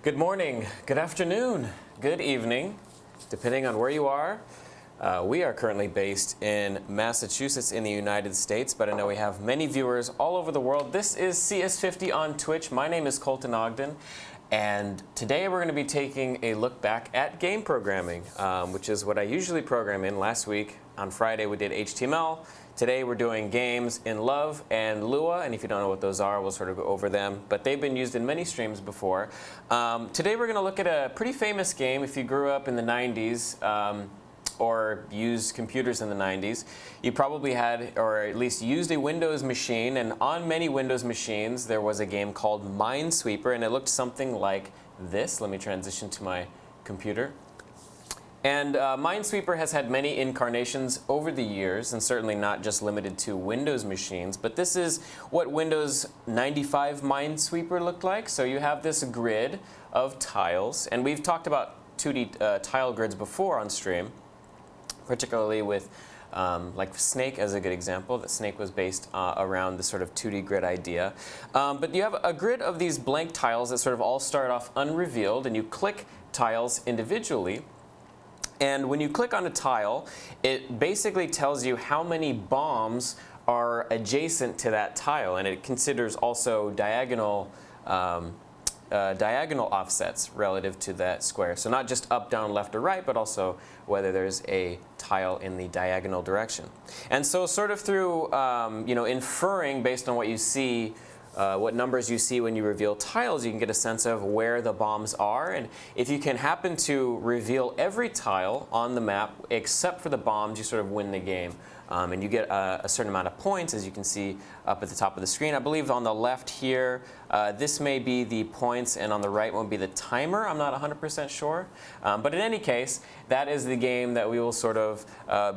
Good morning, good afternoon, good evening, depending on where you are. We are currently based in Massachusetts in the United States, but I know we have many viewers all over the world. This is CS50 on Twitch. My name is Colton Ogden, and today we're going to be taking a look back at game programming, which is what I usually program in. Last week on Friday we did HTML. Today we're doing games in Love and Lua, and if you don't know what those are, we'll sort of go over them. But they've been used in many streams before. Today we're going to look at a pretty famous game. If you grew up in the 90s or used computers in the 90s, you probably had, or at least used a Windows machine. And on many Windows machines, there was a game called Minesweeper, and it looked something like this. Let me transition to my computer. And Minesweeper has had many incarnations over the years, and certainly not just limited to Windows machines. But this is what Windows 95 Minesweeper looked like. So you have this grid of tiles. And we've talked about 2D tile grids before on stream, particularly with like Snake as a good example. That Snake was based around the sort of 2D grid idea. But you have a grid of these blank tiles that sort of all start off unrevealed, and you click tiles individually. And when you click on a tile, it basically tells you how many bombs are adjacent to that tile, and it considers also diagonal offsets relative to that square. So not just up, down, left, or right, but also whether there's a tile in the diagonal direction. And so sort of through inferring based on what you see, what numbers you see when you reveal tiles, you can get a sense of where the bombs are. And if you can happen to reveal every tile on the map except for the bombs, you sort of win the game. And you get a certain amount of points, as you can see up at the top of the screen. I believe on the left here, this may be the points, and on the right will be the timer. I'm not 100% sure. But in any case, that is the game that we will sort of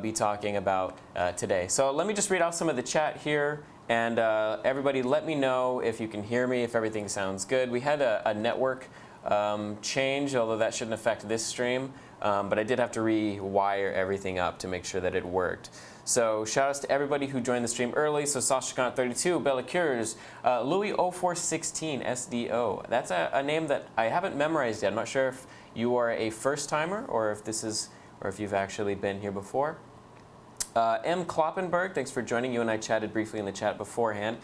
be talking about today. So let me just read out some of the chat here. And everybody, let me know if you can hear me, if everything sounds good. We had a network change, although that shouldn't affect this stream. But I did have to rewire everything up to make sure that it worked. So shout outs to everybody who joined the stream early. So SashaCon32, Bella Cures, Louis0416, SDO. That's a name that I haven't memorized yet. I'm not sure if you are a first timer or if you've actually been here before. M. Kloppenberg, thanks for joining. You and I chatted briefly in the chat beforehand,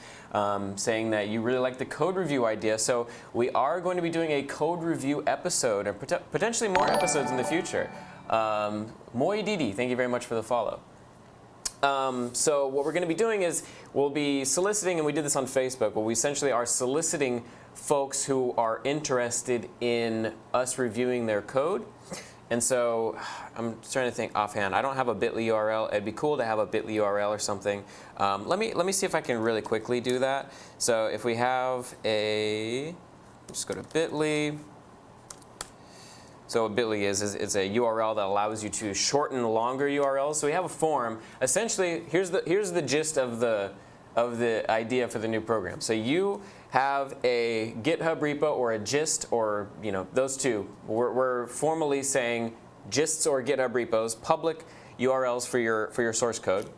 saying that you really like the code review idea. So we are going to be doing a code review episode, and potentially more episodes in the future. Moi Didi, thank you very much for the follow. So what we're going to be doing is we'll be soliciting, and we did this on Facebook, but we essentially are soliciting folks who are interested in us reviewing their code. And so I'm trying to think offhand. I don't have a bit.ly URL. It'd be cool to have a bit.ly URL or something. Let me see if I can really quickly do that. So if we have just go to bit.ly. So what bit.ly is a URL that allows you to shorten longer URLs. So we have a form. Essentially, here's the gist of the idea for the new program. So you have a GitHub repo or a gist, or those two. We're formally saying gists or GitHub repos, public URLs for your source code.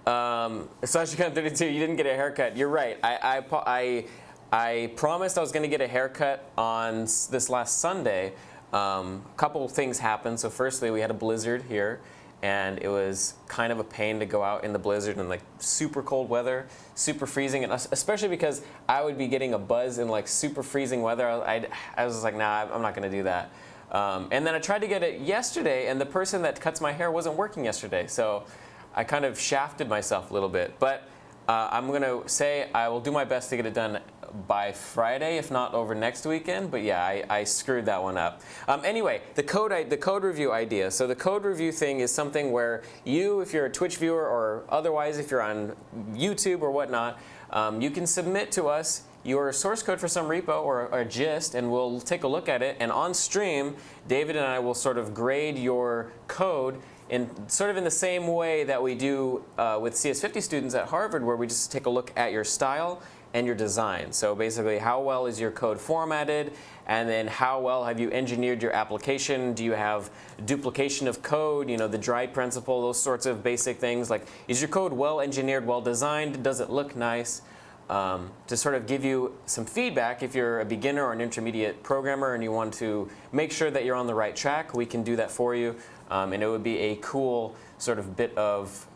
SashaCon32, you didn't get a haircut. You're right. I promised I was going to get a haircut on this last Sunday. A couple of things happened. So firstly, we had a blizzard here. And it was kind of a pain to go out in the blizzard and like super cold weather, super freezing, and especially because I would be getting a buzz in like super freezing weather. I was like, nah, I'm not going to do that. And then I tried to get it yesterday, and the person that cuts my hair wasn't working yesterday. So I kind of shafted myself a little bit. But I'm going to say I will do my best to get it done by Friday, if not over next weekend. But yeah, I screwed that one up. Anyway, the code review idea. So the code review thing is something where you, if you're a Twitch viewer, or otherwise if you're on YouTube or whatnot, you can submit to us your source code for some repo or a gist, and we'll take a look at it. And on stream, David and I will sort of grade your code in sort of in the same way that we do with CS50 students at Harvard, where we just take a look at your style and your design. So basically, how well is your code formatted, and then how well have you engineered your application? Do you have duplication of code, the dry principle, those sorts of basic things. Like, is your code well engineered, well designed? Does it look nice? to sort of give you some feedback. If you're a beginner or an intermediate programmer and you want to make sure that you're on the right track, we can do that for you. And it would be a cool sort of bit of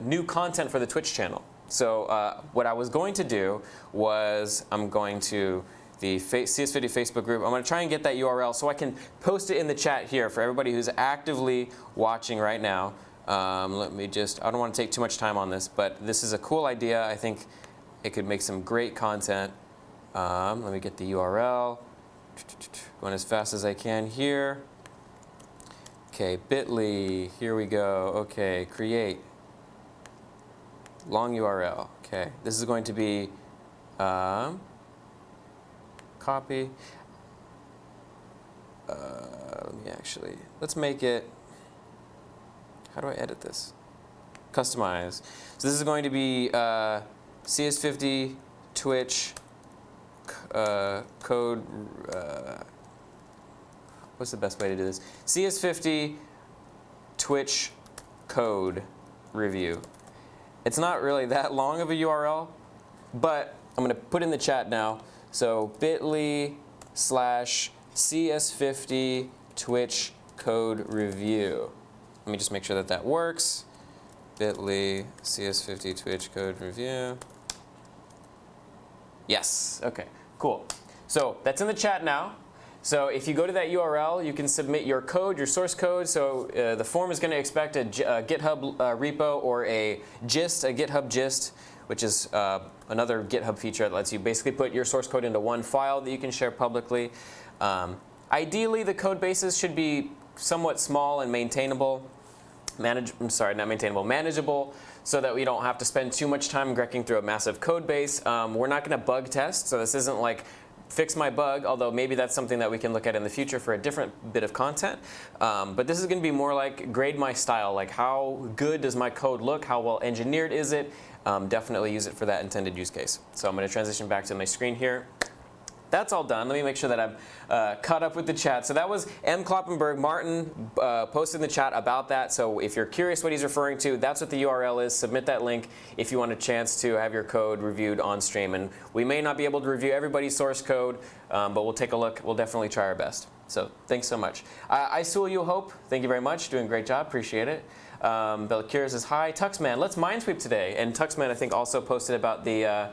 new content for the Twitch channel. So what I was going to do was I'm going to the CS50 Facebook group. I'm going to try and get that URL so I can post it in the chat here for everybody who's actively watching right now. Let me just, I don't want to take too much time on this, but this is a cool idea. I think it could make some great content. Let me get the URL. Going as fast as I can here. OK, bit.ly. Here we go. OK, create. Long URL. OK, this is going to be copy. Let me actually, let's make it. How do I edit this? Customize. So this is going to be CS50 Twitch code. What's the best way to do this? CS50 Twitch code review. It's not really that long of a URL, but I'm going to put in the chat now. So bit.ly/CS50 Twitch code review. Let me just make sure that that works. Bit.ly CS50 Twitch code review. Yes. OK, cool. So that's in the chat now. So if you go to that URL, you can submit your code, your source code. So the form is going to expect a GitHub repo or a gist, a GitHub gist, which is another GitHub feature that lets you basically put your source code into one file that you can share publicly. Ideally, the code bases should be somewhat small and maintainable. Manageable, so that we don't have to spend too much time grecking through a massive code base. We're not going to bug test, so this isn't like fix my bug, although maybe that's something that we can look at in the future for a different bit of content. But this is going to be more like grade my style, like how good does my code look, how well engineered is it. Definitely use it for that intended use case. So I'm going to transition back to my screen here. That's all done. Let me make sure that I'm caught up with the chat. So that was M. Kloppenberg. Martin posted in the chat about that. So if you're curious what he's referring to, that's what the URL is. Submit that link if you want a chance to have your code reviewed on stream. And we may not be able to review everybody's source code, but we'll take a look. We'll definitely try our best. So thanks so much. Isul You Hope, thank you very much. Doing a great job. Appreciate it. Belkira says, hi, Tuxman, let's Minesweep today. And Tuxman, I think, also posted about the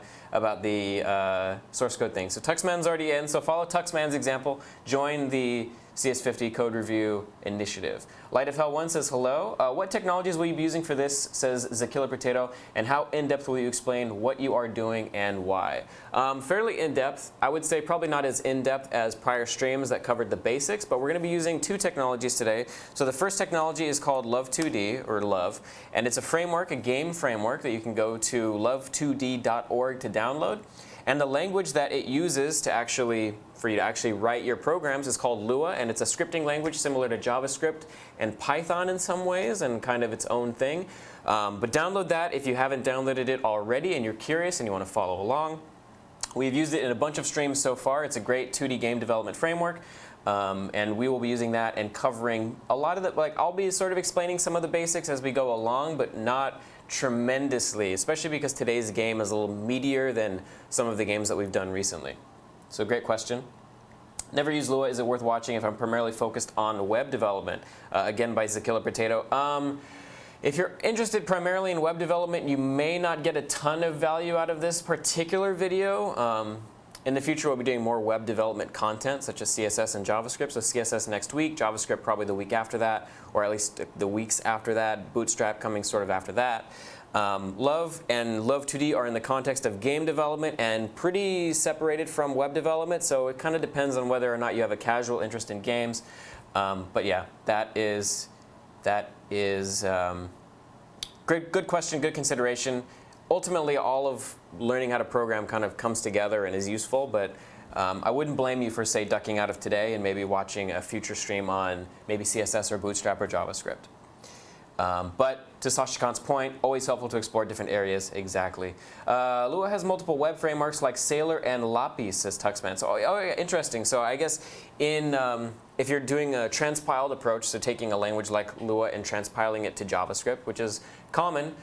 source code thing. So Tuxman's already in. So follow Tuxman's example. Join the CS50 code review initiative. Light of Hell 1 says hello. What technologies will you be using for this, says Zakilla Potato, and how in-depth will you explain what you are doing and why? Fairly in-depth. I would say probably not as in-depth as prior streams that covered the basics, but we're going to be using two technologies today. So the first technology is called Love2D, or Love, and it's a framework, a game framework that you can go to love2d.org to download. And the language that it uses to for you to actually write your programs is called Lua, and it's a scripting language similar to JavaScript and Python in some ways, and kind of its own thing. But download that if you haven't downloaded it already and you're curious and you want to follow along. We've used it in a bunch of streams so far. It's a great 2D game development framework. And we will be using that and covering a lot of the, I'll be sort of explaining some of the basics as we go along, but not tremendously, especially because today's game is a little meatier than some of the games that we've done recently. So great question. Never used Lua. Is it worth watching if I'm primarily focused on web development? Again, by Zakilla Potato. If you're interested primarily in web development, you may not get a ton of value out of this particular video. In the future, we'll be doing more web development content, such as CSS and JavaScript. So CSS next week, JavaScript probably the week after that, or at least the weeks after that, Bootstrap coming sort of after that. Love and Love2D are in the context of game development and pretty separated from web development. So it kind of depends on whether or not you have a casual interest in games. But yeah, that is good question, good consideration. Ultimately, all of learning how to program kind of comes together and is useful, but I wouldn't blame you for, say, ducking out of today and maybe watching a future stream on maybe CSS or Bootstrap or JavaScript. But to Sashikant's point, always helpful to explore different areas. Exactly. Lua has multiple web frameworks like Sailor and Lapis, says Tuxman. So, yeah, interesting. So I guess if you're doing a transpiled approach, so taking a language like Lua and transpiling it to JavaScript, which is common,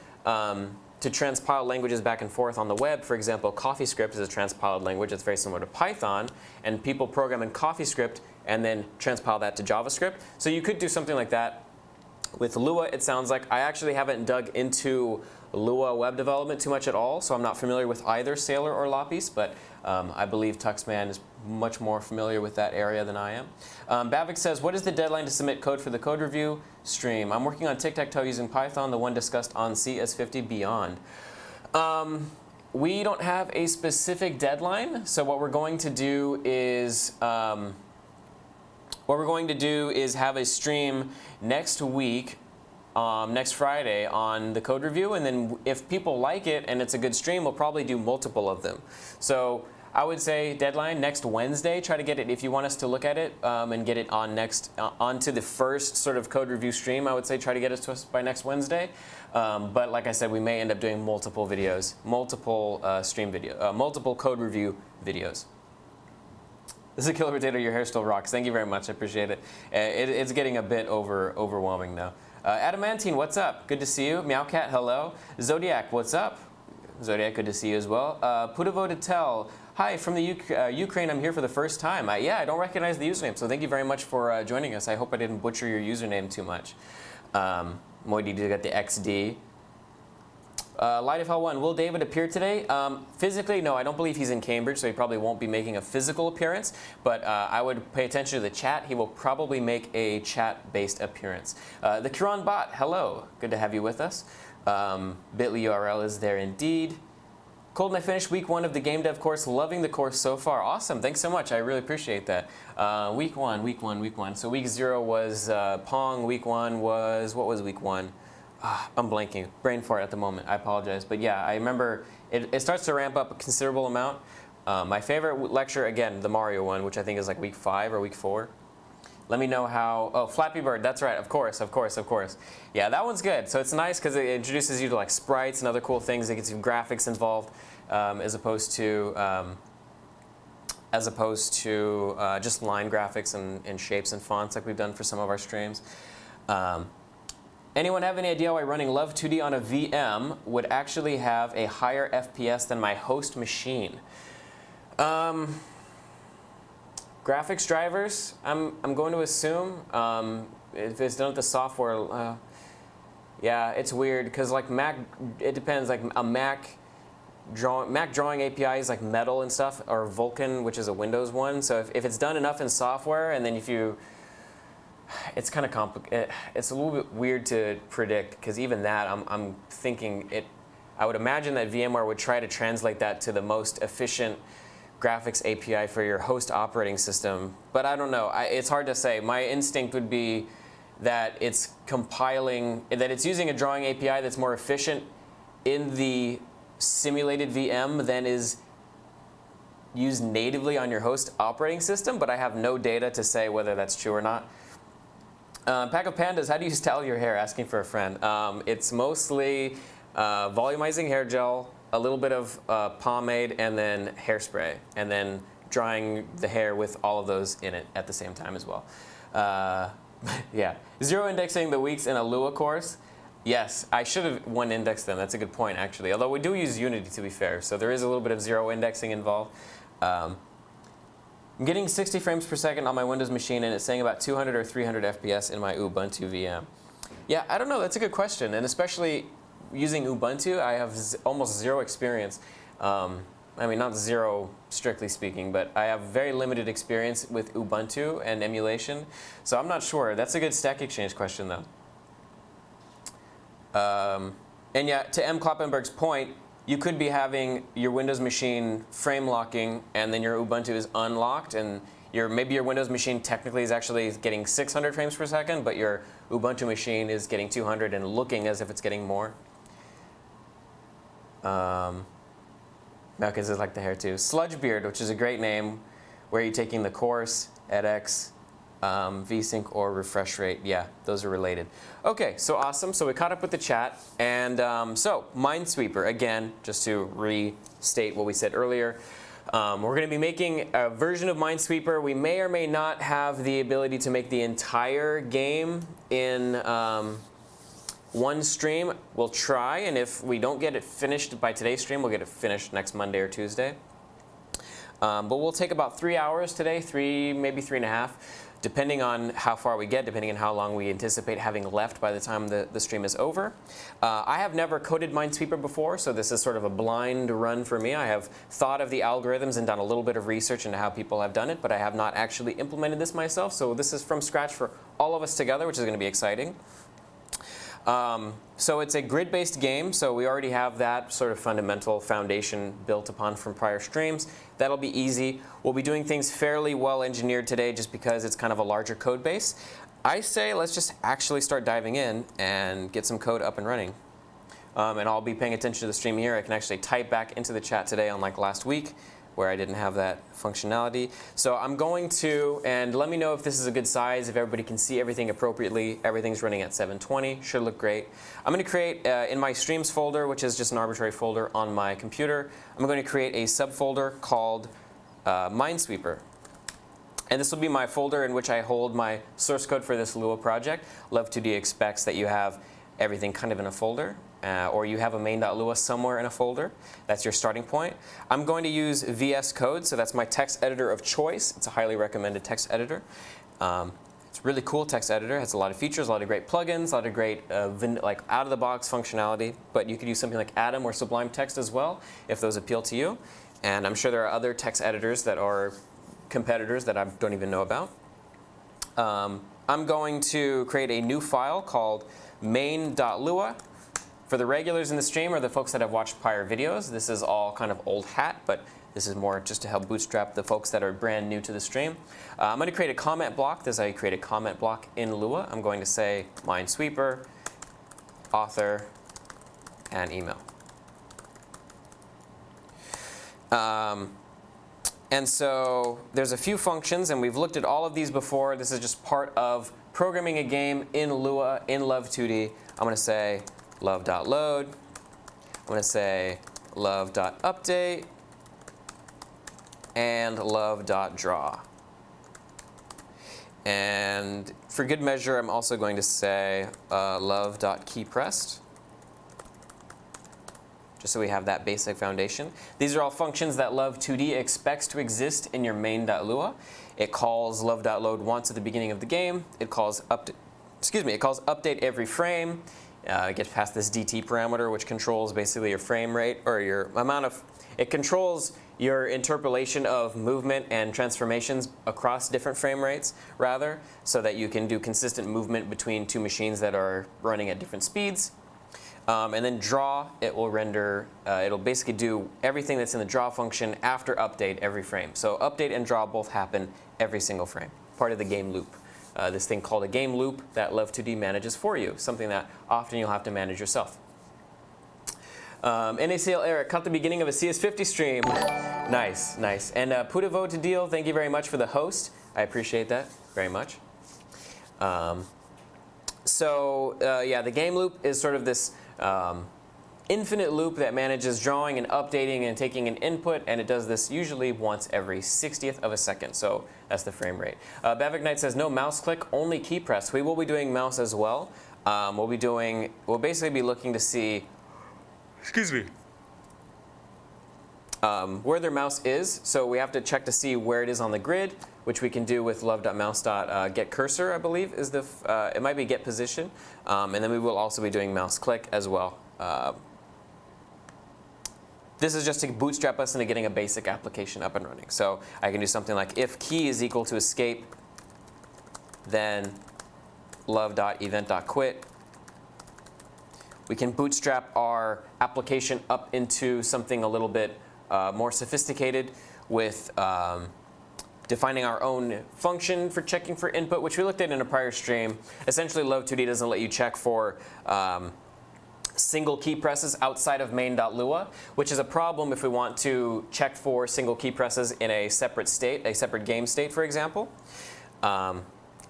to transpile languages back and forth on the web. For example, CoffeeScript is a transpiled language. It's very similar to Python. And people program in CoffeeScript and then transpile that to JavaScript. So you could do something like that. With Lua, it sounds like I actually haven't dug into Lua web development too much at all, so I'm not familiar with either Sailor or Lapis, but I believe Tuxman is much more familiar with that area than I am. Bavik says, what is the deadline to submit code for the code review stream? I'm working on tic-tac-toe using Python, the one discussed on CS50 Beyond. We don't have a specific deadline, so what we're going to do is have a stream next week, next Friday, on the code review, and then if people like it and it's a good stream, we'll probably do multiple of them. So I would say deadline next Wednesday. Try to get it if you want us to look at it and get it on onto the first sort of code review stream. I would say try to get it to us by next Wednesday. But like I said, we may end up doing multiple videos, multiple multiple code review videos. This is a Killer Potato. Your hair still rocks. Thank you very much. I appreciate it. It's getting a bit overwhelming now. Adamantine, what's up? Good to see you. Meowcat, hello. Zodiac, what's up? Zodiac, good to see you as well. Putavo to tell, hi from the Ukraine. I'm here for the first time. Yeah, I don't recognize the username, so thank you very much for joining us. I hope I didn't butcher your username too much. Moidi got the XD. Light of Hell 1, will David appear today? Physically, no, I don't believe he's in Cambridge, so he probably won't be making a physical appearance. But I would pay attention to the chat. He will probably make a chat-based appearance. The Kiran Bot, hello. Good to have you with us. Bitly URL is there indeed. Colton, I finished week 1 of the game dev course. Loving the course so far. Awesome. Thanks so much. I really appreciate that. Week 1. So week 0 was Pong. Week 1 was, what was week 1? I'm blanking. Brain fart at the moment. I apologize. But yeah, I remember it starts to ramp up a considerable amount. My favorite lecture, again, the Mario one, which I think is like week 5 or week 4. Let me know how. Oh, Flappy Bird. That's right. Of course. Yeah, that one's good. So it's nice because it introduces you to like sprites and other cool things. It gets you graphics involved as opposed to just line graphics and shapes and fonts like we've done for some of our streams. Anyone have any idea why running Love 2D on a VM would actually have a higher FPS than my host machine? Graphics drivers, I'm going to assume. If it's done with the software, yeah, it's weird because like Mac, it depends. Like a Mac drawing API is like Metal and stuff, or Vulkan, which is a Windows one. So if it's done enough in software, and then if you it's kind of complicated. It's a little bit weird to predict because even that, I'm thinking it. I would imagine that VMware would try to translate that to the most efficient graphics API for your host operating system, but I don't know. It's hard to say. My instinct would be that it's compiling, that it's using a drawing API that's more efficient in the simulated VM than is used natively on your host operating system, but I have no data to say whether that's true or not. Pack of Pandas, how do you style your hair? Asking for a friend. It's mostly volumizing hair gel, a little bit of pomade, and then hairspray, and then drying the hair with all of those in it at the same time as well. Yeah. Zero indexing the weeks in a Lua course. Yes, I should have one indexed them. That's a good point, actually. Although we do use Unity, to be fair, so there is a little bit of zero indexing involved. I'm getting 60 frames per second on my Windows machine, and it's saying about 200 or 300 FPS in my Ubuntu VM. Yeah, I don't know. That's a good question, and especially using Ubuntu, I have almost zero experience. I mean, not zero, strictly speaking, but I have very limited experience with Ubuntu and emulation, so I'm not sure. That's a good Stack Exchange question, though. And yeah, to M. Kloppenberg's point, you could be having your Windows machine frame locking, and then your Ubuntu is unlocked, and maybe your Windows machine technically is actually getting 600 frames per second, but your Ubuntu machine is getting 200 and looking as if it's getting more. Malkins is like the hair too. Sludgebeard, which is a great name. Where are you taking the course? edX, vsync, or refresh rate. Yeah, those are related. Okay, so awesome. So we caught up with the chat. And so Minesweeper, again, just to restate what we said earlier, we're going to be making a version of Minesweeper. We may or may not have the ability to make the entire game in one stream. We'll try, and if we don't get it finished by today's stream, we'll get it finished next Monday or Tuesday. But we'll take about 3 hours today, maybe 3.5, depending on how far we get, depending on how long we anticipate having left by the time the stream is over. I have never coded Minesweeper before, so this is sort of a blind run for me. I have thought of the algorithms and done a little bit of research into how people have done it, but I have not actually implemented this myself. So this is from scratch for all of us together, which is going to be exciting. So it's a grid-based game, so we already have that sort of fundamental foundation built upon from prior streams. That'll be easy. We'll be doing things fairly well engineered today just because it's kind of a larger code base. I say let's just actually start diving in and get some code up and running. And I'll be paying attention to the stream here. I can actually type back into the chat today, unlike last week, where I didn't have that functionality. So I'm going to, and let me know if this is a good size, if everybody can see everything appropriately. Everything's running at 720, should look great. I'm going to create, in my streams folder, which is just an arbitrary folder on my computer, I'm going to create a subfolder called Minesweeper. And this will be my folder in which I hold my source code for this Lua project. Love2D expects that you have everything kind of in a folder. Or you have a main.lua somewhere in a folder. That's your starting point. I'm going to use VS Code, so that's my text editor of choice. It's a highly recommended text editor. It's a really cool text editor. It has a lot of features, a lot of great plugins, a lot of great like out-of-the-box functionality. But you could use something like Atom or Sublime Text as well, if those appeal to you. And I'm sure there are other text editors that are competitors that I don't even know about. I'm going to create a new file called main.lua. For the regulars in the stream or the folks that have watched prior videos, this is all kind of old hat, but this is more just to help bootstrap the folks that are brand new to the stream. I'm going to create a comment block. This is how you create a comment block in Lua. I'm going to say Minesweeper, author, and email. And so there's a few functions, and we've looked at all of these before. This is just part of programming a game in Lua, in Love2D. I'm going to say love.load. I'm going to say love.update and love.draw. And for good measure, I'm also going to say love.keyPressed, just so we have that basic foundation. These are all functions that Love2D expects to exist in your main.lua. It calls love.load once at the beginning of the game. It calls update every frame. It gets past this DT parameter, which controls basically your frame rate or your amount of. It controls your interpolation of movement and transformations across different frame rates, rather, so that you can do consistent movement between two machines that are running at different speeds. And then draw, it will render, it'll basically do everything that's in the draw function after update every frame. So update and draw both happen every single frame, part of the game loop. This thing called a game loop that Love2D manages for you, something that often you'll have to manage yourself. NACL Eric, caught the beginning of a CS50 stream. Nice, nice. And Putavo to deal, thank you very much for the host. I appreciate that very much. Yeah, the game loop is sort of this infinite loop that manages drawing and updating and taking an input, and it does this usually once every 60th of a second. So that's the frame rate. Bavik Knight says no mouse click, only key press. We will be doing mouse as well. We'll basically be looking to see, where their mouse is. So we have to check to see where it is on the grid, which we can do with love.mouse.getCursor, I believe, is the, it might be get position. And then we will also be doing mouse click as well. This is just to bootstrap us into getting a basic application up and running. So I can do something like if key is equal to escape, then love.event.quit. We can bootstrap our application up into something a little bit more sophisticated with defining our own function for checking for input, which we looked at in a prior stream. Essentially, Love2D doesn't let you check for single key presses outside of main.lua, which is a problem if we want to check for single key presses in a separate state, a separate game state, for example.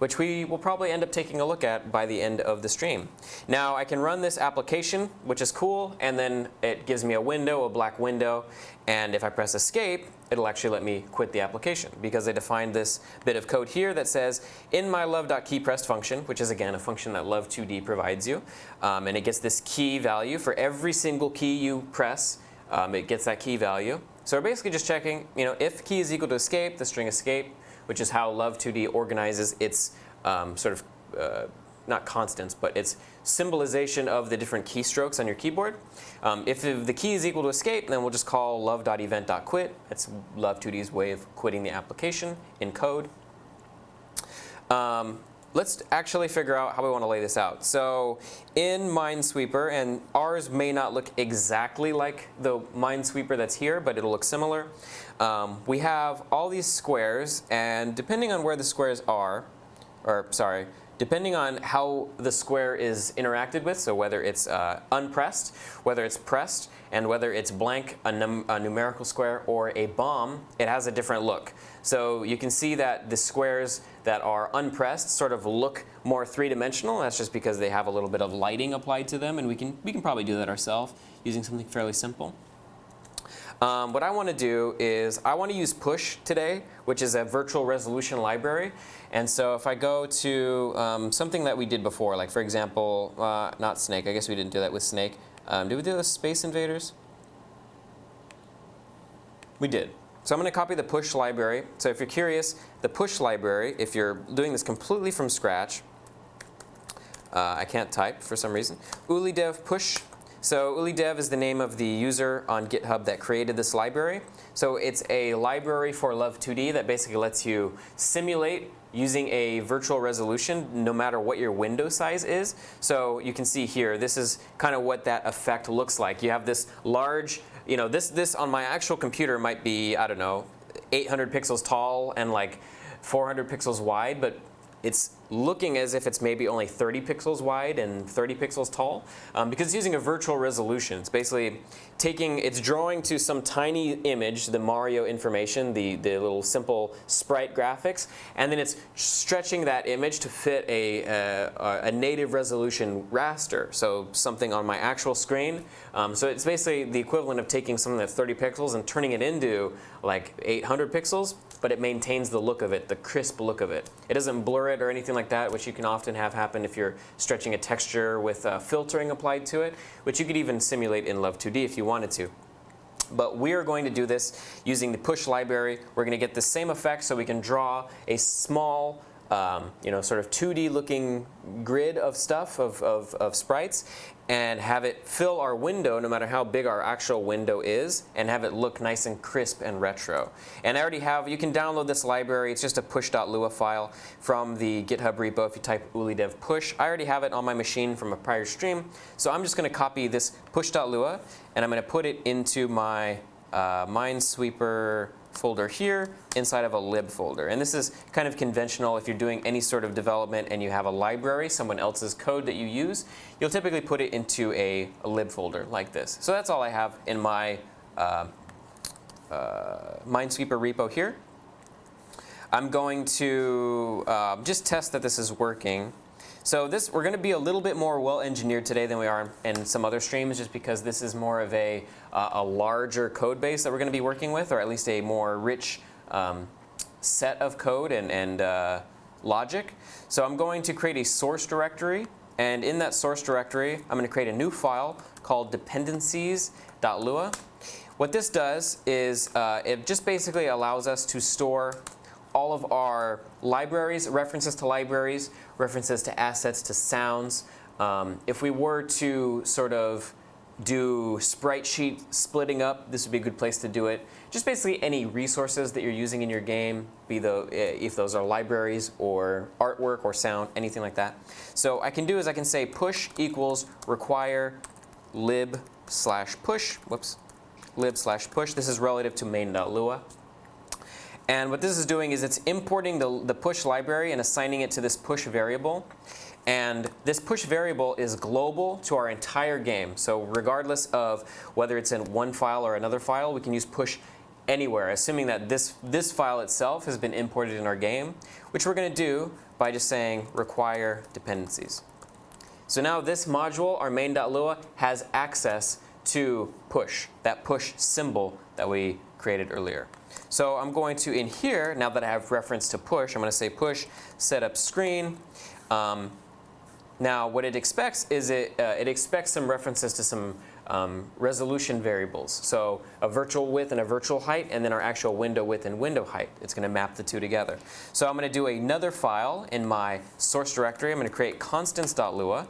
which we will probably end up taking a look at by the end of the stream. Now I can run this application, which is cool, and then it gives me a window, a black window, and if I press escape, it'll actually let me quit the application because I defined this bit of code here that says in my love.keyPressed function, which is again a function that love2d provides you, and it gets this key value for every single key you press. It gets that key value. So we're basically just checking, if key is equal to escape, the string escape, which is how love2d organizes its sort of not constants, but its symbolization of the different keystrokes on your keyboard. If the key is equal to escape, then we'll just call love.event.quit. That's love2d's way of quitting the application in code. Let's actually figure out how we want to lay this out. So in Minesweeper, and ours may not look exactly like the Minesweeper that's here, but it'll look similar. We have all these squares, and depending on where the squares are, or sorry, depending on how the square is interacted with, so whether it's unpressed, whether it's pressed, and whether it's blank, a numerical square, or a bomb, it has a different look. So you can see that the squares that are unpressed sort of look more three-dimensional. That's just because they have a little bit of lighting applied to them, and we can probably do that ourselves using something fairly simple. What I want to do is I want to use push today, which is a virtual resolution library. And so if I go to something that we did before, like for example, not Snake. I guess we didn't do that with Snake. Did we do the Space Invaders? We did. So I'm going to copy the push library. So if you're curious, the push library, if you're doing this completely from scratch, I can't type for some reason, ulidev push. So ulidev is the name of the user on GitHub that created this library. So it's a library for love2d that basically lets you simulate using a virtual resolution no matter what your window size is. So you can see here, this is kind of what that effect looks like. You have this large, this on my actual computer might be, I don't know, 800 pixels tall and like 400 pixels wide, but it's looking as if it's maybe only 30 pixels wide and 30 pixels tall because it's using a virtual resolution. It's basically it's drawing to some tiny image, the Mario information, the little simple sprite graphics, and then it's stretching that image to fit a native resolution raster, so something on my actual screen. So it's basically the equivalent of taking something that's 30 pixels and turning it into like 800 pixels, but it maintains the look of it, the crisp look of it. It doesn't blur it or anything like that, which you can often have happen if you're stretching a texture with filtering applied to it, which you could even simulate in love2d if you wanted to. But we are going to do this using the push library. We're going to get the same effect so we can draw a small sort of 2D looking grid of stuff, of sprites, and have it fill our window no matter how big our actual window is, and have it look nice and crisp and retro. And I already have, you can download this library. It's just a push.lua file from the GitHub repo if you type ulidev push. I already have it on my machine from a prior stream. So I'm just going to copy this push.lua, and I'm going to put it into my Minesweeper folder here inside of a lib folder. And this is kind of conventional if you're doing any sort of development and you have a library, someone else's code that you use, you'll typically put it into a lib folder like this. So that's all I have in my Minesweeper repo here. I'm going to just test that this is working. So we're going to be a little bit more well-engineered today than we are in some other streams, just because this is more of a larger code base that we're going to be working with, or at least a more rich set of code and logic. So I'm going to create a source directory, and in that source directory, I'm going to create a new file called dependencies.lua. What this does is it just basically allows us to store all of our libraries, references to libraries, references to assets, to sounds. If we were to sort of do sprite sheet splitting up, this would be a good place to do it. Just basically any resources that you're using in your game, if those are libraries or artwork or sound, anything like that. So I can do is I can say push equals require lib/push. Whoops, lib/push. This is relative to main.lua. And what this is doing is it's importing the push library and assigning it to this push variable. And this push variable is global to our entire game. So regardless of whether it's in one file or another file, we can use push anywhere, assuming that this file itself has been imported in our game, which we're going to do by just saying require dependencies. So now this module, our main.lua, has access to push, that push symbol that we created earlier. So I'm going to, in here, now that I have reference to push, I'm going to say push setup screen. Now what it expects is it expects some references to some resolution variables. So a virtual width and a virtual height, and then our actual window width and window height. It's going to map the two together. So I'm going to do another file in my source directory. I'm going to create constants.lua,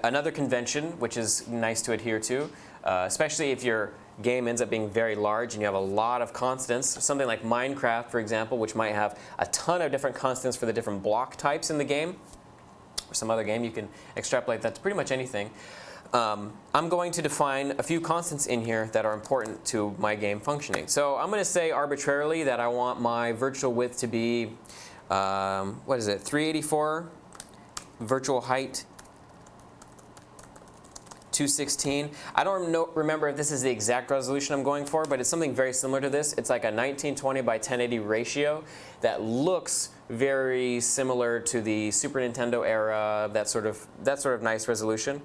another convention which is nice to adhere to, especially if your game ends up being very large and you have a lot of constants. Something like Minecraft, for example, which might have a ton of different constants for the different block types in the game, or some other game, you can extrapolate that to pretty much anything. I'm going to define a few constants in here that are important to my game functioning. So I'm going to say arbitrarily that I want my virtual width to be, what is it, 384, virtual height 216. I don't remember if this is the exact resolution I'm going for, but it's something very similar to this. It's like a 1920 by 1080 ratio that looks very similar to the Super Nintendo era, that sort of nice resolution.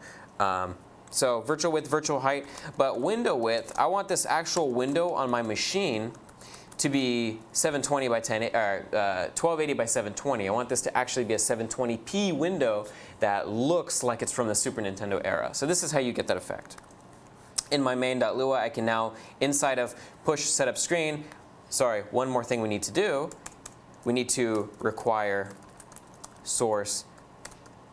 So virtual width, virtual height, but window width, I want this actual window on my machine to be 720 by 1280 by 720. I want this to actually be a 720p window that looks like it's from the Super Nintendo era. So this is how you get that effect. In my main.lua, I can now, inside of push setup screen, sorry, one more thing we need to do. We need to require source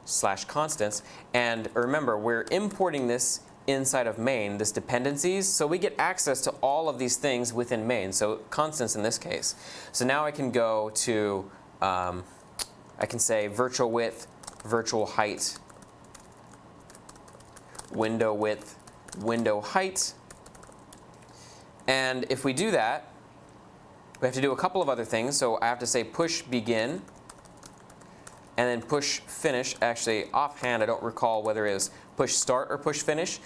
/ constants. And remember, we're importing this inside of main, this dependencies, so we get access to all of these things within main, so constants in this case. So now I can go to, I can say virtual width, virtual height, window width, window height. And if we do that, we have to do a couple of other things. So I have to say push begin, and then push finish. Actually, offhand, I don't recall whether it was push start or push finish.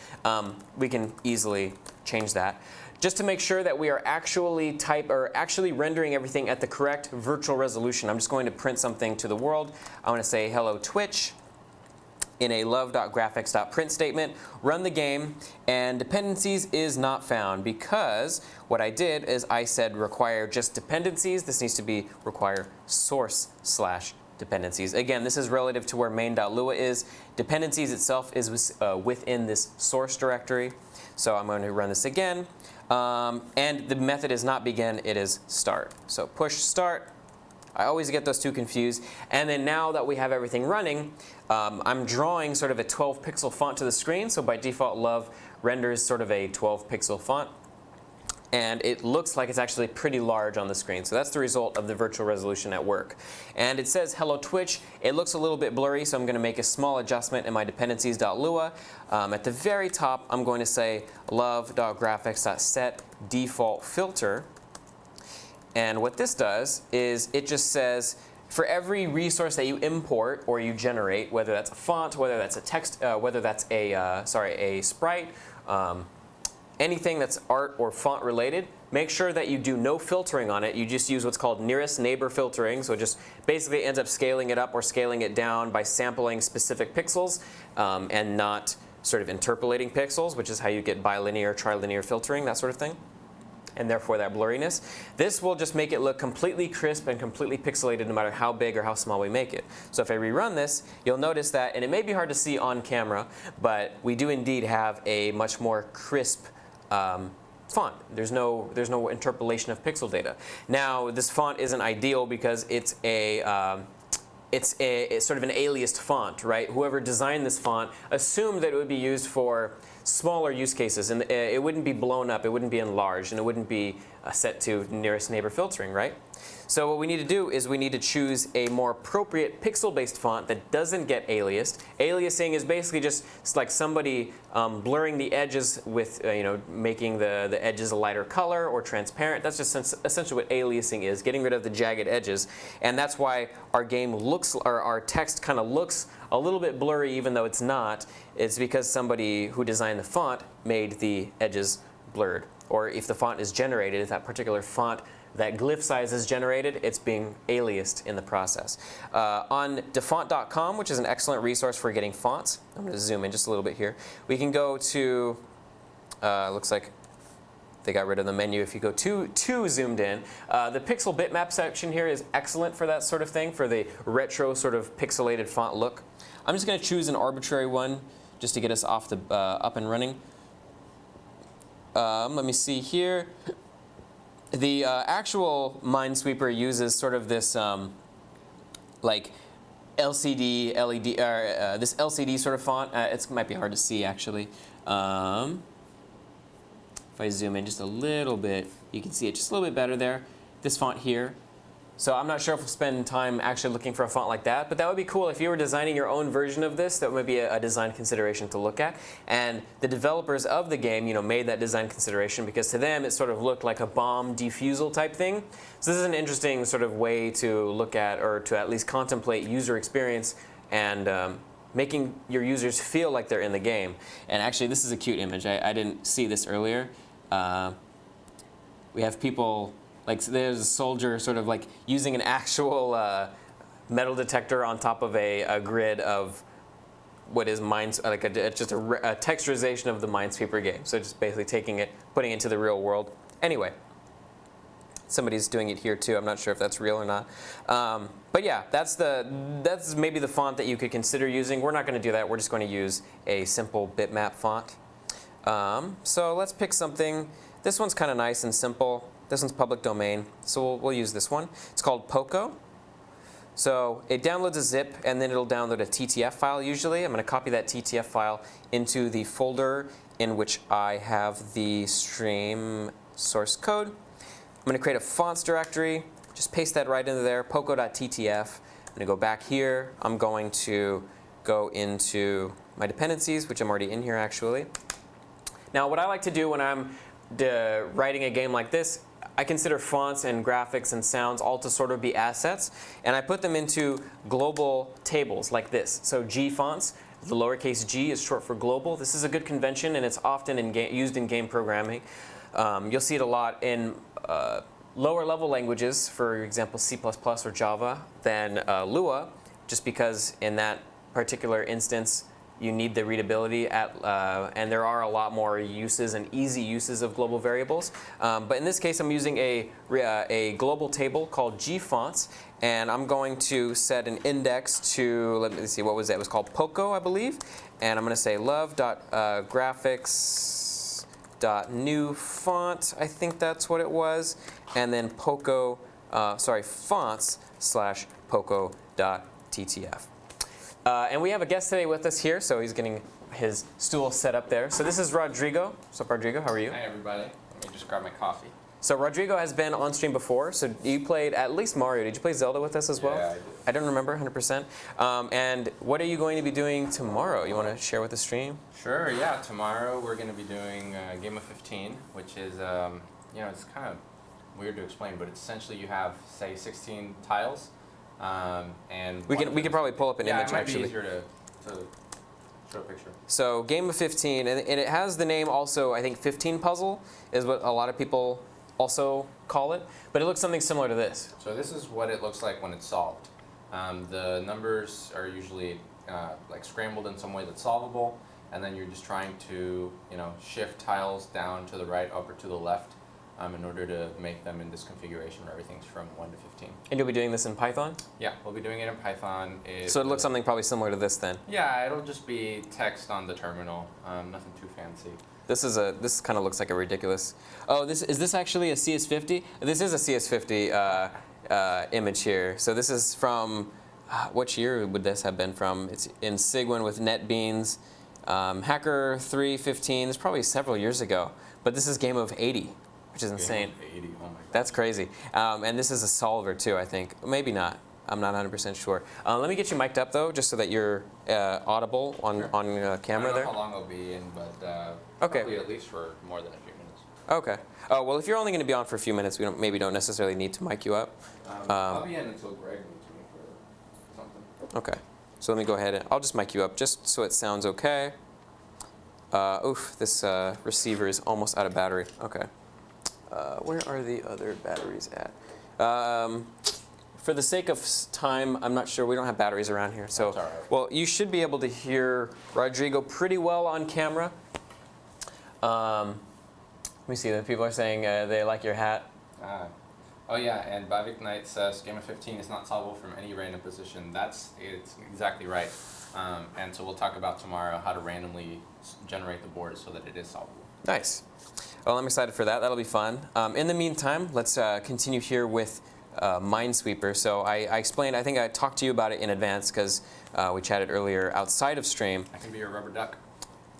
We can easily change that. Just to make sure that we are actually rendering everything at the correct virtual resolution, I'm just going to print something to the world. I want to say hello Twitch in a love.graphics.print statement, run the game, and dependencies is not found because what I did is I said require just dependencies. This needs to be require source / dependencies. Again, this is relative to where main.lua is. Dependencies itself is within this source directory. So I'm going to run this again. And the method is not begin, it is start. So push start. I always get those two confused. And then now that we have everything running, I'm drawing sort of a 12 pixel font to the screen. So by default, Love renders sort of a 12 pixel font. And it looks like it's actually pretty large on the screen. So that's the result of the virtual resolution at work. And it says hello Twitch. It looks a little bit blurry, so I'm going to make a small adjustment in my dependencies.lua. At the very top, I'm going to say love.graphics.set default filter. And what this does is it just says for every resource that you import or you generate, whether that's a font, whether that's a text, whether that's a sprite, anything that's art or font related, make sure that you do no filtering on it. You just use what's called nearest neighbor filtering. So it just basically ends up scaling it up or scaling it down by sampling specific pixels and not sort of interpolating pixels, which is how you get bilinear, trilinear filtering, that sort of thing, and therefore that blurriness. This will just make it look completely crisp and completely pixelated no matter how big or how small we make it. So if I rerun this, you'll notice that, and it may be hard to see on camera, but we do indeed have a much more crisp font. There's no interpolation of pixel data. Now, this font isn't ideal because it's sort of an aliased font, right? Whoever designed this font assumed that it would be used for smaller use cases, and it wouldn't be blown up, it wouldn't be enlarged, and it wouldn't be set to nearest neighbor filtering, right? So what we need to do is we need to choose a more appropriate pixel-based font that doesn't get aliased. Aliasing is basically just like somebody blurring the edges with, making the edges a lighter color or transparent. That's just essentially what aliasing is, getting rid of the jagged edges. And that's why our game looks, or our text kind of looks a little bit blurry even though it's not. It's because somebody who designed the font made the edges blurred. or if the font is generated, if that particular font, that glyph size is generated, it's being aliased in the process. On defont.com, which is an excellent resource for getting fonts, I'm going to zoom in just a little bit here. We can go to, looks like they got rid of the menu if you go too zoomed in. The pixel bitmap section here is excellent for that sort of thing, for the retro sort of pixelated font look. I'm just going to choose an arbitrary one just to get us off the up and running. Let me see here. The actual Minesweeper uses sort of this like LCD, LED, or this LCD sort of font. It might be hard to see actually. If I zoom in just a little bit, you can see it just a little bit better there. This font here. So I'm not sure if we'll spend time actually looking for a font like that, but that would be cool if you were designing your own version of this. That would be a design consideration to look at. And the developers of the game, made that design consideration because to them it sort of looked like a bomb defusal type thing. So this is an interesting sort of way to look at, or to at least contemplate, user experience and making your users feel like they're in the game. And actually, this is a cute image. I didn't see this earlier. We have people, like there's a soldier sort of like using an actual metal detector on top of a grid of what is just a texturization of the Minesweeper game. So just basically taking it, putting it into the real world. Anyway, somebody's doing it here too. I'm not sure if that's real or not. But yeah, that's maybe the font that you could consider using. We're not going to do that. We're just going to use a simple bitmap font. So let's pick something. This one's kind of nice and simple. This one's public domain, so we'll use this one. It's called Poco. So it downloads a zip, and then it'll download a TTF file usually. I'm going to copy that TTF file into the folder in which I have the stream source code. I'm going to create a fonts directory. Just paste that right into there, poco.ttf. I'm going to go back here. I'm going to go into my dependencies, which I'm already in here actually. Now, what I like to do when I'm writing a game like this, I consider fonts and graphics and sounds all to sort of be assets. And I put them into global tables like this. So G fonts, the lowercase g is short for global. This is a good convention, and it's often used in game programming. You'll see it a lot in lower level languages, for example, C++ or Java, than Lua, just because in that particular instance, you need the readability and there are a lot more uses and easy uses of global variables. But in this case, I'm using a global table called gfonts, and I'm going to set an index to, let me see, what was that? It was called Poco, I believe. And I'm going to say love.graphics.new font, I think that's what it was, and then Poco, fonts/poco.ttf. And we have a guest today with us here, so he's getting his stool set up there. So this is Rodrigo. What's up, Rodrigo? How are you? Hi, everybody. Let me just grab my coffee. So Rodrigo has been on stream before. So you played at least Mario. Did you play Zelda with us as well? Yeah, I did. I don't remember 100%. And what are you going to be doing tomorrow? You want to share with the stream? Sure, yeah. Tomorrow we're going to be doing a game of 15, which is, it's kind of weird to explain, but it's essentially you have, say, 16 tiles. And we can probably pull up an image actually. Yeah, it might be easier to show a picture. So game of 15, and it has the name also, I think 15 puzzle is what a lot of people also call it, but it looks something similar to this. So this is what it looks like when it's solved. The numbers are usually like scrambled in some way that's solvable, and then you're just trying to shift tiles down to the right, up, or to the left. In order to make them in this configuration where everything's from 1 to 15. And you'll be doing this in Python? Yeah, we'll be doing it in Python. So it looks something probably similar to this then? Yeah, it'll just be text on the terminal, nothing too fancy. This kind of looks like a ridiculous. Oh, is this actually a CS50? This is a CS50 image here. So this is from, which year would this have been from? It's in Cygwin with NetBeans. Hacker 315, it's probably several years ago. But this is game of 80. Which is insane. 80, oh my God. That's crazy. And this is a solver too, I think. Maybe not. I'm not 100% sure. Let me get you mic'd up though, just so that you're audible on camera there. I don't know how long I'll be in, but okay. Probably at least for more than a few minutes. Okay. Oh, well, if you're only going to be on for a few minutes, we maybe don't necessarily need to mic you up. I'll be in until Greg needs me for something. Okay. So let me go ahead and I'll just mic you up just so it sounds okay. Oof, this receiver is almost out of battery. Okay. Where are the other batteries at? For the sake of time, I'm not sure. We don't have batteries around here. So, That's all right. well, you should be able to hear Rodrigo pretty well on camera. Let me see. The people are saying they like your hat. Oh yeah, and Bavik Knight says Game of 15 is not solvable from any random position. It's exactly right. And so we'll talk about tomorrow how to randomly generate the board so that it is solvable. Nice. Well, I'm excited for that. That'll be fun. In the meantime, let's continue here with Minesweeper. So I explained, I think I talked to you about it in advance because we chatted earlier outside of stream. I can be your rubber duck.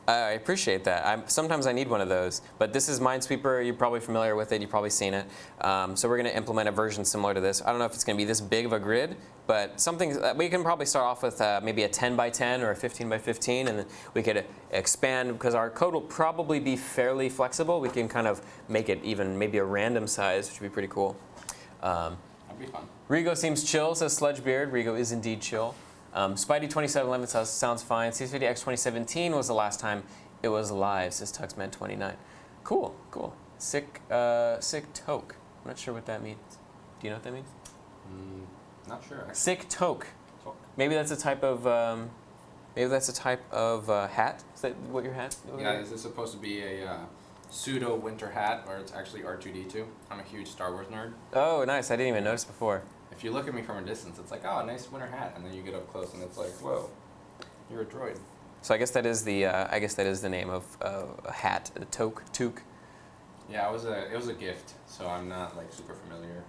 I appreciate that. Sometimes I need one of those. But this is Minesweeper. You're probably familiar with it. You've probably seen it. So we're going to implement a version similar to this. I don't know if it's going to be this big of a grid, but something we can probably start off with maybe a 10 by 10 or a 15 by 15, and then we could expand because our code will probably be fairly flexible. We can kind of make it even maybe a random size, which would be pretty cool. That'd be fun. Rigo seems chill, says Sledgebeard. Rigo is indeed chill. Spidey2711 says sounds fine. CS50X 2017 was the last time it was live, says Tuxman29. Cool, cool. Sick toke. I'm not sure what that means. Do you know what that means? Not sure. Sick toke. Maybe that's a type of hat. Is that what your hat? Yeah, is this supposed to be a pseudo winter hat, or it's actually R2D2? I'm a huge Star Wars nerd. Oh, nice. I didn't even notice before. If you look at me from a distance, it's like, oh, nice winter hat, and then you get up close, and it's like, whoa, you're a droid. So I guess that is the name of a hat, a toque. Yeah, it was a gift, so I'm not like super familiar.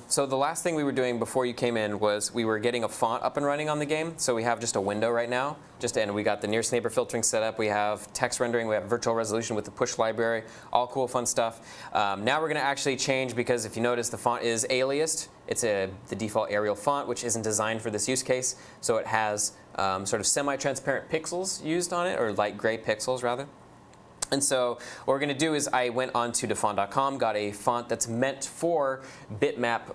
So the last thing we were doing before you came in was we were getting a font up and running on the game. So we have just a window right now. And we got the nearest neighbor filtering set up. We have text rendering. We have virtual resolution with the push library. All cool, fun stuff. Now we're going to actually change because if you notice, the font is aliased. It's the default Arial font, which isn't designed for this use case. So it has sort of semi-transparent pixels used on it, or light gray pixels rather. And so what we're going to do is I went onto defont.com, got a font that's meant for bitmap,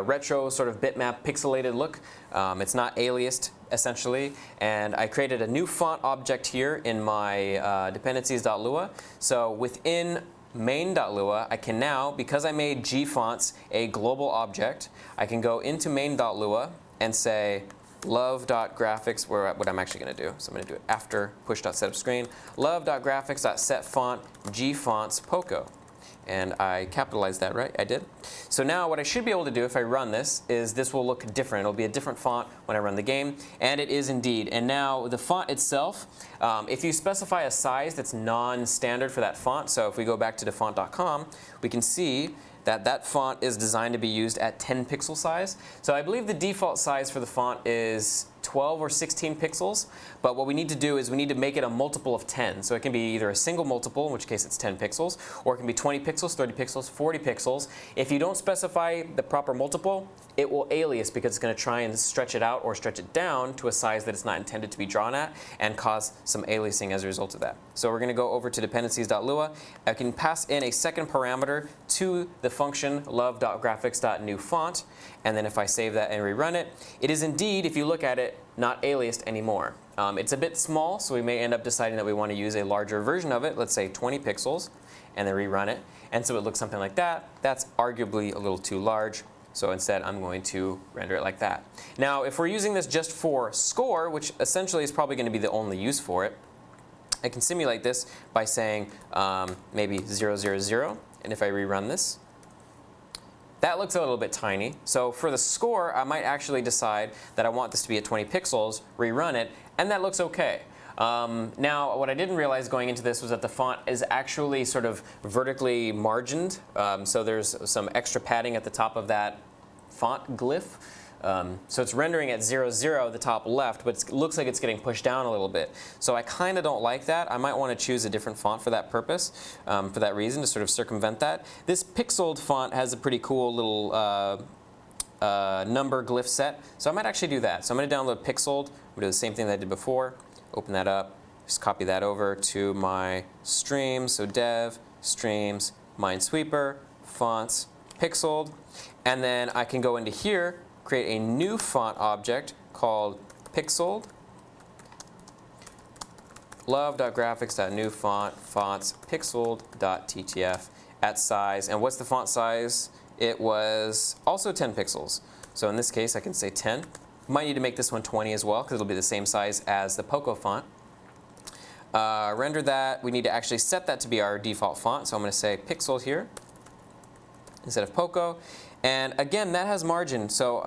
retro sort of bitmap pixelated look. It's not aliased essentially, and I created a new font object here in my dependencies.lua. So within main.lua, I can now, because I made gfonts a global object, I can go into main.lua and say love.graphics, what I'm actually going to do. So I'm going to do it after push.setupScreen. Love.graphics.setFont gfonts poco. And I capitalized that, right? I did. So now what I should be able to do if I run this is this will look different. It'll be a different font when I run the game. And it is indeed. And now the font itself, if you specify a size that's non-standard for that font, so if we go back to defont.com, we can see that that font is designed to be used at 10 pixel size. So I believe the default size for the font is 12 or 16 pixels. But what we need to do is we need to make it a multiple of 10. So it can be either a single multiple, in which case it's 10 pixels, or it can be 20 pixels, 30 pixels, 40 pixels. If you don't specify the proper multiple, it will alias because it's going to try and stretch it out or stretch it down to a size that it's not intended to be drawn at and cause some aliasing as a result of that. So we're going to go over to dependencies.lua. I can pass in a second parameter to the function love.graphics.newFont. And then if I save that and rerun it, it is indeed, if you look at it, not aliased anymore. It's a bit small, so we may end up deciding that we want to use a larger version of it, let's say 20 pixels, and then rerun it. And so it looks something like that. That's arguably a little too large. So instead, I'm going to render it like that. Now, if we're using this just for score, which essentially is probably going to be the only use for it, I can simulate this by saying maybe 0, 0, 0. And if I rerun this, that looks a little bit tiny. So for the score, I might actually decide that I want this to be at 20 pixels, rerun it, and that looks OK. Now, what I didn't realize going into this was that the font is actually sort of vertically margined. So there's some extra padding at the top of that font glyph. So it's rendering at 0, 0, the top left, but it looks like it's getting pushed down a little bit. So I kind of don't like that. I might want to choose a different font for that purpose, for that reason, to sort of circumvent that. This pixeled font has a pretty cool little number glyph set. So I might actually do that. So I'm going to download pixeled. I'm going to do the same thing that I did before. Open that up. Just copy that over to my streams. So dev, streams, Minesweeper, fonts, pixeled. And then I can go into here, create a new font object called pixeled love.graphics.new font fonts pixeled.ttf at size. And what's the font size? It was also 10 pixels. So in this case, I can say 10. Might need to make this one 20 as well, because it'll be the same size as the Poco font. Render that. We need to actually set that to be our default font. So I'm going to say pixel here instead of Poco. And again, that has margin. So,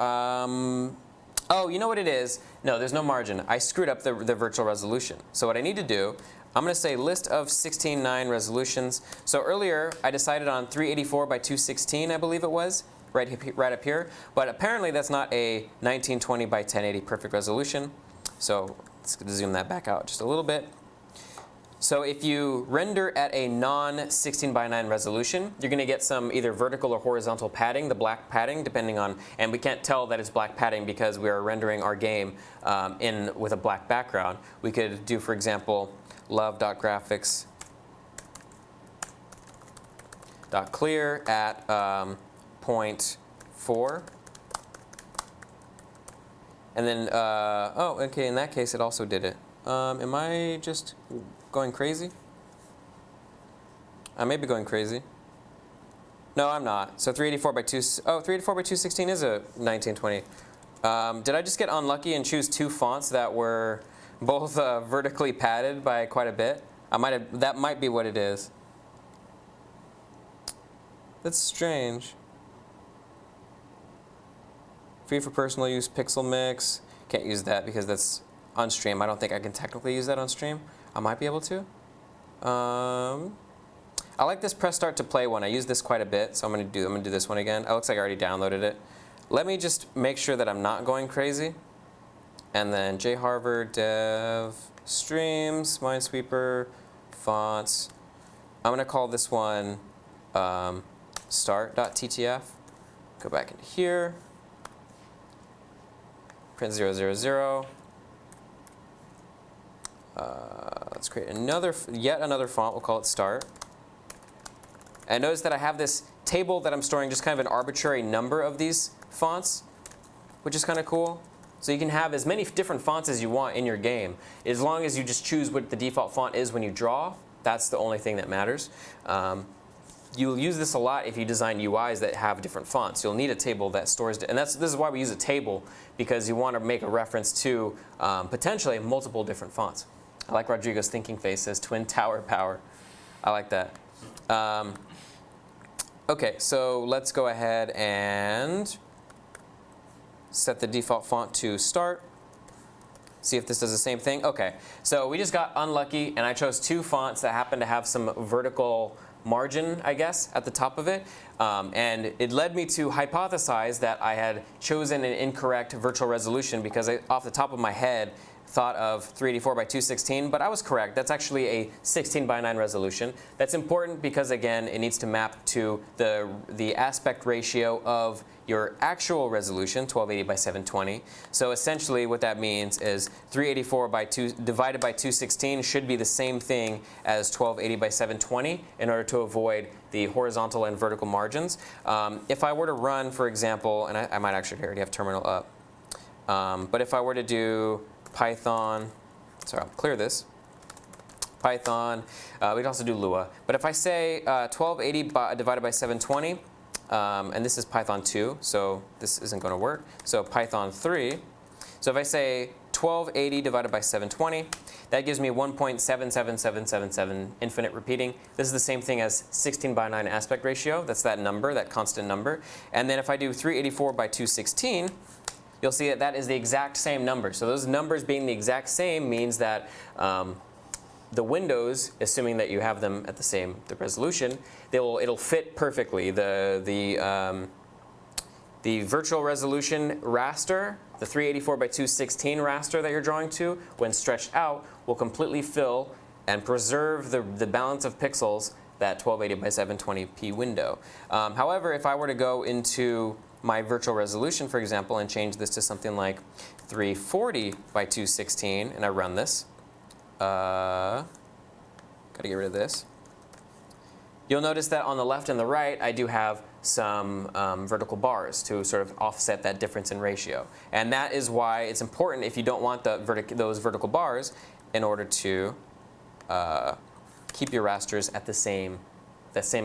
oh, you know what it is? No, there's no margin. I screwed up the virtual resolution. So what I need to do, I'm going to say list of 16:9 resolutions. So earlier, I decided on 384 by 216, I believe it was, right up here. But apparently, that's not a 1920 by 1080 perfect resolution. So let's zoom that back out just a little bit. So if you render at a non-16 by 9 resolution, you're going to get some either vertical or horizontal padding, the black padding, depending on, and we can't tell that it's black padding because we are rendering our game with a black background. We could do, for example, love.graphics.clear at 0.4. And then, oh, OK, in that case, it also did it. Am I just going crazy? I may be going crazy. No, I'm not. So 384 by 384 by 216 is a 1920. Did I just get unlucky and choose two fonts that were both vertically padded by quite a bit? That might be what it is. That's strange. Free for personal use, pixel mix. Can't use that because that's on stream. I don't think I can technically use that on stream. I might be able to. I like this press start to play one. I use this quite a bit, so I'm gonna do this one again. It looks like I already downloaded it. Let me just make sure that I'm not going crazy. And then jharvard dev streams Minesweeper fonts. I'm gonna call this one start.ttf. Go back into here. Print 000. Let's create yet another font. We'll call it start. And notice that I have this table that I'm storing just kind of an arbitrary number of these fonts, which is kind of cool. So you can have as many different fonts as you want in your game. As long as you just choose what the default font is when you draw, that's the only thing that matters. You'll use this a lot if you design UIs that have different fonts. You'll need a table that stores, and this is why we use a table, because you want to make a reference to potentially multiple different fonts. I like Rodrigo's thinking face, says Twin Tower Power. I like that. OK, so let's go ahead and set the default font to start. See if this does the same thing. OK, so we just got unlucky, and I chose two fonts that happen to have some vertical margin, I guess, at the top of it. And it led me to hypothesize that I had chosen an incorrect virtual resolution because I, off the top of my head, thought of 384 by 216, but I was correct. That's actually a 16 by 9 resolution. That's important because, again, it needs to map to the aspect ratio of your actual resolution, 1280 by 720. So essentially what that means is 384 by 2 divided by 216 should be the same thing as 1280 by 720 in order to avoid the horizontal and vertical margins. If I were to run, for example, and I might actually already have terminal up, but if I were to do Python, sorry, I'll clear this. Python, we'd also do Lua. But if I say 1280 divided by 720, and this is Python 2, so this isn't going to work. So Python 3. So if I say 1280 divided by 720, that gives me 1.77777 infinite repeating. This is the same thing as 16 by 9 aspect ratio. That's that number, that constant number. And then if I do 384 by 216, you'll see that that is the exact same number. So those numbers being the exact same means that the windows, assuming that you have them at the resolution, it'll fit perfectly. The virtual resolution raster, the 384 by 216 raster that you're drawing to, when stretched out, will completely fill and preserve the balance of pixels that 1280 by 720p window. However, if I were to go into my virtual resolution, for example, and change this to something like 340 by 216, and I run this, got to get rid of this. You'll notice that on the left and the right, I do have some vertical bars to sort of offset that difference in ratio. And that is why it's important, if you don't want those vertical bars, in order to keep your rasters at the same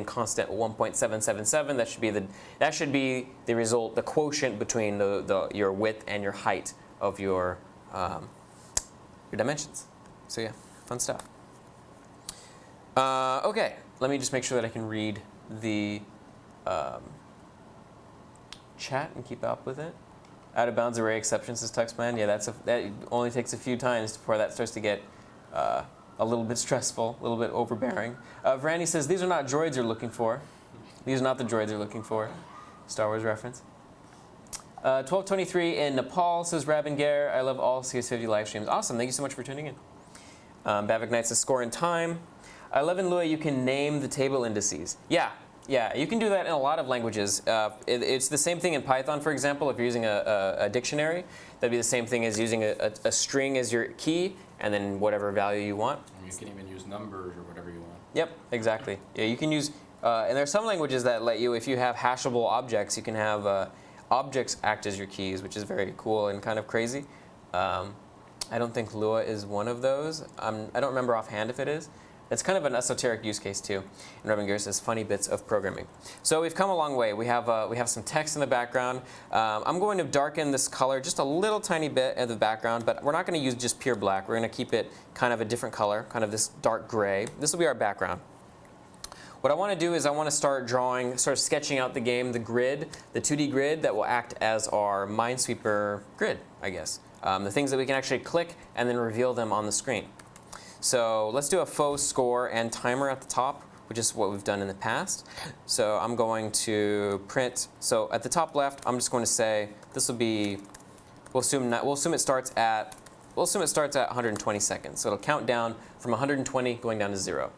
constant 1.777. That should be the result, the quotient between your width and your height of your dimensions. So yeah, fun stuff. OK, let me just make sure that I can read the chat and keep up with it. Out of bounds array exceptions, says Tuxman. Yeah, that only takes a few times before that starts to get a little bit stressful, a little bit overbearing. Randy says, these are not droids you're looking for. These are not the droids you're looking for. Star Wars reference. 1223 in Nepal says, Rabingare, I love all CS50 live streams. Awesome, thank you so much for tuning in. Bavik Knight says, score in time. I love in Lua you can name the table indices. Yeah, you can do that in a lot of languages. It's the same thing in Python, for example. If you're using a dictionary, that'd be the same thing as using a string as your key, and then whatever value you want. And you can even use numbers or whatever you want. Yep, exactly. Yeah, you can use, and there are some languages that let you, if you have hashable objects, you can have objects act as your keys, which is very cool and kind of crazy. I don't think Lua is one of those. I don't remember offhand if it is. It's kind of an esoteric use case too. And Robin Gear says, funny bits of programming. So we've come a long way. We have some text in the background. I'm going to darken this color just a little tiny bit in the background, but we're not going to use just pure black. We're going to keep it kind of a different color, kind of this dark gray. This will be our background. What I want to do is I want to start sketching out the game, the grid, the 2D grid that will act as our Minesweeper grid, I guess. The things that we can actually click and then reveal them on the screen. So let's do a faux score and timer at the top, which is what we've done in the past. So I'm going to print. So at the top left, I'm just going to say this will be. We'll assume it starts at 120 seconds. So it'll count down from 120 going down to 0.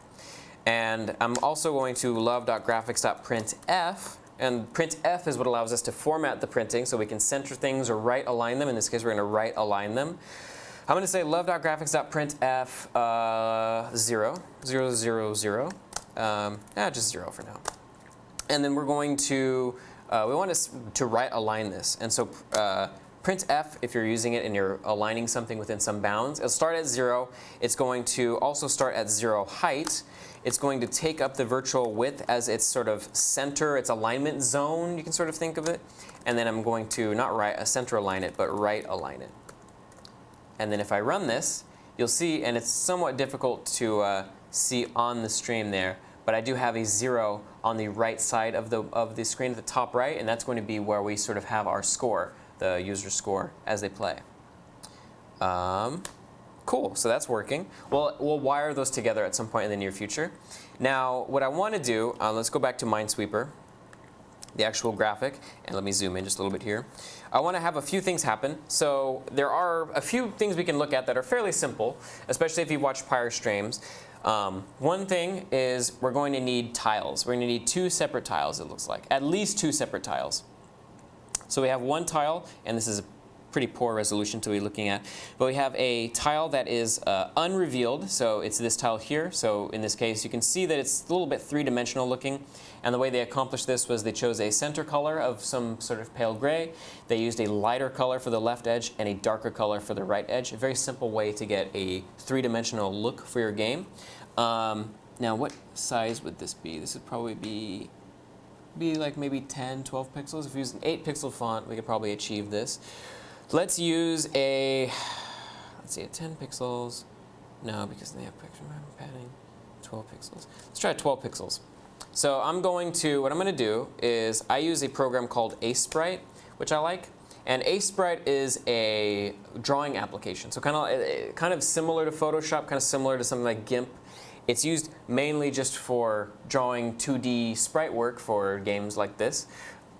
And I'm also going to love.graphics.printf. And printf is what allows us to format the printing so we can center things or right align them. In this case, we're going to right align them. I'm going to say love.graphics.printf 0, 0, 0, 0. Just 0 for now. And then we're going to, we want to right align this. And so printf, if you're using it and you're aligning something within some bounds, it'll start at 0. It's going to also start at 0 height. It's going to take up the virtual width as its sort of center, its alignment zone, you can sort of think of it. And then I'm going to not center align it, but right align it. And then if I run this, you'll see, and it's somewhat difficult to see on the stream there, but I do have a 0 on the right side of the screen at the top right, and that's going to be where we sort of have our score, the user score, as they play. Cool, so that's working. We'll wire those together at some point in the near future. Now, what I want to do, let's go back to Minesweeper, the actual graphic, and let me zoom in just a little bit here. I want to have a few things happen. So there are a few things we can look at that are fairly simple, especially if you've watched prior streams. One thing is we're going to need tiles. We're going to need 2 separate tiles, it looks like. At least 2 separate tiles. So we have one tile, and this is a pretty poor resolution to be looking at. But we have a tile that is unrevealed. So it's this tile here. So in this case, you can see that it's a little bit 3-dimensional looking. And the way they accomplished this was they chose a center color of some sort of pale gray. They used a lighter color for the left edge and a darker color for the right edge. A very simple way to get a 3-dimensional look for your game. Now, what size would this be? This would probably be like maybe 10, 12 pixels. If we use an 8-pixel font, we could probably achieve this. Let's use a 10 pixels. No, because they have picture padding. 12 pixels. Let's try 12 pixels. So what I'm going to do is I use a program called Sprite, which I like. And Sprite is a drawing application. So kind of similar to Photoshop, kind of similar to something like GIMP. It's used mainly just for drawing 2D sprite work for games like this.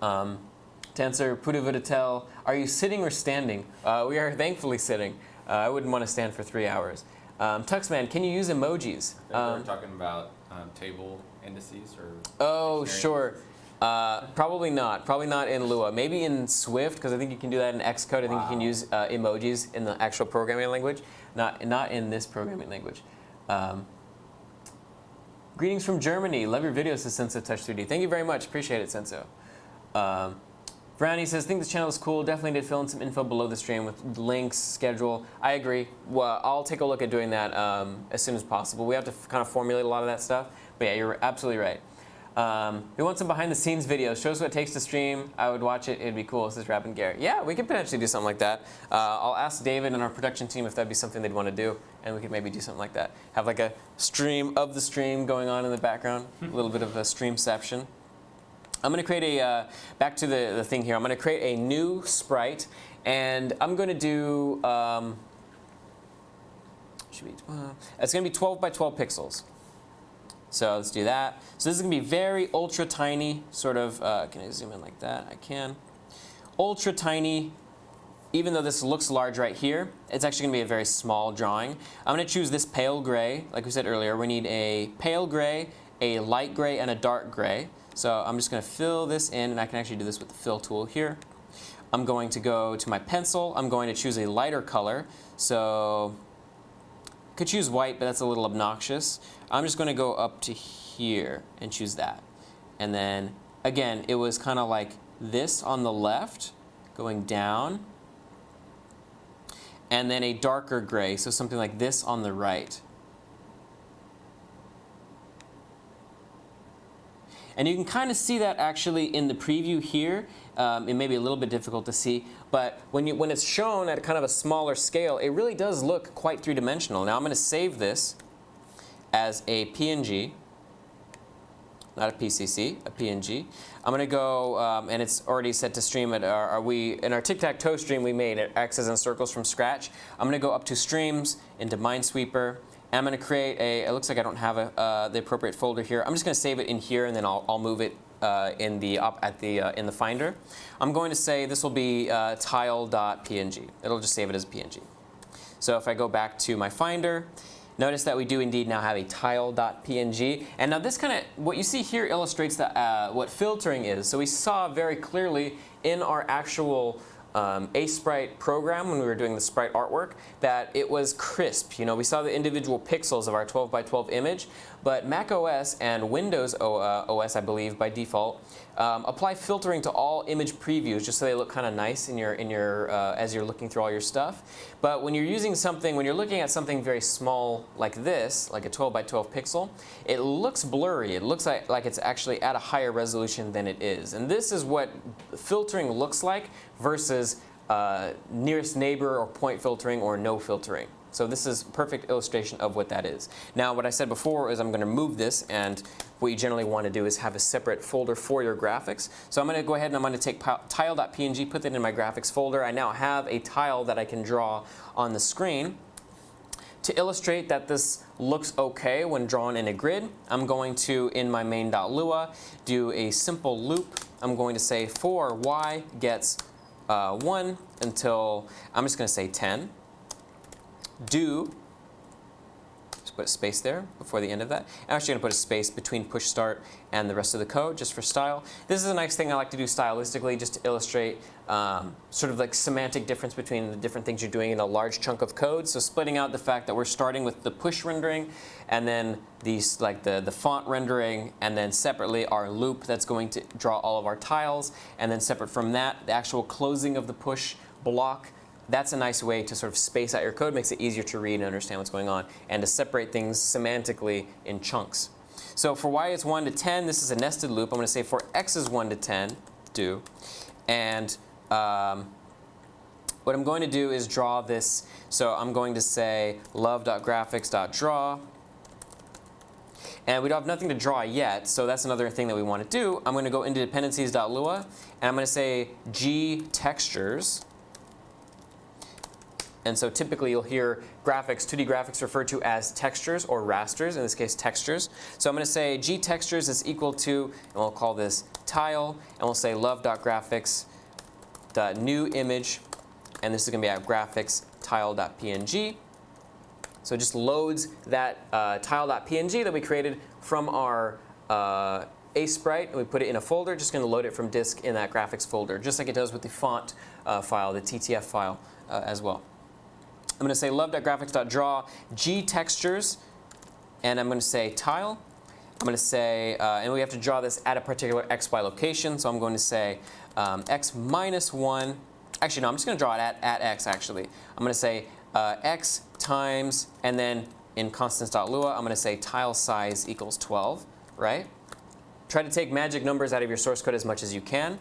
To answer Puduvidatel, are you sitting or standing? We are thankfully sitting. I wouldn't want to stand for 3 hours. Tuxman, can you use emojis? We're talking about table indices or. Oh, sure. Probably not. Probably not in Lua. Maybe in Swift, because I think you can do that in Xcode. I think you can use emojis in the actual programming language, not in this programming language. Greetings from Germany. Love your videos, says Senso Touch 3D. Thank you very much. Appreciate it, Senso. Brownie says, think this channel is cool. Definitely did fill in some info below the stream with links, schedule. I agree. Well, I'll take a look at doing that as soon as possible. We have to kind of formulate a lot of that stuff. But yeah, you're absolutely right. We want some behind-the-scenes videos. Show us what it takes to stream. I would watch it. It'd be cool. Says Rap and Garrett. Yeah, we could potentially do something like that. I'll ask David and our production team if that'd be something they'd want to do, and we could maybe do something like that. Have like a stream of the stream going on in the background. A little bit of a streamception. I'm going to create a, back to the thing here, I'm going to create a new sprite, and I'm going to do, it's going to be 12 by 12 pixels. So let's do that. So this is going to be very ultra tiny, sort of, can I zoom in like that? I can. Ultra tiny, even though this looks large right here, it's actually going to be a very small drawing. I'm going to choose this pale gray. Like we said earlier, we need a pale gray, a light gray, and a dark gray. So I'm just going to fill this in, and I can actually do this with the fill tool here. I'm going to go to my pencil. I'm going to choose a lighter color. So I could choose white, but that's a little obnoxious. I'm just going to go up to here and choose that. And then, again, it was kind of like this on the left, going down. And then a darker gray, so something like this on the right. And you can kind of see that actually in the preview here. It may be a little bit difficult to see, but when it's shown at kind of a smaller scale, it really does look quite three-dimensional. Now I'm going to save this as a PNG, not a PCC, a PNG. I'm going to go, and it's already set to stream at in our tic-tac-toe stream we made at X's and Circles from scratch. I'm going to go up to Streams, into Minesweeper. And I'm going to create a, it looks like I don't have the appropriate folder here. I'm just going to save it in here, and then I'll move it in the Finder. I'm going to say this will be tile.png. It'll just save it as a PNG. So if I go back to my Finder, notice that we do indeed now have a tile.png. And now this kind of, what you see here illustrates that, what filtering is. So we saw very clearly in our actual Sprite program when we were doing the Sprite artwork that it was crisp. You know, we saw the individual pixels of our 12 by 12 image, but Mac OS and Windows OS, I believe, by default, apply filtering to all image previews just so they look kind of nice in your as you're looking through all your stuff. But when you're using something, when you're looking at something very small like this, like a 12 by 12 pixel, it looks blurry. It looks like it's actually at a higher resolution than it is. And this is what filtering looks like versus nearest neighbor or point filtering or no filtering. So this is a perfect illustration of what that is. Now, what I said before is I'm going to move this, and what you generally want to do is have a separate folder for your graphics. So I'm going to go ahead and I'm going to take tile.png, put that in my graphics folder. I now have a tile that I can draw on the screen. To illustrate that this looks okay when drawn in a grid, I'm going to, in my main.lua, do a simple loop. I'm going to say for y gets 1 until, I'm just going to say 10. Do, just put a space there before the end of that. I'm actually going to put a space between push start and the rest of the code just for style. This is a nice thing I like to do stylistically just to illustrate sort of like semantic difference between the different things you're doing in a large chunk of code. So splitting out the fact that we're starting with the push rendering and then these like the font rendering, and then separately our loop that's going to draw all of our tiles, and then separate from that the actual closing of the push block. That's a nice way to sort of space out your code, makes it easier to read and understand what's going on, and to separate things semantically in chunks. So for y is 1 to 10, this is a nested loop. I'm going to say for x is 1 to 10, do. And what I'm going to do is draw this. So I'm going to say love.graphics.draw. And we don't have nothing to draw yet, so that's another thing that we want to do. I'm going to go into dependencies.lua, and I'm going to say gTextures. And so typically you'll hear graphics, 2D graphics referred to as textures or rasters, in this case textures. So I'm going to say gTextures is equal to, and we'll call this tile, and we'll say love.graphics.newImage, and this is going to be at graphics tile.png. So it just loads that tile.png that we created from our Sprite, and we put it in a folder. Just going to load it from disk in that graphics folder, just like it does with the font file, the TTF file as well. I'm going to say love.graphics.draw gTextures, and I'm going to say tile. I'm going to say, and we have to draw this at a particular xy location. So I'm going to say x minus 1. Actually, no, I'm just going to draw it at x, actually. I'm going to say x times, and then in constants.lua, I'm going to say tile size equals 12, right? Try to take magic numbers out of your source code as much as you can.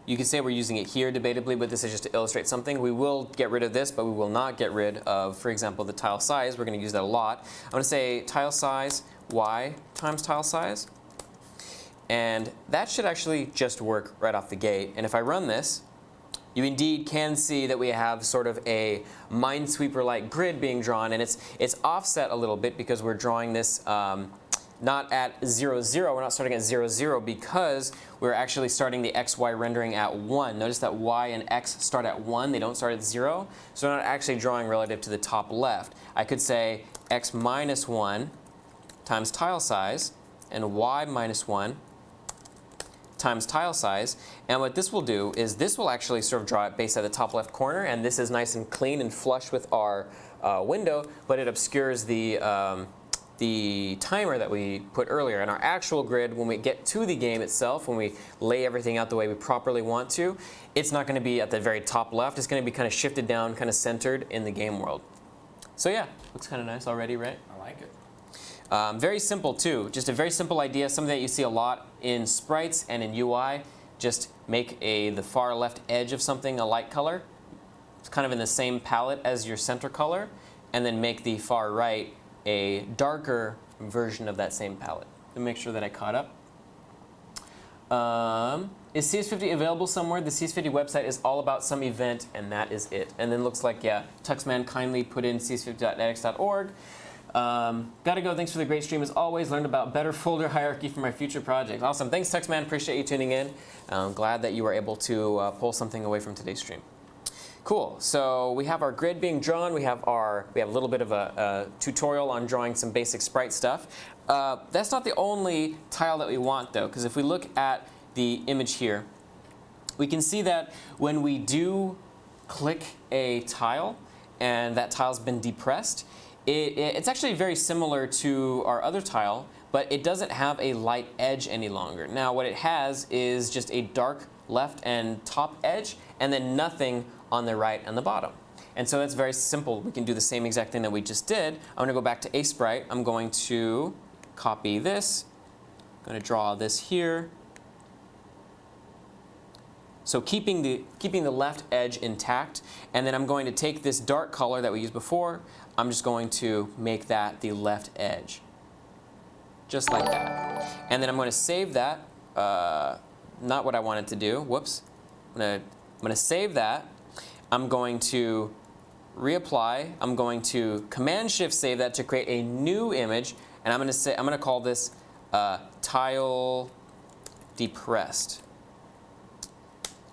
You can say we're using it here debatably, but this is just to illustrate something. We will get rid of this, but we will not get rid of, for example, the tile size. We're going to use that a lot. I'm going to say tile size y times tile size. And that should actually just work right off the gate. And if I run this, you indeed can see that we have sort of a Minesweeper-like grid being drawn. And it's offset a little bit because we're drawing this not at 0, 0. We're not starting at 0, 0 because we're actually starting the xy rendering at 1. Notice that y and x start at 1. They don't start at 0. So we're not actually drawing relative to the top left. I could say x minus 1 times tile size and y minus 1 times tile size. And what this will do is this will actually sort of draw it based at the top left corner. And this is nice and clean and flush with our window, but it obscures the timer that we put earlier. And our actual grid, when we get to the game itself, when we lay everything out the way we properly want to, it's not going to be at the very top left. It's going to be kind of shifted down, kind of centered in the game world. So yeah, looks kind of nice already, right? I like it. Very simple, too. Just a very simple idea, something that you see a lot in sprites and in UI. Just make the far left edge of something a light color. It's kind of in the same palette as your center color. And then make the far right a darker version of that same palette. To make sure that I caught up. Is CS50 available somewhere? The CS50 website is all about some event, and that is it. And then looks like, yeah, Tuxman kindly put in cs50.edx.org. Gotta go. Thanks for the great stream as always. Learned about better folder hierarchy for my future projects. Awesome. Thanks, Tuxman. Appreciate you tuning in. I'm glad that you were able to pull something away from today's stream. Cool. So we have our grid being drawn. We have a little bit of a tutorial on drawing some basic sprite stuff. That's not the only tile that we want, though, because if we look at the image here, we can see that when we do click a tile and that tile's been depressed, it's actually very similar to our other tile, but it doesn't have a light edge any longer. Now, what it has is just a dark left and top edge, and then nothing on the right and the bottom. And so that's very simple. We can do the same exact thing that we just did. I'm going to go back to a sprite. I'm going to copy this. I'm going to draw this here. So keeping the left edge intact. And then I'm going to take this dark color that we used before. I'm just going to make that the left edge. Just like that. And then I'm going to save that. Not what I wanted to do. Whoops. I'm going to save that. I'm going to reapply. I'm going to Command-Shift save that to create a new image. And I'm going to call this tile depressed.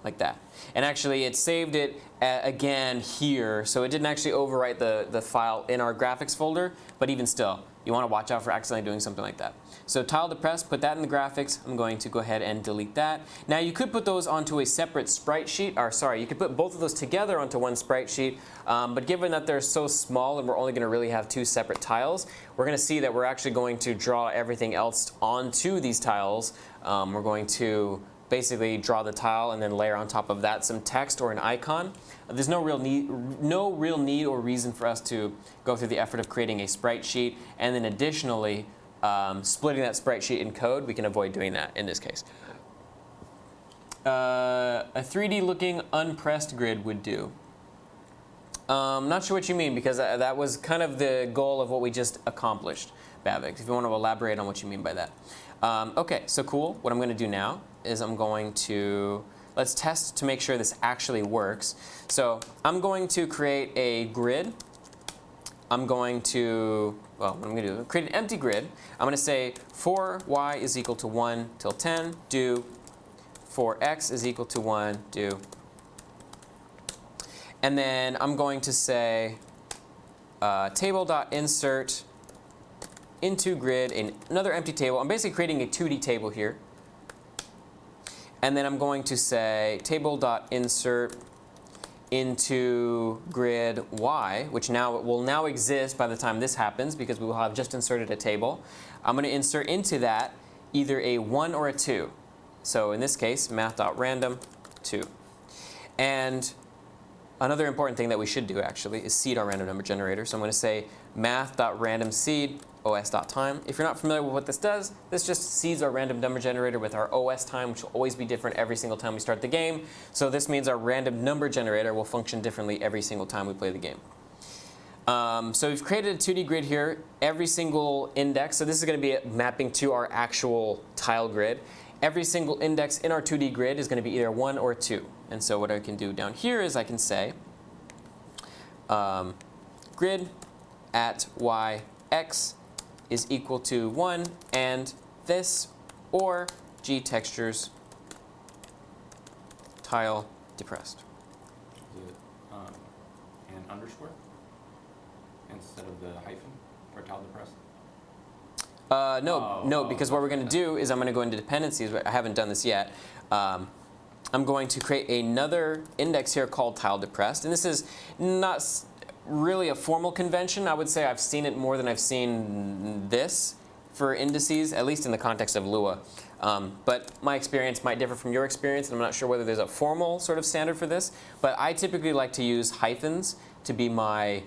Like that. And actually, it saved it again here. So it didn't actually overwrite the file in our graphics folder. But even still, you want to watch out for accidentally doing something like that. So tile depressed, put that in the graphics. I'm going to go ahead and delete that. Now, you could put those onto a separate sprite sheet. Or sorry, you could put both of those together onto one sprite sheet. But given that they're so small and we're only going to really have 2 separate tiles, we're going to see that we're actually going to draw everything else onto these tiles. We're going to basically draw the tile and then layer on top of that some text or an icon. There's no real need or reason for us to go through the effort of creating a sprite sheet and then additionally splitting that sprite sheet in code. We can avoid doing that in this case. A 3D looking unpressed grid would do. Not sure what you mean, because that was kind of the goal of what we just accomplished, Bavik, if you want to elaborate on what you mean by that. OK, so cool. What I'm going to do now is I'm going to let's test to make sure this actually works. So I'm going to create a grid. I'm going to, well, what I'm going to do, create an empty grid. I'm going to say for y is equal to 1 till 10, do. For x is equal to 1, do. And then I'm going to say table.insert into grid, another empty table. I'm basically creating a 2D table here. And then I'm going to say table.insert into grid y, which now will now exist by the time this happens because we will have just inserted a table. I'm going to insert into that either a 1 or a 2. So in this case, math.random 2. And another important thing that we should do actually is seed our random number generator. So I'm going to say math.randomSeed os.time. If you're not familiar with what this does, this just seeds our random number generator with our os time, which will always be different every single time we start the game. So this means our random number generator will function differently every single time we play the game. So we've created a 2D grid here. Every single index, so this is going to be mapping to our actual tile grid. Every single index in our 2D grid is going to be either 1 or 2. And so what I can do down here is I can say grid at y x is equal to 1 and this, or g textures tile depressed. Is it an underscore instead of the hyphen for tile depressed? No, because what we're going to do is I'm going to go into dependencies. But I haven't done this yet. I'm going to create another index here called tile depressed. And this is not really a formal convention. I would say I've seen it more than I've seen this for indices, at least in the context of Lua. But my experience might differ from your experience, and I'm not sure whether there's a formal sort of standard for this. But I typically like to use hyphens to be my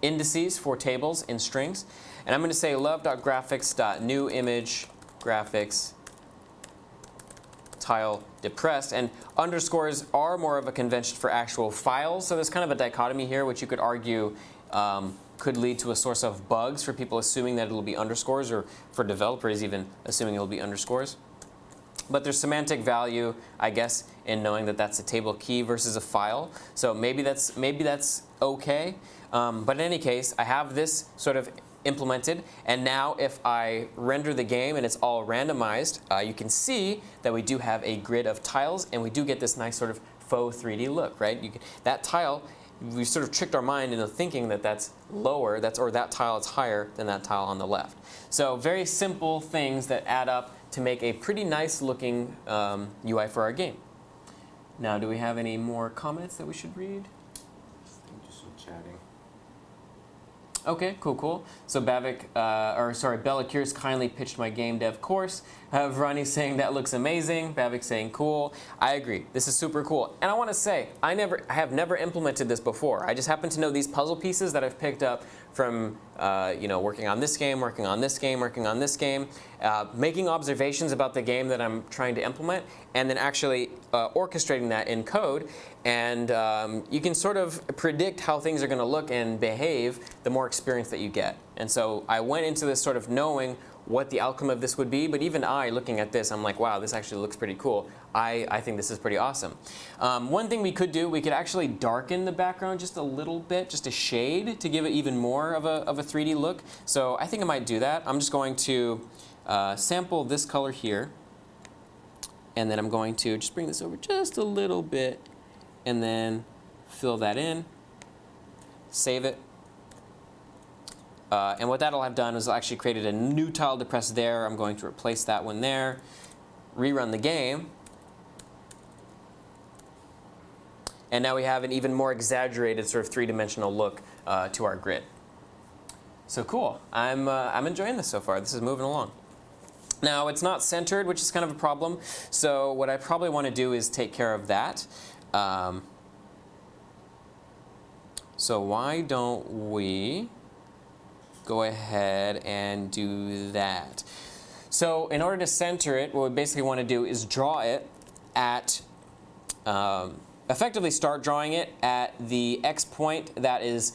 indices for tables in strings. And I'm going to say love.graphics.newImage graphics tile depressed. And underscores are more of a convention for actual files. So there's kind of a dichotomy here, which you could argue could lead to a source of bugs for people assuming that it'll be underscores, or for developers even assuming it'll be underscores. But there's semantic value, I guess, in knowing that that's a table key versus a file. So maybe that's OK. But in any case, I have this sort of implemented. And now if I render the game and it's all randomized, you can see that we do have a grid of tiles. And we do get this nice sort of faux 3D look, right? That tile, we sort of tricked our mind into thinking that that's lower, or that tile is higher than that tile on the left. So very simple things that add up to make a pretty nice looking UI for our game. Now, do we have any more comments that we should read? Just some chatting. OK, cool. So Bellacures kindly pitched my game dev course. Ronnie saying that looks amazing. Bavik saying cool. I agree. This is super cool. And I want to say, I have never implemented this before. I just happen to know these puzzle pieces that I've picked up from working on this game, working on this game, making observations about the game that I'm trying to implement, and then actually orchestrating that in code. And you can sort of predict how things are going to look and behave the more experience that you get. And so I went into this sort of knowing what the outcome of this would be. But even I, looking at this, I'm like, wow, this actually looks pretty cool. I think this is pretty awesome. One thing we could do, we could actually darken the background just a little bit, just a shade, to give it even more of a 3D look. So I think I might do that. I'm just going to sample this color here. And then I'm going to just bring this over just a little bit. And then fill that in. Save it. And what that'll have done is actually created a new tile depressed there. I'm going to replace that one there. Rerun the game. And now we have an even more exaggerated sort of three-dimensional look to our grid. So cool. I'm enjoying this so far. This is moving along. Now, it's not centered, which is kind of a problem. So what I probably want to do is take care of that. So why don't we go ahead and do that? So in order to center it, what we basically want to do is draw it at, effectively start drawing it at the x point that is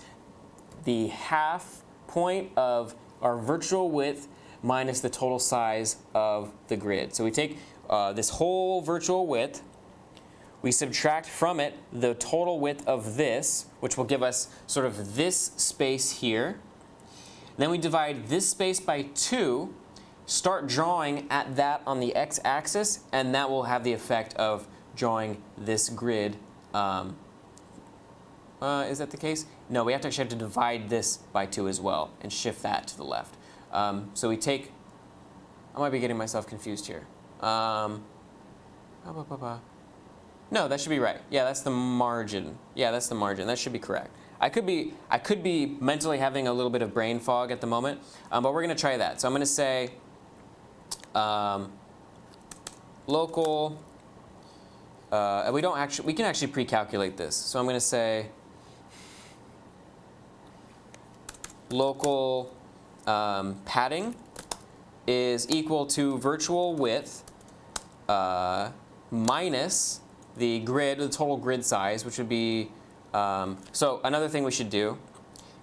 the half point of our virtual width minus the total size of the grid. So we take this whole virtual width, we subtract from it the total width of this, which will give us sort of this space here. Then we divide this space by 2, start drawing at that on the x-axis, and that will have the effect of drawing this grid. Is that the case? No, we actually have to divide this by 2 as well and shift that to the left. So we take, I might be getting myself confused here. No, that should be right. Yeah, that's the margin. Yeah, that's the margin. That should be correct. I could be mentally having a little bit of brain fog at the moment, but we're going to try that. So I'm going to say local. We can actually pre-calculate this. So I'm going to say local padding is equal to virtual width minus the grid, the total grid size, which would be, so another thing we should do,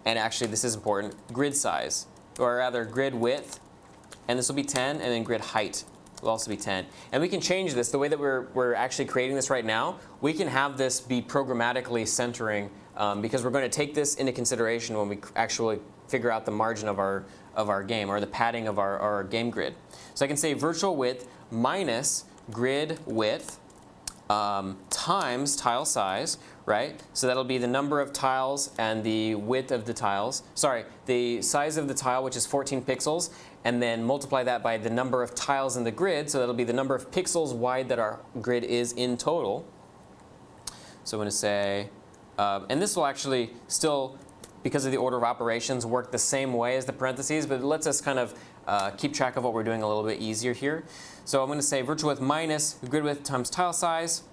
and actually this is important, grid size, or rather grid width, and this will be 10, and then grid height will also be 10. And we can change this. The way that we're actually creating this right now, we can have this be programmatically centering because we're going to take this into consideration when we actually figure out the margin of our game, or the padding of our game grid. So I can say virtual width minus grid width times tile size, right? So that'll be the number of tiles and the width of the tiles. Sorry, the size of the tile, which is 14 pixels, and then multiply that by the number of tiles in the grid. So that'll be the number of pixels wide that our grid is in total. So I'm going to say, and this will actually still, because of the order of operations, work the same way as the parentheses, but it lets us kind of keep track of what we're doing a little bit easier here. So I'm going to say virtual width minus grid width times tile size,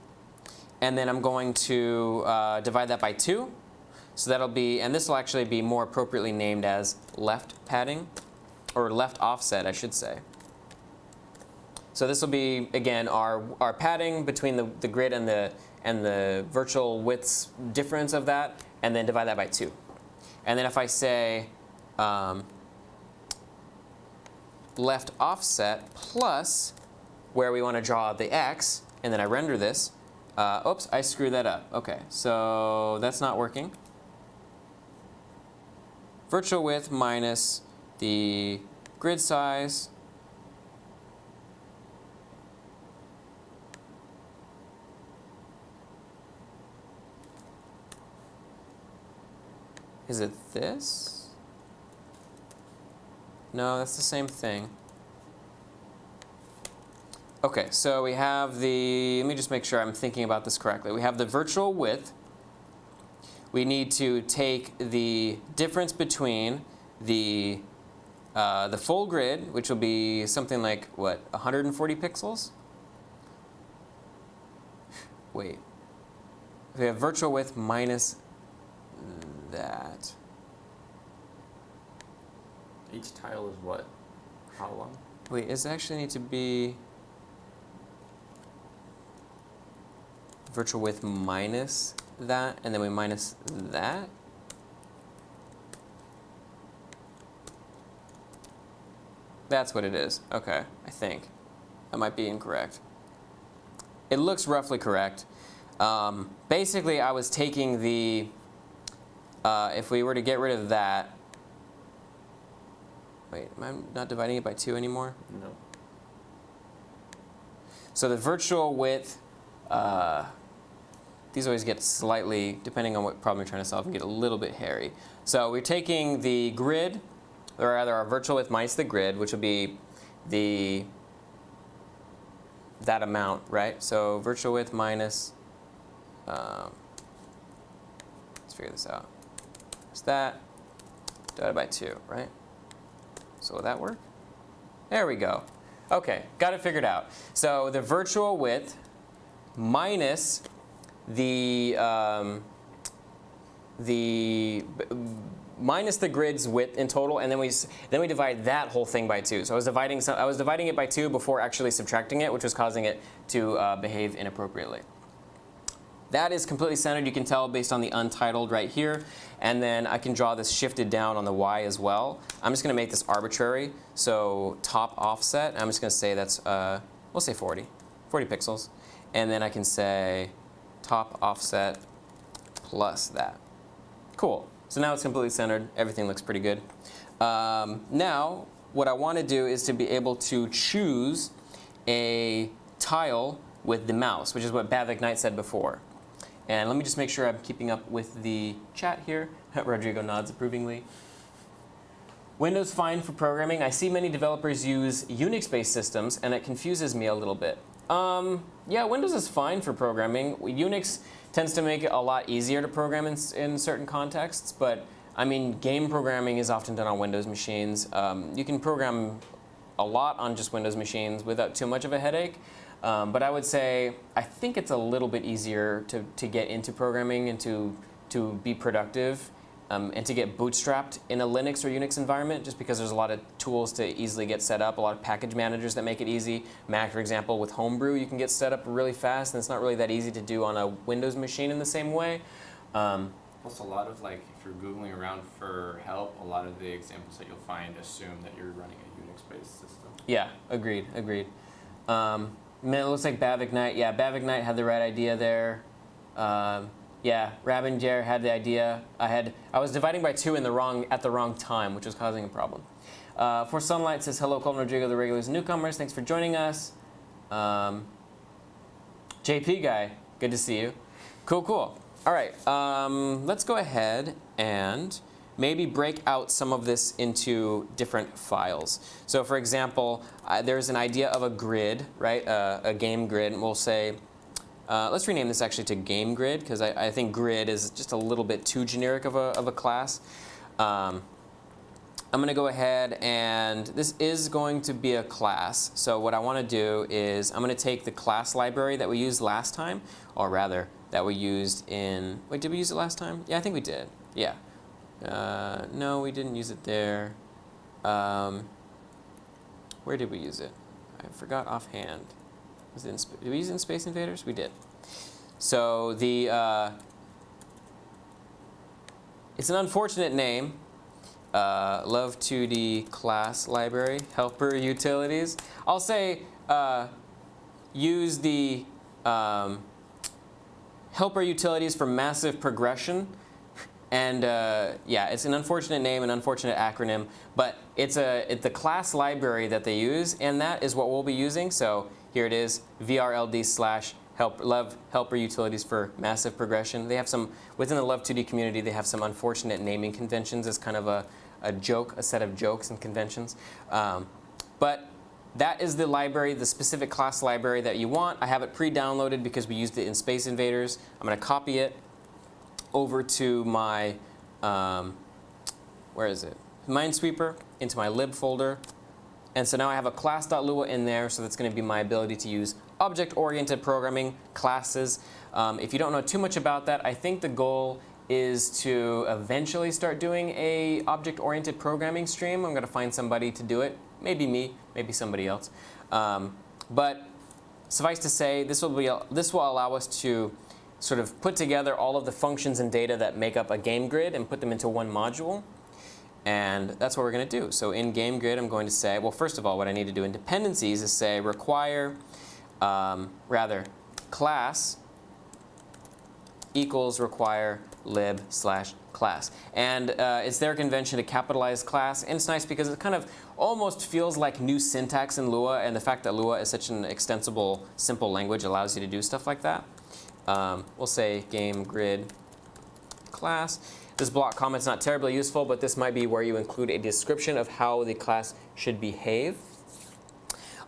and then I'm going to divide that by 2. So that'll be, and this will actually be more appropriately named as left padding, or left offset, I should say. So this will be, again, our padding between the grid and the virtual widths difference of that, and then divide that by 2. And then if I say left offset plus where we want to draw the x, and then I render this. Oops, I screwed that up. OK, so that's not working. Virtual width minus the grid size. Is it this? No, that's the same thing. OK, so we have the, let me just make sure I'm thinking about this correctly. We have the virtual width. We need to take the difference between the full grid, which will be something like, what, 140 pixels? Wait. We have virtual width minus that. Each tile is what? How long? Wait, does it actually need to be virtual width minus that, and then we minus that? That's what it is. OK, I think. I might be incorrect. It looks roughly correct. Basically, I was taking the, if we were to get rid of that, wait, am I not dividing it by 2 anymore? No. So the virtual width, these always get slightly, depending on what problem you're trying to solve, and get a little bit hairy. So we're taking the grid, or rather our virtual width minus the grid, which will be that amount, right? So virtual width minus, let's figure this out. It's that divided by 2, right? So will that work? There we go. OK, got it figured out. So the virtual width minus minus the grid's width in total, and then we divide that whole thing by 2. So I was dividing it by 2 before actually subtracting it, which was causing it to behave inappropriately. That is completely centered. You can tell based on the untitled right here. And then I can draw this shifted down on the y as well. I'm just going to make this arbitrary. So top offset, I'm just going to say that's, we'll say 40 pixels. And then I can say top offset plus that. Cool. So now it's completely centered. Everything looks pretty good. Now, what I want to do is to be able to choose a tile with the mouse, which is what Bavik Knight said before. And let me just make sure I'm keeping up with the chat here. Rodrigo nods approvingly. Windows fine for programming. I see many developers use Unix-based systems, and it confuses me a little bit. Yeah, Windows is fine for programming. Unix tends to make it a lot easier to program in certain contexts, but I mean, game programming is often done on Windows machines. You can program a lot on just Windows machines without too much of a headache. But I would say I think it's a little bit easier to get into programming and to be productive and to get bootstrapped in a Linux or Unix environment, just because there's a lot of tools to easily get set up, a lot of package managers that make it easy. Mac, for example, with Homebrew, you can get set up really fast, and it's not really that easy to do on a Windows machine in the same way. Plus, a lot of, like, if you're Googling around for help, a lot of the examples that you'll find assume that you're running a Unix-based system. Yeah, agreed. Man, it looks like Bavick-Knight. Yeah, Bavick-Knight had the right idea there. Yeah, Rabinger had the idea. I was dividing by 2 at the wrong time, which was causing a problem. For Sunlight says, hello, Colton, Rodrigo, the regulars and newcomers. Thanks for joining us. JP guy, good to see you. Cool. All right, let's go ahead and maybe break out some of this into different files. So for example, there's an idea of a grid, right? A game grid, and we'll say, let's rename this actually to game grid, because I think grid is just a little bit too generic of a class. I'm going to go ahead, and this is going to be a class. So what I want to do is I'm going to take the class library that we used last time, or rather, that we used in, wait, did we use it last time? Yeah, I think we did. Yeah. No, we didn't use it there. Where did we use it? I forgot offhand. Was it did we use it in Space Invaders? We did. So it's an unfortunate name. Love2D class library, helper utilities. I'll say use the helper utilities for massive progression. And yeah, it's an unfortunate name, an unfortunate acronym, but it's the class library that they use, and that is what we'll be using. So here it is, vrld/helper utilities for massive progression. They have some, within the Love2D community, they have some unfortunate naming conventions as kind of a joke, a set of jokes and conventions. But that is the library, the specific class library that you want. I have it pre-downloaded because we used it in Space Invaders. I'm going to copy it over to my, where is it? Minesweeper, into my lib folder. And so now I have a class.lua in there, so that's going to be my ability to use object-oriented programming classes. If you don't know too much about that, I think the goal is to eventually start doing a object-oriented programming stream. I'm going to find somebody to do it. Maybe me, maybe somebody else. But suffice to say, this will allow us to sort of put together all of the functions and data that make up a game grid and put them into one module. And that's what we're going to do. So in game grid, I'm going to say, well, first of all, what I need to do in dependencies is say require, class equals require lib/class. And it's their convention to capitalize class. And it's nice because it kind of almost feels like new syntax in Lua. And the fact that Lua is such an extensible, simple language allows you to do stuff like that. We'll say game grid class. This block comment's not terribly useful, but this might be where you include a description of how the class should behave.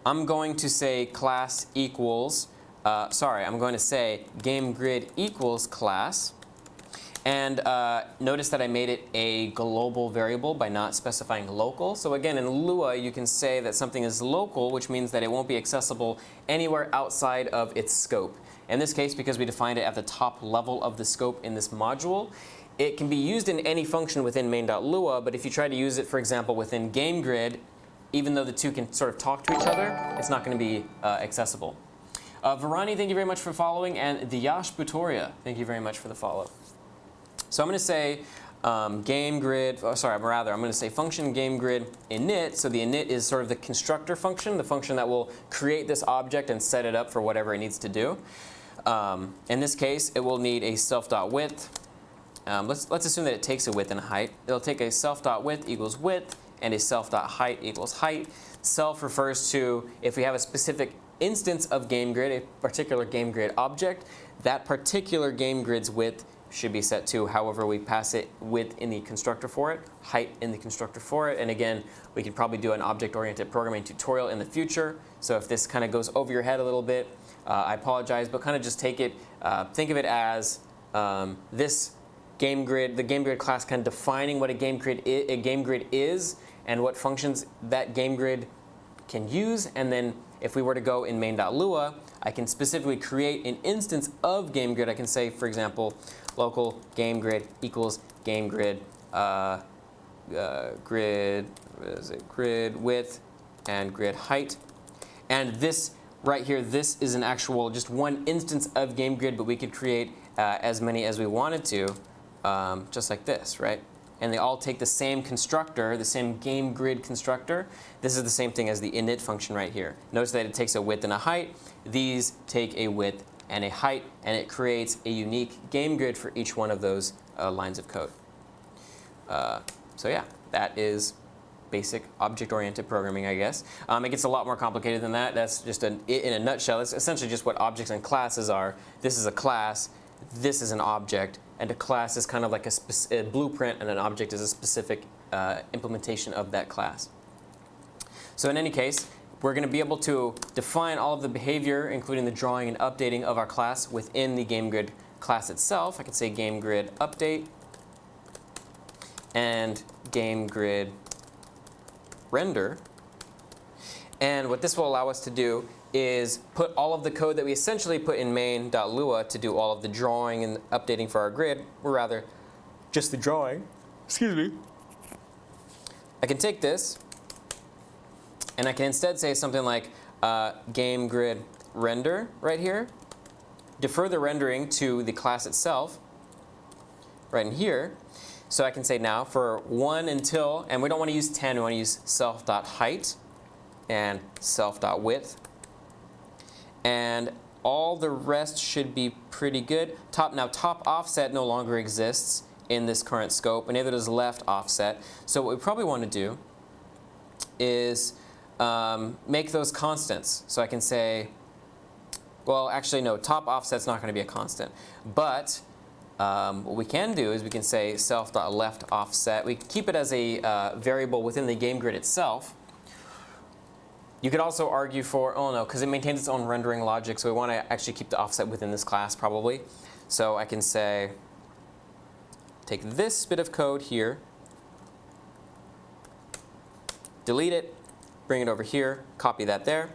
I'm going to say class equals, I'm going to say game grid equals class. And notice that I made it a global variable by not specifying local. So again, in Lua, you can say that something is local, which means that it won't be accessible anywhere outside of its scope. In this case, because we defined it at the top level of the scope in this module, it can be used in any function within main.lua, but if you try to use it, for example, within game grid, even though the two can sort of talk to each other, it's not going to be accessible. Varani, thank you very much for following, and Diyash Butoria, thank you very much for the follow. So I'm going to say game grid, I'm going to say function game grid init. So the init is sort of the constructor function, the function that will create this object and set it up for whatever it needs to do. In this case, it will need a self.width. Let's assume that it takes a width and a height. It'll take a self.width equals width and a self.height equals height. Self refers to if we have a specific instance of game grid, a particular game grid object, that particular game grid's width should be set to however we pass it width in the constructor for it, height in the constructor for it. And again, we could probably do an object-oriented programming tutorial in the future. So if this kind of goes over your head a little bit, I apologize, but kind of just take it, think of it as this game grid, the game grid class kind of defining what a game grid is and what functions that game grid can use. And then if we were to go in main.lua, I can specifically create an instance of game grid. I can say, for example, local game grid equals game grid grid width and grid height. And this right here, this is an actual just one instance of game grid, but we could create as many as we wanted to, just like this, right? And they all take the same constructor, the same game grid constructor. This is the same thing as the init function right here. Notice that it takes a width and a height. These take a width and a height, and it creates a unique game grid for each one of those lines of code. So yeah, that is basic object-oriented programming, I guess. It gets a lot more complicated than that. That's just in a nutshell. It's essentially just what objects and classes are. This is a class. This is an object. And a class is kind of like a blueprint, and an object is a specific implementation of that class. So in any case, we're going to be able to define all of the behavior, including the drawing and updating of our class within the game grid class itself. I could say game grid update and game grid render. And what this will allow us to do is put all of the code that we essentially put in main.lua to do all of the drawing and updating for our grid, or rather, just the drawing. Excuse me. I can take this, and I can instead say something like game grid render right here. Defer the rendering to the class itself right in here. So I can say now for 1 until, and we don't want to use 10, we want to use self.height and self.width. And all the rest should be pretty good. Now top offset no longer exists in this current scope, and neither does left offset. So what we probably want to do is make those constants. So I can say, well, actually, no, top offset's not going to be a constant. But what we can do is we can say self.left offset. We keep it as a variable within the game grid itself. You could also argue for, oh no, because it maintains its own rendering logic, so we want to actually keep the offset within this class probably. So I can say, take this bit of code here, delete it, bring it over here, copy that there.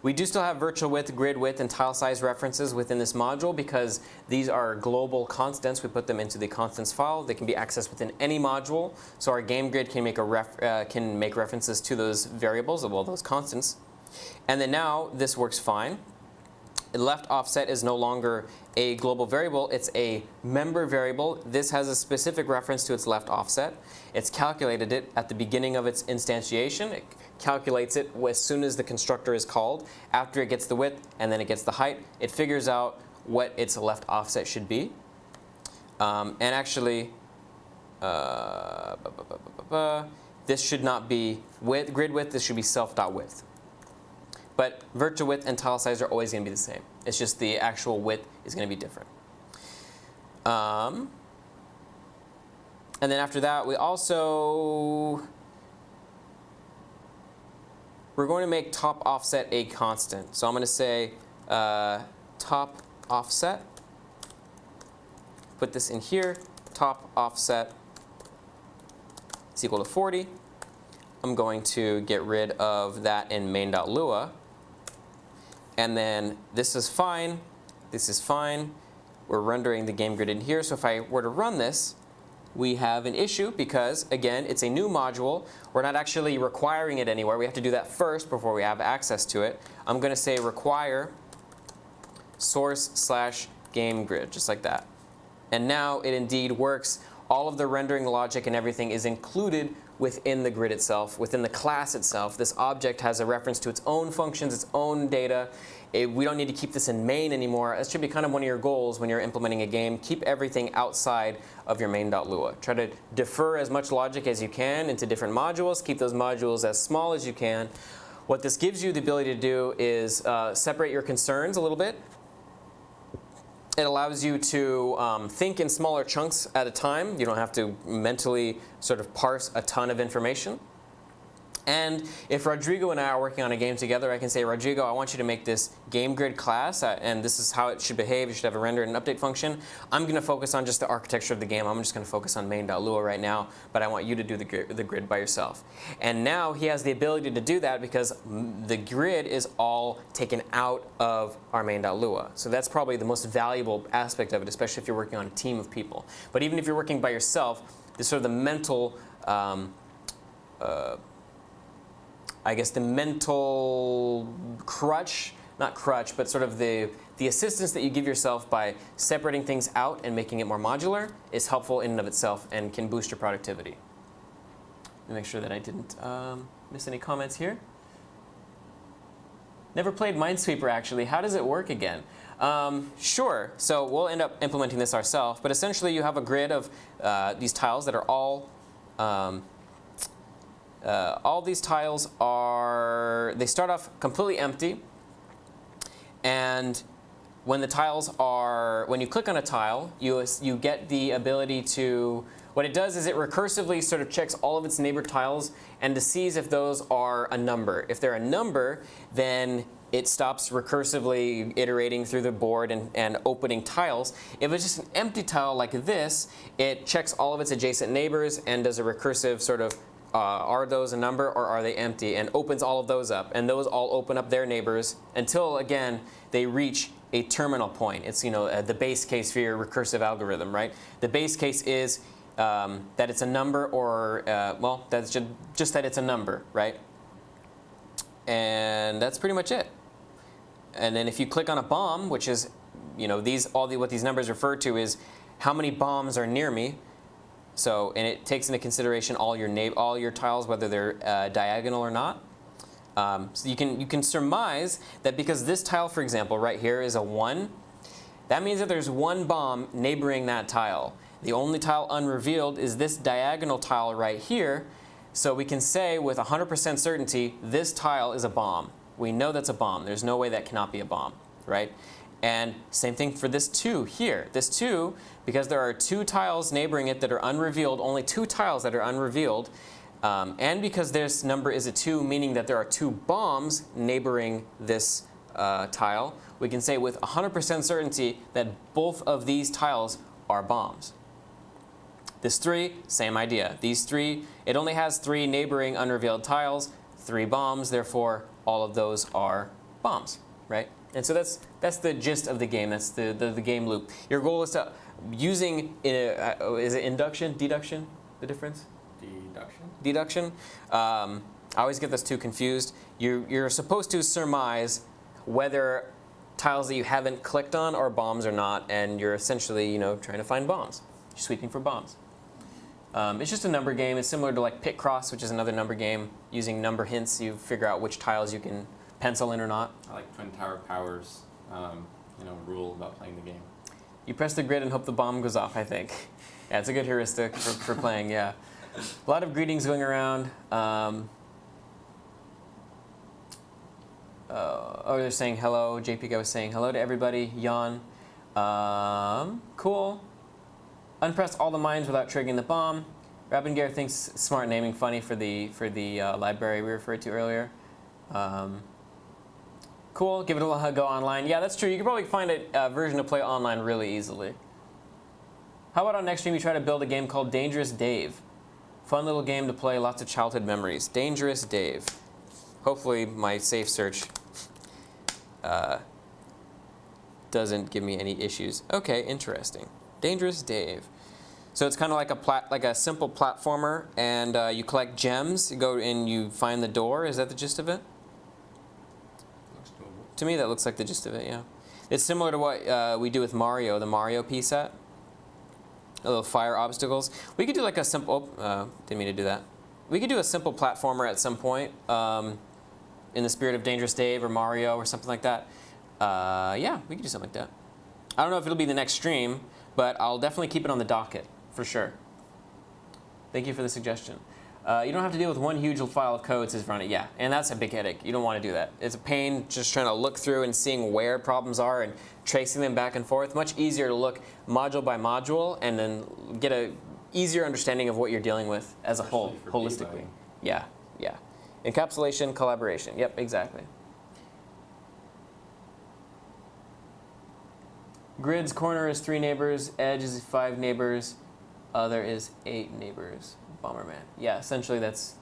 We do still have virtual width, grid width, and tile size references within this module because these are global constants. We put them into the constants file. They can be accessed within any module. So our game grid can make references to those variables, well, those constants. And then now this works fine. Left offset is no longer a global variable. It's a member variable. This has a specific reference to its left offset. It's calculated it at the beginning of its instantiation. It calculates it as soon as the constructor is called. After it gets the width and then it gets the height, it figures out what its left offset should be. And actually, this should not be grid width. This should be self.width. But virtual width and tile size are always going to be the same. It's just the actual width is going to be different. And then after that, we're going to make top offset a constant. So I'm going to say top offset. Put this in here. Top offset is equal to 40. I'm going to get rid of that in main.lua. And then this is fine. This is fine. We're rendering the game grid in here. So if I were to run this, we have an issue because, again, it's a new module. We're not actually requiring it anywhere. We have to do that first before we have access to it. I'm going to say require source/game grid, just like that. And now it indeed works. All of the rendering logic and everything is included within the grid itself, within the class itself. This object has a reference to its own functions, its own data. We don't need to keep this in main anymore. That should be kind of one of your goals when you're implementing a game. Keep everything outside of your main.lua. Try to defer as much logic as you can into different modules. Keep those modules as small as you can. What this gives you the ability to do is separate your concerns a little bit. It allows you to think in smaller chunks at a time. You don't have to mentally sort of parse a ton of information. And if Rodrigo and I are working on a game together, I can say, Rodrigo, I want you to make this game grid class, and this is how it should behave. You should have a render and an update function. I'm going to focus on just the architecture of the game. I'm just going to focus on main.lua right now, but I want you to do the grid by yourself. And now he has the ability to do that because the grid is all taken out of our main.lua. So that's probably the most valuable aspect of it, especially if you're working on a team of people. But even if you're working by yourself, this sort of the mental I guess the mental crutch, not crutch, but sort of the assistance that you give yourself by separating things out and making it more modular is helpful in and of itself and can boost your productivity. Let me make sure that I didn't miss any comments here. Never played Minesweeper, actually. How does it work again? Sure. So we'll end up implementing this ourselves. But essentially, you have a grid of these tiles that are all these tiles they start off completely empty. And when when you click on a tile, you get the ability to, what it does is it recursively sort of checks all of its neighbor tiles and to sees if those are a number. If they're a number, then it stops recursively iterating through the board and opening tiles. If it's just an empty tile like this, it checks all of its adjacent neighbors and does a recursive sort of are those a number or are they empty, and opens all of those up, and those all open up their neighbors until again they reach a terminal point. It's the base case for your recursive algorithm, right? The base case is that it's a number, or well, that's just that it's a number, right? And that's pretty much it. And then if you click on a bomb, which is what these numbers refer to is how many bombs are near me. So, and it takes into consideration all your tiles, whether they're diagonal or not. So you can surmise that because this tile, for example, right here is a 1, that means that there's one bomb neighboring that tile. The only tile unrevealed is this diagonal tile right here. So we can say with 100% certainty, this tile is a bomb. We know that's a bomb. There's no way that cannot be a bomb, right? And same thing for this 2 here. This 2, because there are 2 tiles neighboring it that are unrevealed, only 2 tiles that are unrevealed, and because this number is a 2, meaning that there are 2 bombs neighboring this tile, we can say with 100% certainty that both of these tiles are bombs. This 3, same idea. These 3, it only has 3 neighboring unrevealed tiles, 3 bombs, therefore all of those are bombs, right? And so that's the gist of the game. That's the game loop. Your goal is to using is it induction, deduction, the difference? Deduction. I always get those two confused. You're supposed to surmise whether tiles that you haven't clicked on are bombs or not, and you're essentially trying to find bombs. You're sweeping for bombs. It's just a number game. It's similar to like Pit Cross, which is another number game. Using number hints, you figure out which tiles you can pencil in or not. I like Twin Tower Power's rule about playing the game. You press the grid and hope the bomb goes off, I think. Yeah, it's a good heuristic for playing, yeah. A lot of greetings going around. They're saying hello. JP guy was saying hello to everybody. Jan. Cool. Unpress all the mines without triggering the bomb. Rabengare thinks smart naming funny for the library we referred to earlier. Cool. Give it a go online. Yeah, that's true. You can probably find a version to play online really easily. How about on next stream you try to build a game called Dangerous Dave? Fun little game to play, lots of childhood memories. Dangerous Dave. Hopefully my safe search doesn't give me any issues. Okay, interesting. Dangerous Dave. So it's kind of like a simple platformer, and you collect gems. You go and you find the door. Is that the gist of it? Looks doable. To me, that looks like the gist of it. Yeah. It's similar to what we do with Mario, the Mario P set. A little fire obstacles. We could do like a simple. Didn't mean to do that. We could do a simple platformer at some point, in the spirit of Dangerous Dave or Mario or something like that. Yeah, we could do something like that. I don't know if it'll be the next stream, but I'll definitely keep it on the docket for sure. Thank you for the suggestion. You don't have to deal with one huge file of code to run it. Yeah, and that's a big headache. You don't want to do that. It's a pain just trying to look through and seeing where problems are and tracing them back and forth. Much easier to look module by module and then get a easier understanding of what you're dealing with as a whole, holistically. Yeah, yeah. Encapsulation, collaboration. Yep, exactly. Grid's corner is 3 neighbors. Edge is 5 neighbors. Other is 8 neighbors. Bomberman. Yeah, essentially that's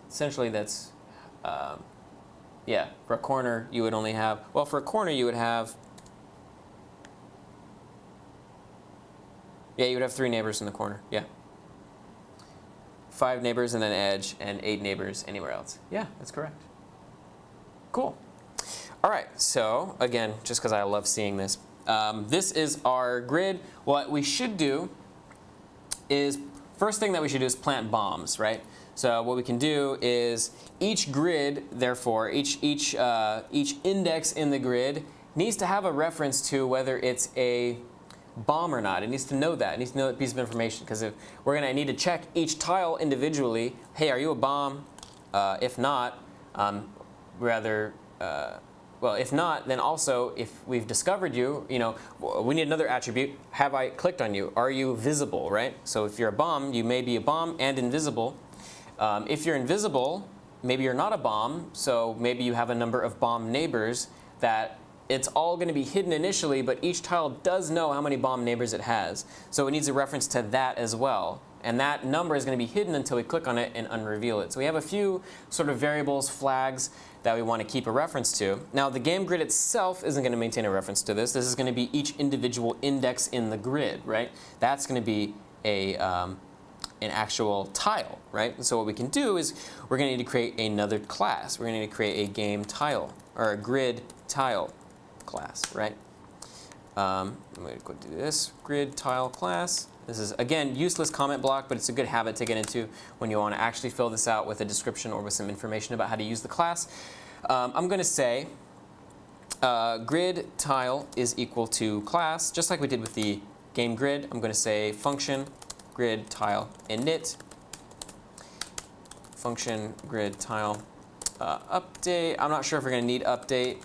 yeah, for a corner you would only have, well, for a corner you would have, yeah, you would have 3 neighbors in the corner. Yeah. 5 neighbors and then edge, and 8 neighbors anywhere else. Yeah, that's correct. Cool. All right, so again, just because I love seeing this, this is our grid. What we should do is, first thing that we should do is plant bombs, right? So what we can do is each grid, therefore, each index in the grid needs to have a reference to whether it's a bomb or not. It needs to know that. It needs to know that piece of information, because if we're going to need to check each tile individually, hey, are you a bomb? If not, well, if not, then also if we've discovered you, we need another attribute. Have I clicked on you? Are you visible, right? So if you're a bomb, you may be a bomb and invisible. If you're invisible, maybe you're not a bomb, so maybe you have a number of bomb neighbors that it's all going to be hidden initially, but each tile does know how many bomb neighbors it has. So it needs a reference to that as well. And that number is going to be hidden until we click on it and unreveal it. So we have a few sort of variables, flags, that we want to keep a reference to. Now, the game grid itself isn't going to maintain a reference to this. This is going to be each individual index in the grid, right? That's going to be an actual tile, right? And so what we can do is we're going to need to create another class. We're going to need to create a game tile, or a grid tile class, right? I'm going to go do this, grid tile class. This is, again, useless comment block, but it's a good habit to get into when you want to actually fill this out with a description or with some information about how to use the class. I'm going to say grid tile is equal to class, just like we did with the game grid. I'm going to say function grid tile init, function grid tile update. I'm not sure if we're going to need update.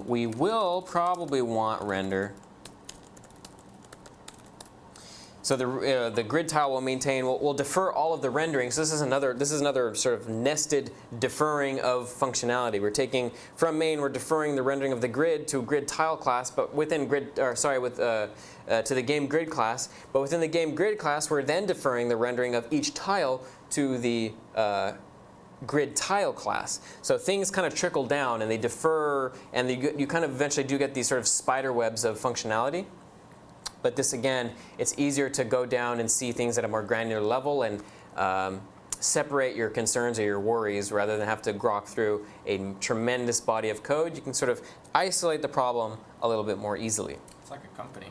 We will probably want render. So the grid tile will maintain, we'll defer all of the rendering. So this is another sort of nested deferring of functionality. We're taking from main, we're deferring the rendering of the grid to grid tile class, but within grid, or sorry, to the game grid class. But within the game grid class, we're then deferring the rendering of each tile to the grid tile class. So things kind of trickle down and they defer, and you kind of eventually do get these sort of spider webs of functionality. But this, again, it's easier to go down and see things at a more granular level and separate your concerns or your worries rather than have to grok through a tremendous body of code. You can sort of isolate the problem a little bit more easily. It's like a company.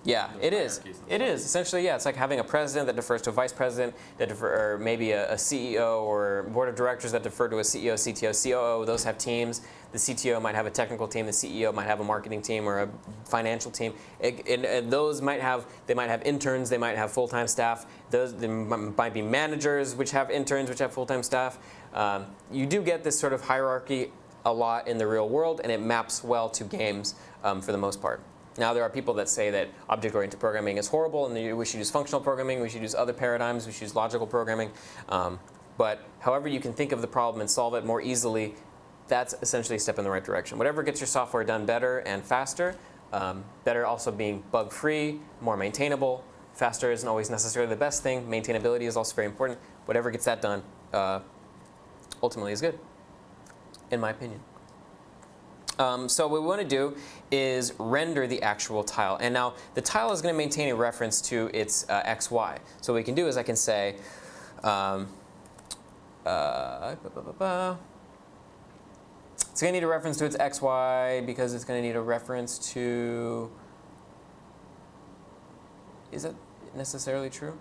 Yeah, it is. It is. Essentially, yeah, it's like having a president that defers to a vice president, or maybe a CEO or board of directors that defer to a CEO, CTO, COO. Those have teams. The CTO might have a technical team. The CEO might have a marketing team or a financial team. And those might have interns. They might have full-time staff. There might be managers which have interns, which have full-time staff. You do get this sort of hierarchy a lot in the real world, and it maps well to games for the most part. Now, there are people that say that object-oriented programming is horrible and we should use functional programming, we should use other paradigms, we should use logical programming. But however you can think of the problem and solve it more easily, that's essentially a step in the right direction. Whatever gets your software done better and faster, better also being bug-free, more maintainable. Faster isn't always necessarily the best thing. Maintainability is also very important. Whatever gets that done ultimately is good, in my opinion. So what we want to do is render the actual tile. And now the tile is going to maintain a reference to its XY. So what we can do is I can say, it's going to need a reference to its XY because it's going to need a reference to, is that necessarily true?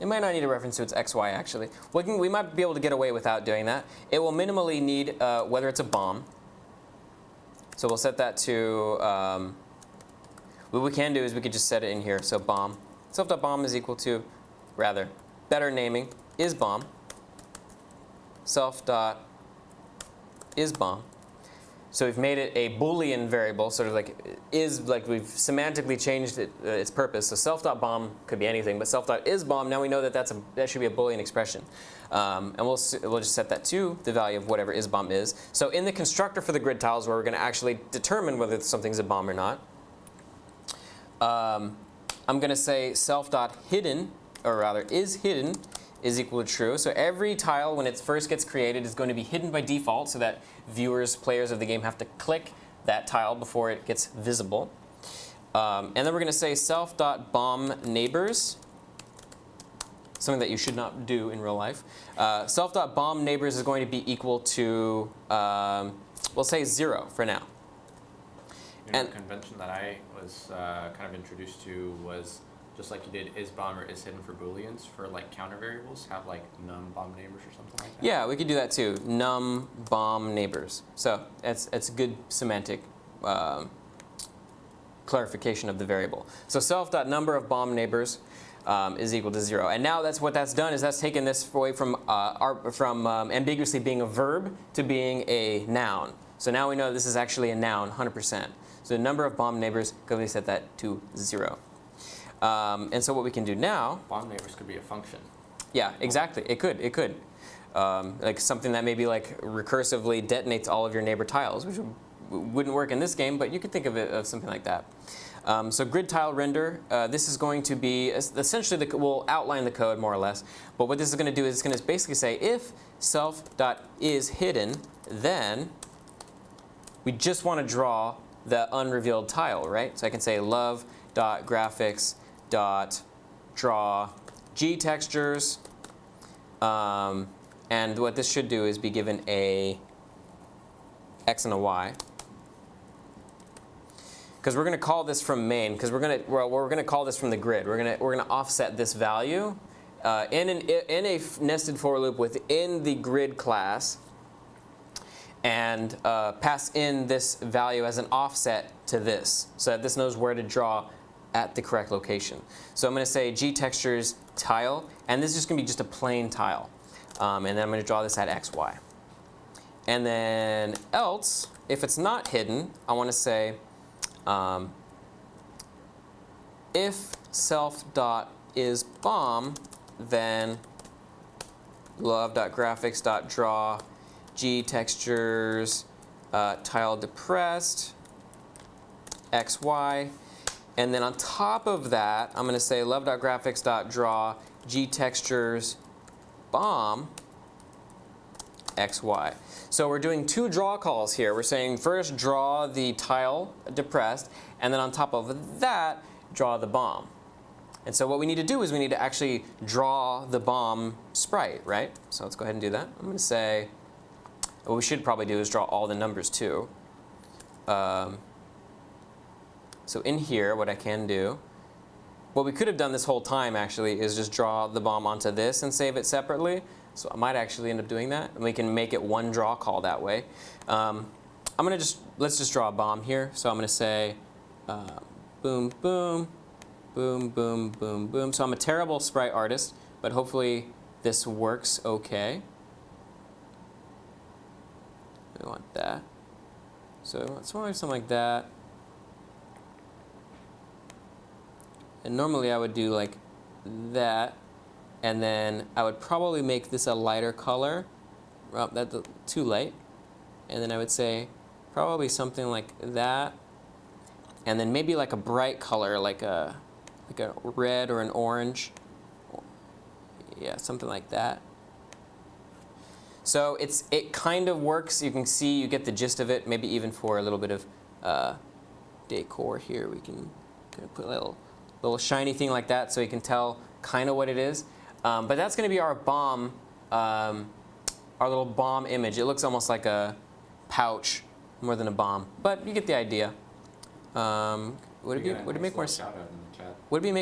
It might not need a reference to its XY, actually. We might be able to get away without doing that. It will minimally need whether it's a bomb. So we'll set that to, what we can do is we could just set it in here. So bomb. Self.bomb is equal to, rather, better naming, is bomb. Self.isBomb. So we've made it a Boolean variable, sort of like is, like we've semantically changed it, its purpose. So self.bomb could be anything, but self.isBomb, now we know that that should be a Boolean expression. And we'll just set that to the value of whatever isBomb is. So in the constructor for the grid tiles, where we're going to actually determine whether something's a bomb or not, I'm going to say self.hidden, or rather is hidden, is equal to true. So every tile, when it first gets created, is going to be hidden by default, so that viewers, players of the game have to click that tile before it gets visible. And then we're going to say self.bombNeighbors, something that you should not do in real life. Self.bombNeighbors is going to be equal to, we'll say 0 for now. And the convention that I was kind of introduced to was just like you did isBomb or isHidden for Booleans, for like counter variables, have like num bomb neighbors or something like that. Yeah, we could do that too. Num bomb neighbors. So it's good semantic clarification of the variable. So self.number of bomb neighbors is equal to 0. And now what that's done is that's taken this away from ambiguously being a verb to being a noun. So now we know this is actually a noun, 100%. So the number of bomb neighbors, go ahead and set that to 0. And so what we can do now, bomb neighbors could be a function. Yeah, exactly. It could. It could. Like something that maybe like recursively detonates all of your neighbor tiles, which wouldn't work in this game, but you could think of it of something like that. So grid tile render, this is going to be essentially we'll outline the code more or less. But what this is going to do is it's going to basically say if self.isHidden, then we just want to draw the unrevealed tile, right? So I can say love.graphics.draw gtextures, and what this should do is be given a x and a y, because we're going to call this from main, because we're going to call this from the grid. We're going to offset this value in a nested for loop within the grid class, and pass in this value as an offset to this, so that this knows where to draw at the correct location. So I'm going to say gtextures tile, and this is just going to be just a plain tile. And then I'm going to draw this at x, y. And then else, if it's not hidden, I want to say if self.isBomb, then love.graphics.draw gtextures tile depressed x, y. And then on top of that, I'm going to say love.graphics.draw gtextures bomb x, y. So we're doing two draw calls here. We're saying first draw the tile depressed, and then on top of that, draw the bomb. And so what we need to do is we need to actually draw the bomb sprite, right? So let's go ahead and do that. I'm going to say, what we should probably do is draw all the numbers too. So in here, what I can do, what we could have done this whole time actually is just draw the bomb onto this and save it separately. So I might actually end up doing that, and we can make it one draw call that way. Let's just draw a bomb here. So I'm going to say boom, boom, boom, boom, boom, boom. So I'm a terrible sprite artist, but hopefully this works okay. We want that. So it's something like that. And normally I would do like that, and then I would probably make this a lighter color. Well, that's too light. And then I would say probably something like that, and then maybe like a bright color, like a red or an orange. Yeah, something like that. So it kind of works. You can see, you get the gist of it. Maybe even for a little bit of decor here, we can kind of put a little shiny thing like that so you can tell kind of what it is. But that's going to be our bomb, our little bomb image. It looks almost like a pouch more than a bomb, but you get the idea. Would it make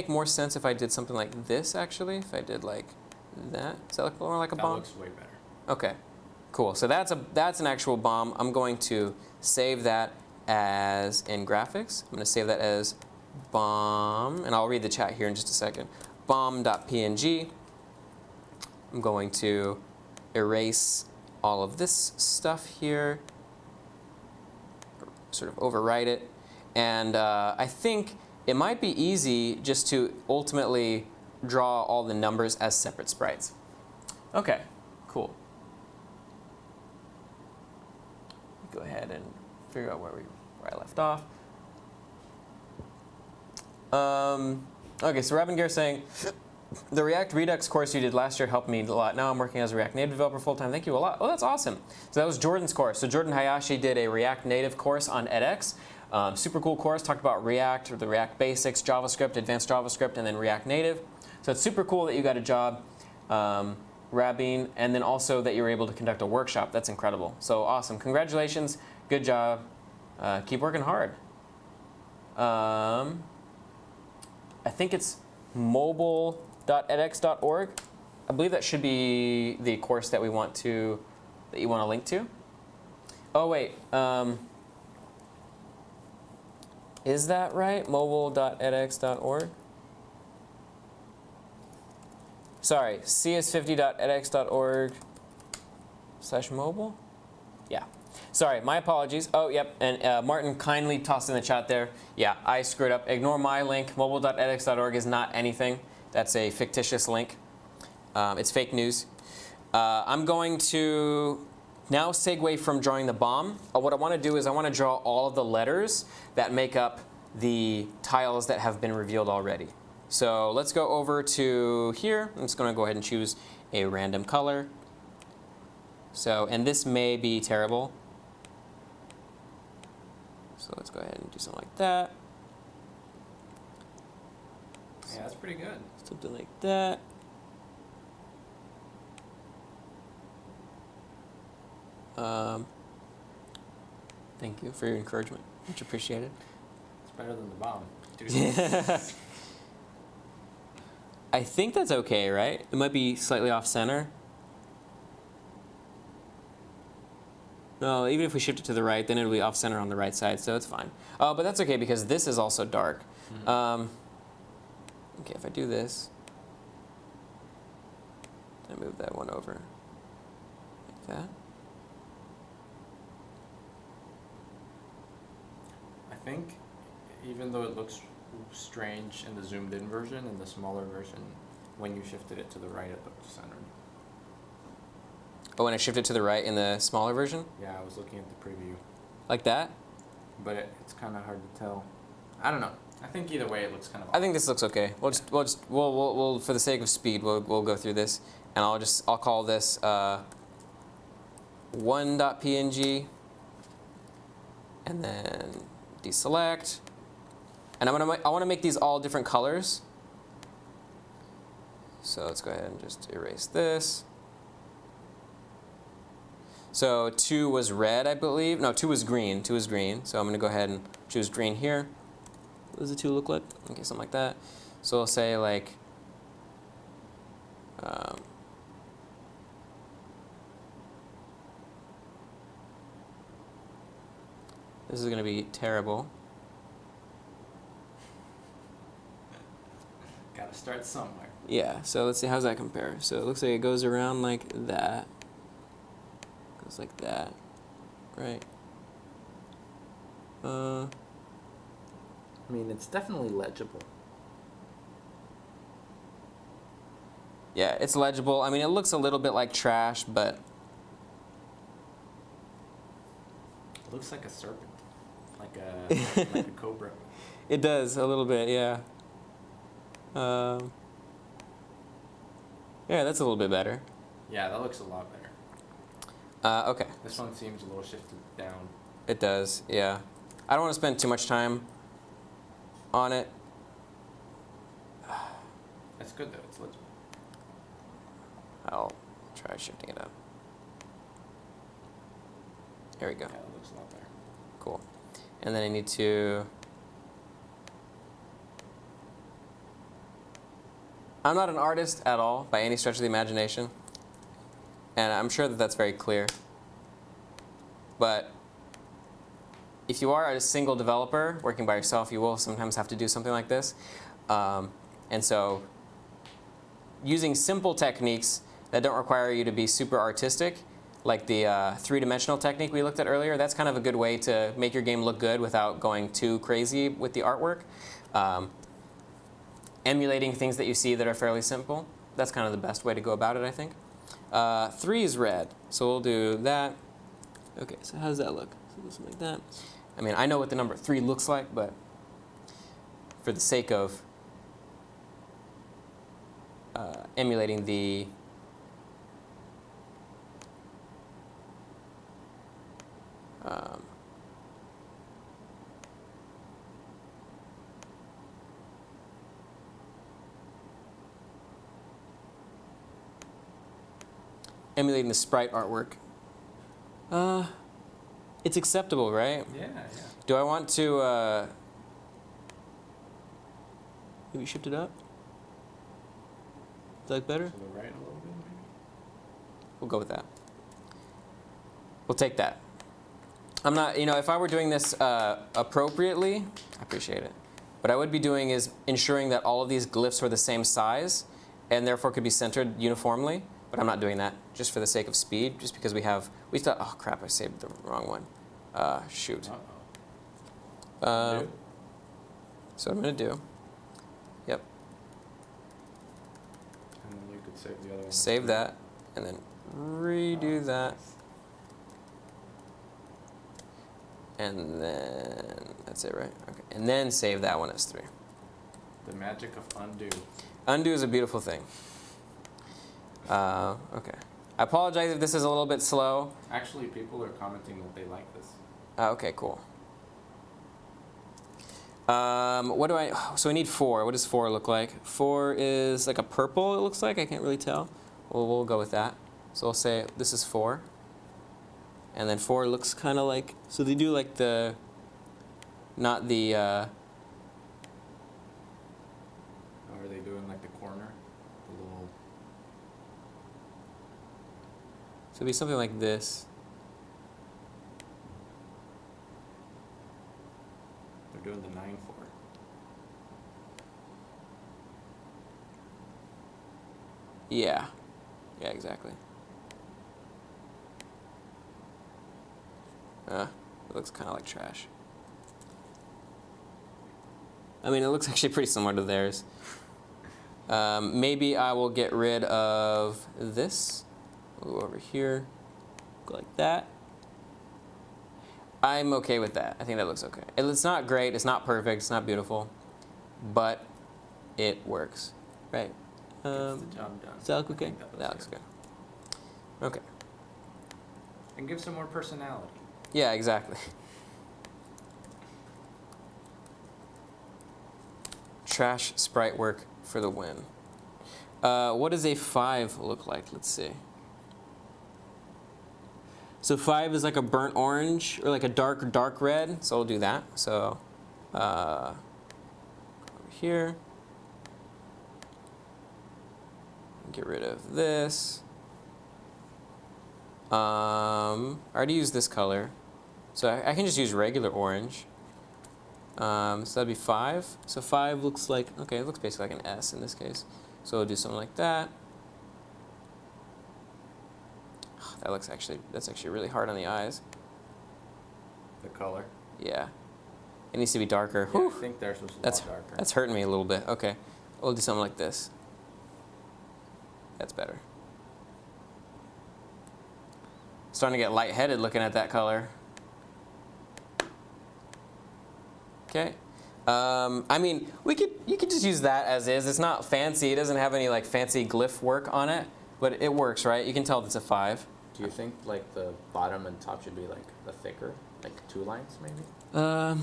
more sense if I did something like this, actually? If I did like that? Does that look more like a bomb? That looks way better. Okay, cool. So that's an actual bomb. I'm going to save that as in graphics. I'm going to save that as bomb, and I'll read the chat here in just a second. Bomb.png. I'm going to erase all of this stuff here, sort of overwrite it. And I think it might be easy just to ultimately draw all the numbers as separate sprites. OK, cool. Go ahead and figure out where I left off. OK, so Robin Gear saying, the React Redux course you did last year helped me a lot. Now I'm working as a React Native developer full-time. Thank you a lot. Oh, that's awesome. So that was Jordan's course. So Jordan Hayashi did a React Native course on edX. Super cool course. Talked about React, or the React basics, JavaScript, advanced JavaScript, and then React Native. So it's super cool that you got a job, Rabin, and then also that you were able to conduct a workshop. That's incredible. So awesome. Congratulations. Good job. Keep working hard. I think it's mobile.edx.org. I believe that should be the course that you want to link to. Oh wait, is that right? Mobile.edx.org. Sorry, cs50.edx.org/mobile. Yeah. Sorry, my apologies. Oh, yep. And Martin kindly tossed in the chat there. Yeah, I screwed up. Ignore my link. Mobile.edx.org is not anything. That's a fictitious link. It's fake news. I'm going to now segue from drawing the bomb. What I want to do is I want to draw all of the letters that make up the tiles that have been revealed already. So let's go over to here. I'm just going to go ahead and choose a random color. So, and this may be terrible. So let's go ahead and do something like that. Yeah, that's pretty good. Something like that. Thank you for your encouragement. Much appreciated. It's better than the bomb. I think that's OK, right? It might be slightly off center. No, even if we shift it to the right, then it'll be off center on the right side, so it's fine. But that's OK because this is also dark. OK, if I do this, I move that one over like that. I think even though it looks strange in the zoomed in version, in the smaller version, when you shifted it to the right, it looked centered. Oh, when I shift it to the right in the smaller version? Yeah, I was looking at the preview. Like that? But it's kind of hard to tell. I don't know. I think either way it looks kind of off. I think this looks OK. We'll for the sake of speed, we'll go through this, and I'll call this 1.png, and then deselect, and I want to make these all different colors. So let's go ahead and just erase this. So 2 was red, I believe. No, 2 was green. 2 was green. So I'm going to go ahead and choose green here. What does the 2 look like? Okay, something like that. So we'll say like this is going to be terrible. Gotta start somewhere. Yeah, so let's see, how's that compare? So it looks like it goes around like that. Goes like that, right? I mean, it's definitely legible. Yeah, it's legible. I mean, it looks a little bit like trash, but It looks like a serpent, like a cobra. it does a little bit, yeah. Yeah, that's a little bit better. Yeah, that looks a lot better. OK. This one seems a little shifted down. It does, yeah. I don't want to spend too much time on it. That's good, though. It's legible. I'll try shifting it up. There we go. Yeah, that looks a lot better. Cool. And then I need to... I'm not an artist at all, by any stretch of the imagination. And I'm sure that that's very clear. But if you are a single developer working by yourself, you will sometimes have to do something like this. And so using simple techniques that don't require you to be super artistic, like the three-dimensional technique we looked at earlier, that's kind of a good way to make your game look good without going too crazy with the artwork. Emulating things that you see that are fairly simple, that's kind of the best way to go about it, I think. 3 is red, so we'll do that. OK, so how does that look? Something like that. I mean, I know what the number 3 looks like, but for the sake of emulating the emulating the sprite artwork. It's acceptable, right? Yeah. Do I want to maybe shift it up? Is that better? To the right a little bit, maybe? We'll go with that. We'll take that. I'm not, if I were doing this appropriately, I appreciate it. What I would be doing is ensuring that all of these glyphs were the same size and therefore could be centered uniformly. But I'm not doing that just for the sake of speed, just because we thought, oh crap, I saved the wrong one. Shoot. Uh-oh. So what I'm going to do, yep, And then you could save the other one. save that, and then redo that. And then, that's it, right? Okay. And then save that one as 3. The magic of undo. Undo is a beautiful thing. OK. I apologize if this is a little bit slow. Actually, people are commenting that they like this. OK, cool. What do I, so we need 4. What does 4 look like? 4 is like a purple, it looks like. I can't really tell. Well, we'll go with that. So we'll say this is 4. And then 4 looks kind of like, so they do like the, not the, Or are they doing like the corner? The little. so it'd be something like this. They're doing the 9-4. Yeah. Yeah, exactly. It looks kind of like trash. I mean, it looks actually pretty similar to theirs. Maybe I will get rid of this. We'll go over here. Go like that. I'm OK with that. I think that looks OK. It's not great. It's not perfect. It's not beautiful. But it works. Right? Gets the job done. Does that look I OK? think That looks good. OK. And give some more personality. Yeah, exactly. Trash sprite work for the win. What does a 5 look like? Let's see. So 5 is like a burnt orange or like a dark red. So we'll do that. So over here. Get rid of this. I already used this color. So I can just use regular orange. So that'd be 5. So 5 looks like, OK, it looks basically like an S in this case. So we'll do something like that. That's actually really hard on the eyes. The color. Yeah. It needs to be darker. Yeah, Whew. I think theirs was a lot darker. That's hurting me a little bit. OK. We'll do something like this. That's better. Starting to get lightheaded looking at that color. OK. I mean, you could just use that as is. It's not fancy. It doesn't have any like fancy glyph work on it, but it works, right? You can tell it's a 5. Do you think like the bottom and top should be like a thicker, like 2 lines maybe? Nah,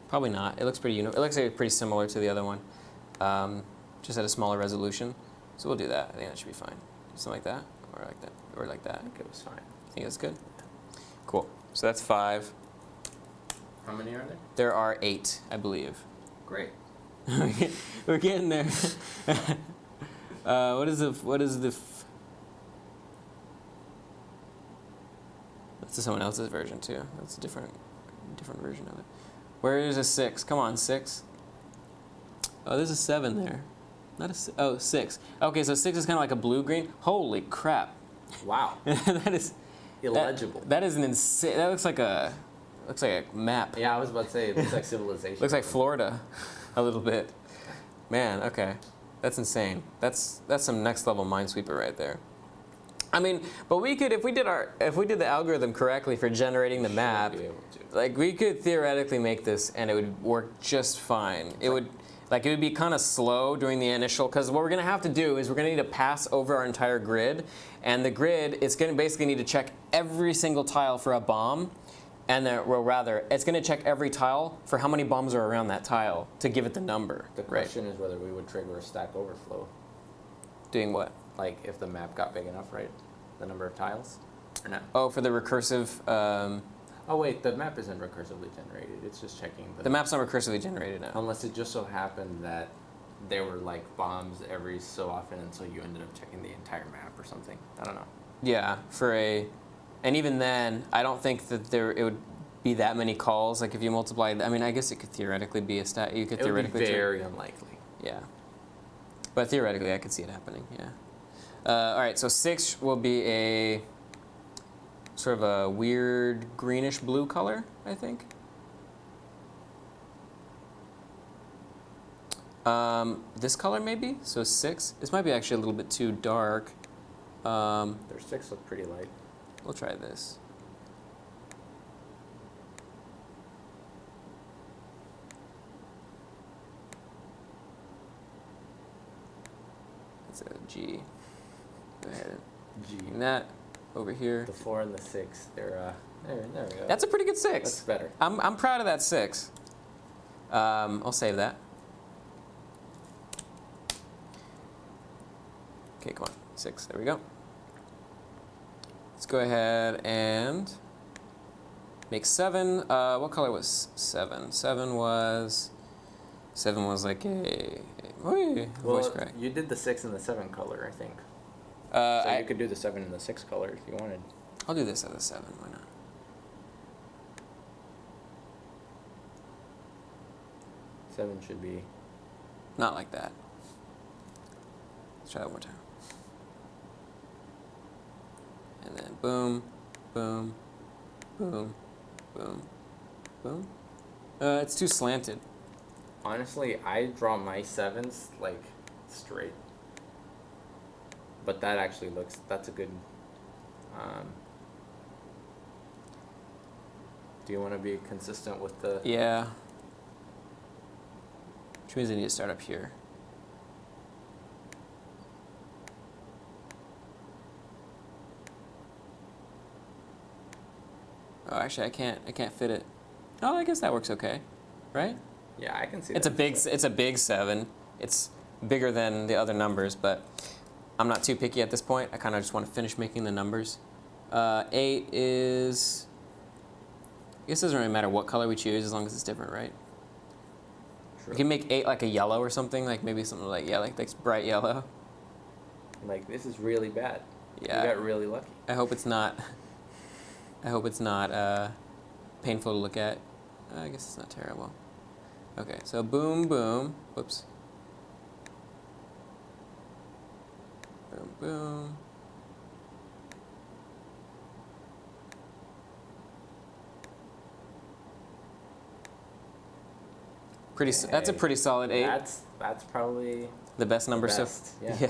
probably not. It looks pretty it looks like pretty similar to the other one, just at a smaller resolution. So we'll do that. I think that should be fine. Something like that, or like that, or like that. I think it was fine. Think that's good. Cool. So that's 5. How many are there? There are 8, I believe. Great. We're getting there. What is the? Let's It's someone else's version too. That's a different version of it. Where is a 6? Come on, 6. Oh, there's a 7 there. Not a oh, 6. Okay, so 6 is kind of like a blue-green. Holy crap! Wow. That is illegible. That is an insane. That looks like a map. Yeah, I was about to say it looks like civilization. Looks like Florida, a little bit. Man, okay, that's insane. That's some next level Minesweeper right there. I mean, but we could, if we did the algorithm correctly for generating the map, like we could theoretically make this and it would work just fine. It would be kind of slow during the initial, because what we're going to have to do is we're going to need to pass over our entire grid, and the grid is going to basically need to check every single tile for a bomb, and then, well, rather, it's going to check every tile for how many bombs are around that tile to give it the number. The question is whether we would trigger a stack overflow. Doing what? Like if the map got big enough, right? The number of tiles, or not? Oh, for the recursive. Oh wait, the map isn't recursively generated. It's just checking the map's not recursively generated now. Unless it just so happened that there were like bombs every so often, and so you ended up checking the entire map or something. I don't know. Yeah, and even then, I don't think that it would be that many calls. Like if you multiply, I mean, I guess it could theoretically be a stat. You could theoretically. It would be very unlikely. Yeah, but theoretically, I could see it happening. Yeah. All right, so 6 will be a sort of a weird greenish blue color, I think. This color maybe, so 6. This might be actually a little bit too dark. Their 6 look pretty light. We'll try this. It's a G. Go ahead G. and that over here. The 4 and the 6, they're there we go. That's a pretty good 6. That's better. I'm proud of that 6. I'll save that. Okay, come on. 6. There we go. Let's go ahead and make 7. What color was 7? 7 was like a voice crack. You did the 6 and the 7 color, I think. So you could do the 7 and the 6 color if you wanted. I'll do this as a 7. Why not? Seven should be Not like that. Let's try that one more time. And then boom, boom, boom, boom, boom. It's too slanted. Honestly, I draw my 7s like straight. But that actually that's a good. Do you want to be consistent with the? Yeah. Which means I need to start up here. Oh, actually, I can't fit it. Oh, I guess that works okay, right? Yeah, I can see. It's a big 7. It's bigger than the other numbers, but I'm not too picky at this point. I kind of just want to finish making the numbers. 8 is. I guess it doesn't really matter what color we choose as long as it's different, right? True. We can make 8 like a yellow or something, like maybe something like like bright yellow. Like this is really bad. Yeah. You got really lucky. I hope it's not. I hope it's not painful to look at. I guess it's not terrible. Okay, so boom, boom. Whoops. Boom, boom. That's a pretty solid 8. That's probably the best number so. Yeah. Yeah.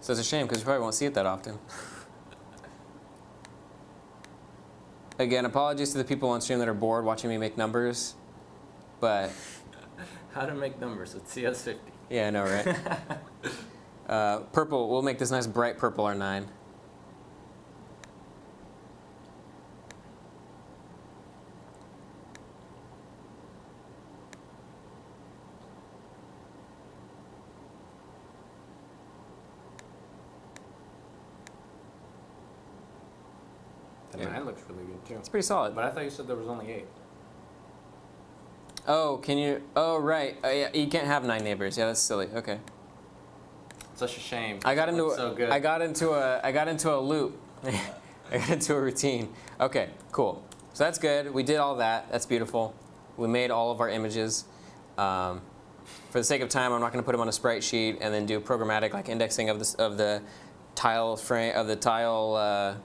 So it's a shame because you probably won't see it that often. Again, apologies to the people on stream that are bored watching me make numbers, but how to make numbers with CS50. Yeah, I know, right? Purple. We'll make this nice bright purple R9. The 9 looks really good too. It's pretty solid. But I thought you said there was only 8. Oh, can you? Oh, right. Yeah, you can't have 9 neighbors. Yeah, that's silly. Okay. Such a shame. I got into so good. I got into a loop. I got into a routine. OK, cool. So that's good. We did all that. That's beautiful. We made all of our images. For the sake of time, I'm not going to put them on a sprite sheet and then do programmatic like indexing of the tile frame of the tile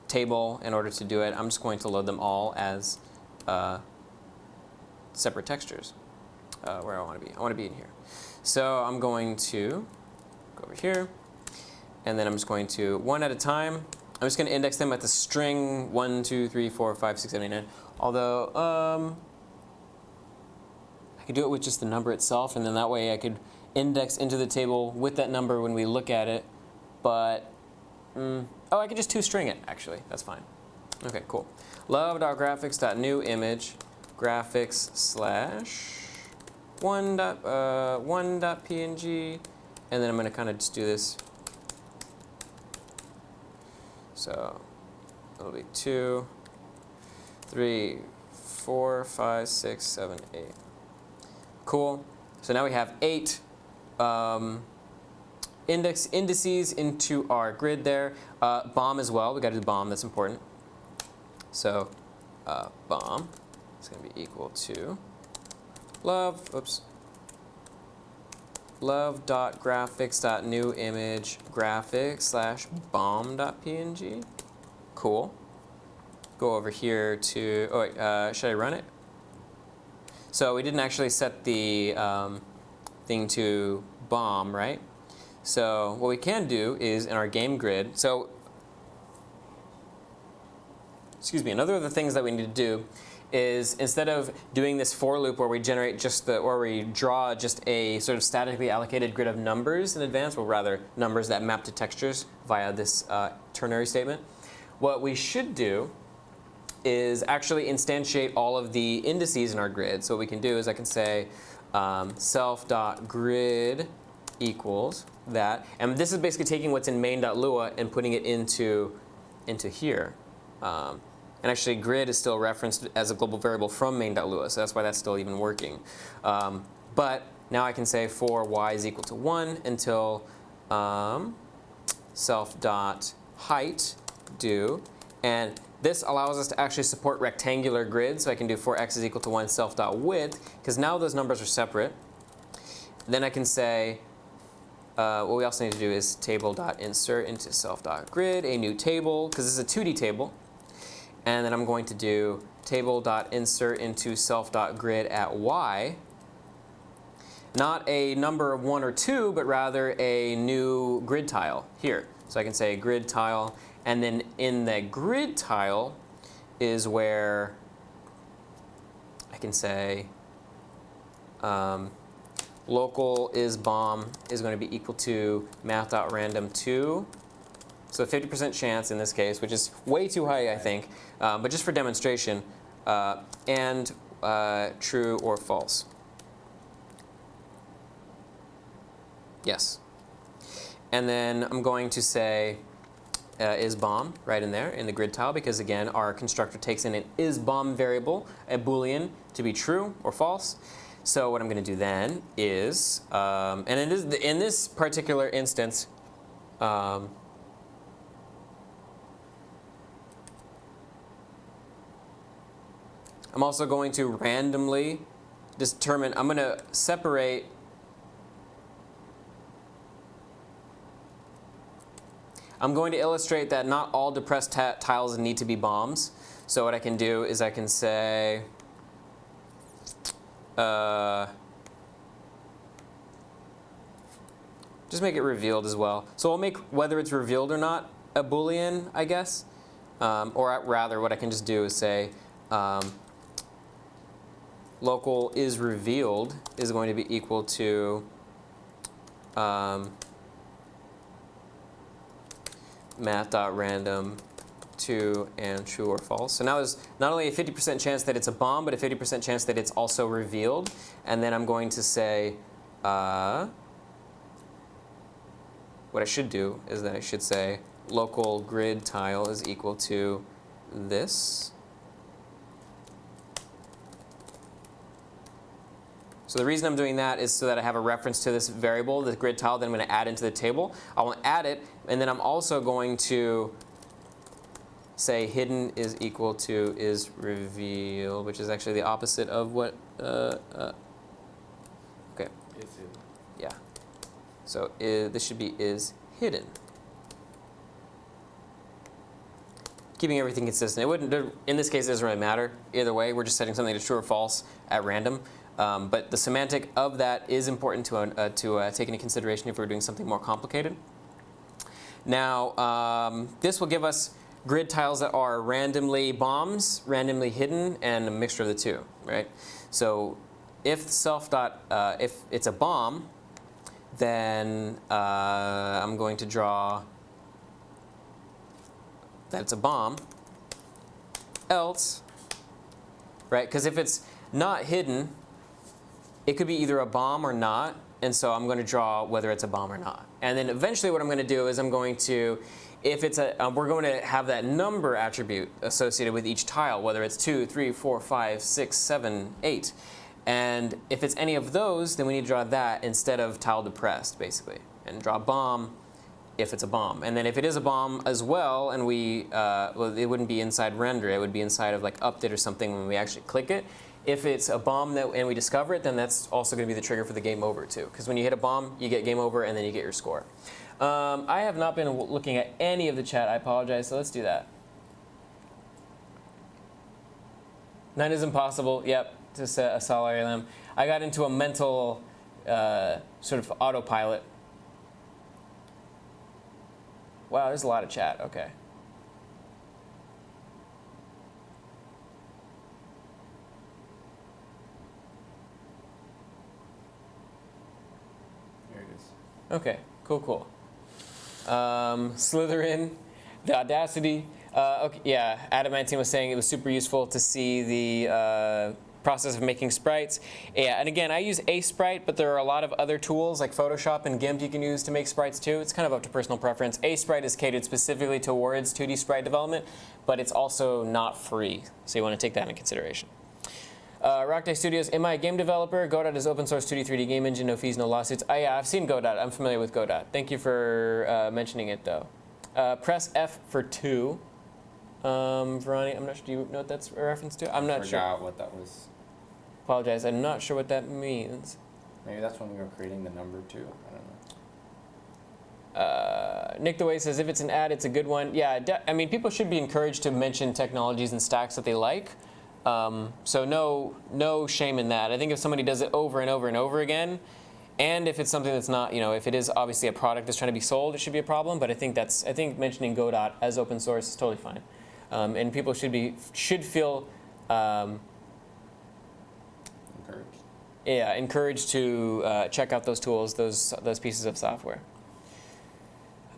table in order to do it. I'm just going to load them all as separate textures. Where I want to be. I want to be in here. So I'm going to go over here. And then I'm just going to, one at a time, I'm just going to index them at the string 1, 2, 3, 4, 5, 6, 7, 8, 9. Although I could do it with just the number itself, and then that way I could index into the table with that number when we look at it. But, oh, I could just toString it, actually. That's fine. OK, cool. Love.graphics.newImage graphics/1.png. And then I'm going to kind of just do this. So it'll be 2, 3, 4, 5, 6, 7, 8. Cool. So now we have 8 indices into our grid there. Bomb as well. We got to do bomb. That's important. So bomb is going to be equal to love.graphics.newImage graphics/bomb.png. Cool. Go over here to, oh wait, should I run it? So we didn't actually set the thing to bomb, right? So what we can do is in our game grid, so excuse me, another of the things that we need to do is instead of doing this for loop where we generate just where we draw just a sort of statically allocated grid of numbers in advance, or rather numbers that map to textures via this ternary statement, what we should do is actually instantiate all of the indices in our grid. So what we can do is I can say self.grid equals that. And this is basically taking what's in main.lua and putting it into here. And actually, grid is still referenced as a global variable from main.lua, so that's why that's still even working. But now I can say for y is equal to 1 until self.height do. And this allows us to actually support rectangular grids. So I can do for x is equal to 1 self.width, because now those numbers are separate. Then I can say, what we also need to do is table.insert into self.grid, a new table, because this is a 2D table. And then I'm going to do table.insert into self.grid at y. Not a number of 1 or 2, but rather a new grid tile here. So I can say grid tile. And then in the grid tile is where I can say local is bomb is going to be equal to math.random2. So 50% chance in this case, which is way too high, I think. But just for demonstration, and true or false. Yes. And then I'm going to say is bomb right in there in the grid tile, because again, our constructor takes in an is bomb variable, a Boolean, to be true or false. So what I'm going to do then is, and in this particular instance, I'm also going to randomly determine, I'm going to separate I'm going to illustrate that not all depressed tiles need to be bombs. So what I can do is I can say just make it revealed as well. So I'll make whether it's revealed or not a Boolean, I guess. Or rather, what I can just do is say local is revealed is going to be equal to math.random2 and true or false. So now there's not only a 50% chance that it's a bomb, but a 50% chance that it's also revealed. And then I'm going to say what I should do is that I should say local grid tile is equal to this. So the reason I'm doing that is so that I have a reference to this variable, the grid tile, that I'm going to add into the table. I want to add it, and then I'm also going to say hidden is equal to is revealed, which is actually the opposite of what, okay, Is hidden. yeah. So this should be is hidden. Keeping everything consistent. It wouldn't, in this case, it doesn't really matter. Either way, we're just setting something to true or false at random. But the semantic of that is important to take into consideration if we're doing something more complicated. Now, this will give us grid tiles that are randomly bombs, randomly hidden, and a mixture of the two, right? So if if it's a bomb, then I'm going to draw that it's a bomb. Else, right? Because if it's not hidden, it could be either a bomb or not. And so I'm going to draw whether it's a bomb or not. And then eventually what I'm going to do is I'm going to, if it's we're going to have that number attribute associated with each tile, whether it's 2, 3, 4, 5, 6, 7, 8. And if it's any of those, then we need to draw that instead of tile depressed, basically. And draw bomb if it's a bomb. And then if it is a bomb as well, and well, it wouldn't be inside render. It would be inside of like update or something when we actually click it. If it's a bomb and we discover it, then that's also going to be the trigger for the game over too. Because when you hit a bomb, you get game over, and then you get your score. I have not been looking at any of the chat. I apologize. So let's do that. 9 is impossible. Yep, to set a solid LM. I got into a mental sort of autopilot. Wow, there's a lot of chat. Okay. Here it is. Okay, cool. Slytherin, the Audacity. Okay, yeah, Adamantine was saying it was super useful to see the process of making sprites. Yeah, and again, I use a sprite, but there are a lot of other tools like Photoshop and GIMP you can use to make sprites too. It's kind of up to personal preference. A sprite is catered specifically towards 2D sprite development, but it's also not free, so you want to take that into consideration. Rockday Studios, am I a game developer? Godot is open source 2D, 3D game engine, no fees, no lawsuits. Yeah, I've seen Godot. I'm familiar with Godot. Thank you for mentioning it, though. Press F for 2. Veroni, I'm not sure. Do you know what that's a reference to? I'm not sure. I forgot what that was. Apologize. I'm not sure what that means. Maybe that's when we were creating the number 2. I don't know. Nick the Way says, if it's an ad, it's a good one. Yeah, I mean, people should be encouraged to mention technologies and stacks that they like. So no shame in that. I think if somebody does it over and over and over again, and if it's something that's not, if it is obviously a product that's trying to be sold, it should be a problem. But I think mentioning Godot as open source is totally fine, and people should feel Encouraged. Yeah, encouraged to check out those tools, those pieces of software.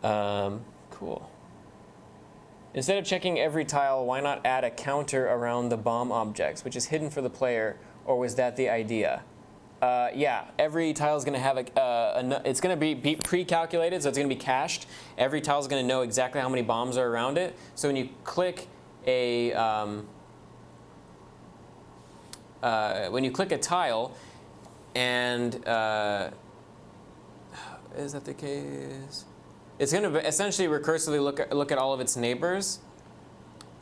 Cool. Instead of checking every tile, why not add a counter around the bomb objects, which is hidden for the player, or was that the idea? Yeah, every tile is going to have it's going to be pre-calculated, so it's going to be cached. Every tile is going to know exactly how many bombs are around it. So when you click a tile, and is that the case? It's going to essentially recursively look at all of its neighbors.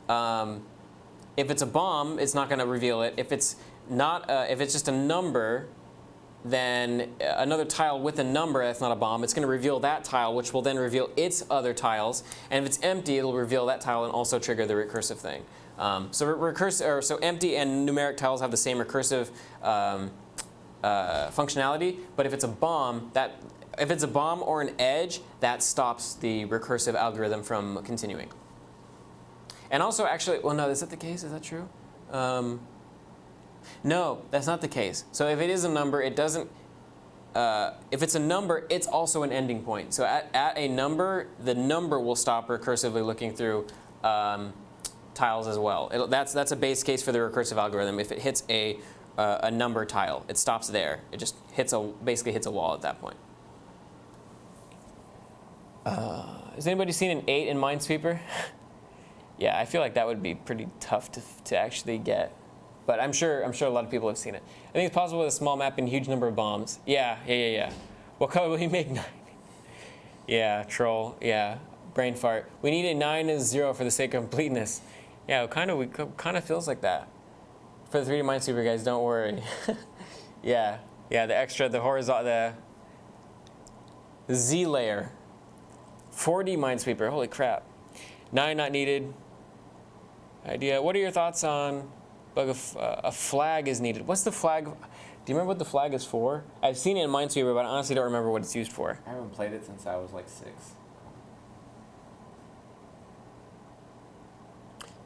If it's a bomb, it's not going to reveal it. If it's not, if it's just a number, then another tile with a number that's not a bomb, it's going to reveal that tile, which will then reveal its other tiles. And if it's empty, it'll reveal that tile and also trigger the recursive thing. So empty and numeric tiles have the same recursive functionality. But if it's a bomb, if it's a bomb or an edge, that stops the recursive algorithm from continuing. And also, actually, well, no, is that the case? Is that true? No, that's not the case. So if it is a number, it doesn't. If it's a number, it's also an ending point. So at a number, the number will stop recursively looking through tiles as well. That's a base case for the recursive algorithm. If it hits a number tile, it stops there. It just basically hits a wall at that point. Has anybody seen an 8 in Minesweeper? Yeah, I feel like that would be pretty tough to actually get. But I'm sure a lot of people have seen it. I think it's possible with a small map and huge number of bombs. Yeah. What color will you make 9? Yeah, troll. Yeah, brain fart. We need a 9 and 0 for the sake of completeness. Yeah, it kind of feels like that. For the 3D Minesweeper guys, don't worry. Yeah, the extra, the horizontal, the Z layer. 4D Minesweeper, holy crap. 9 not needed. Idea. What are your thoughts on bug of a flag is needed? What's the flag? Do you remember what the flag is for? I've seen it in Minesweeper, but I honestly don't remember what it's used for. I haven't played it since I was like 6.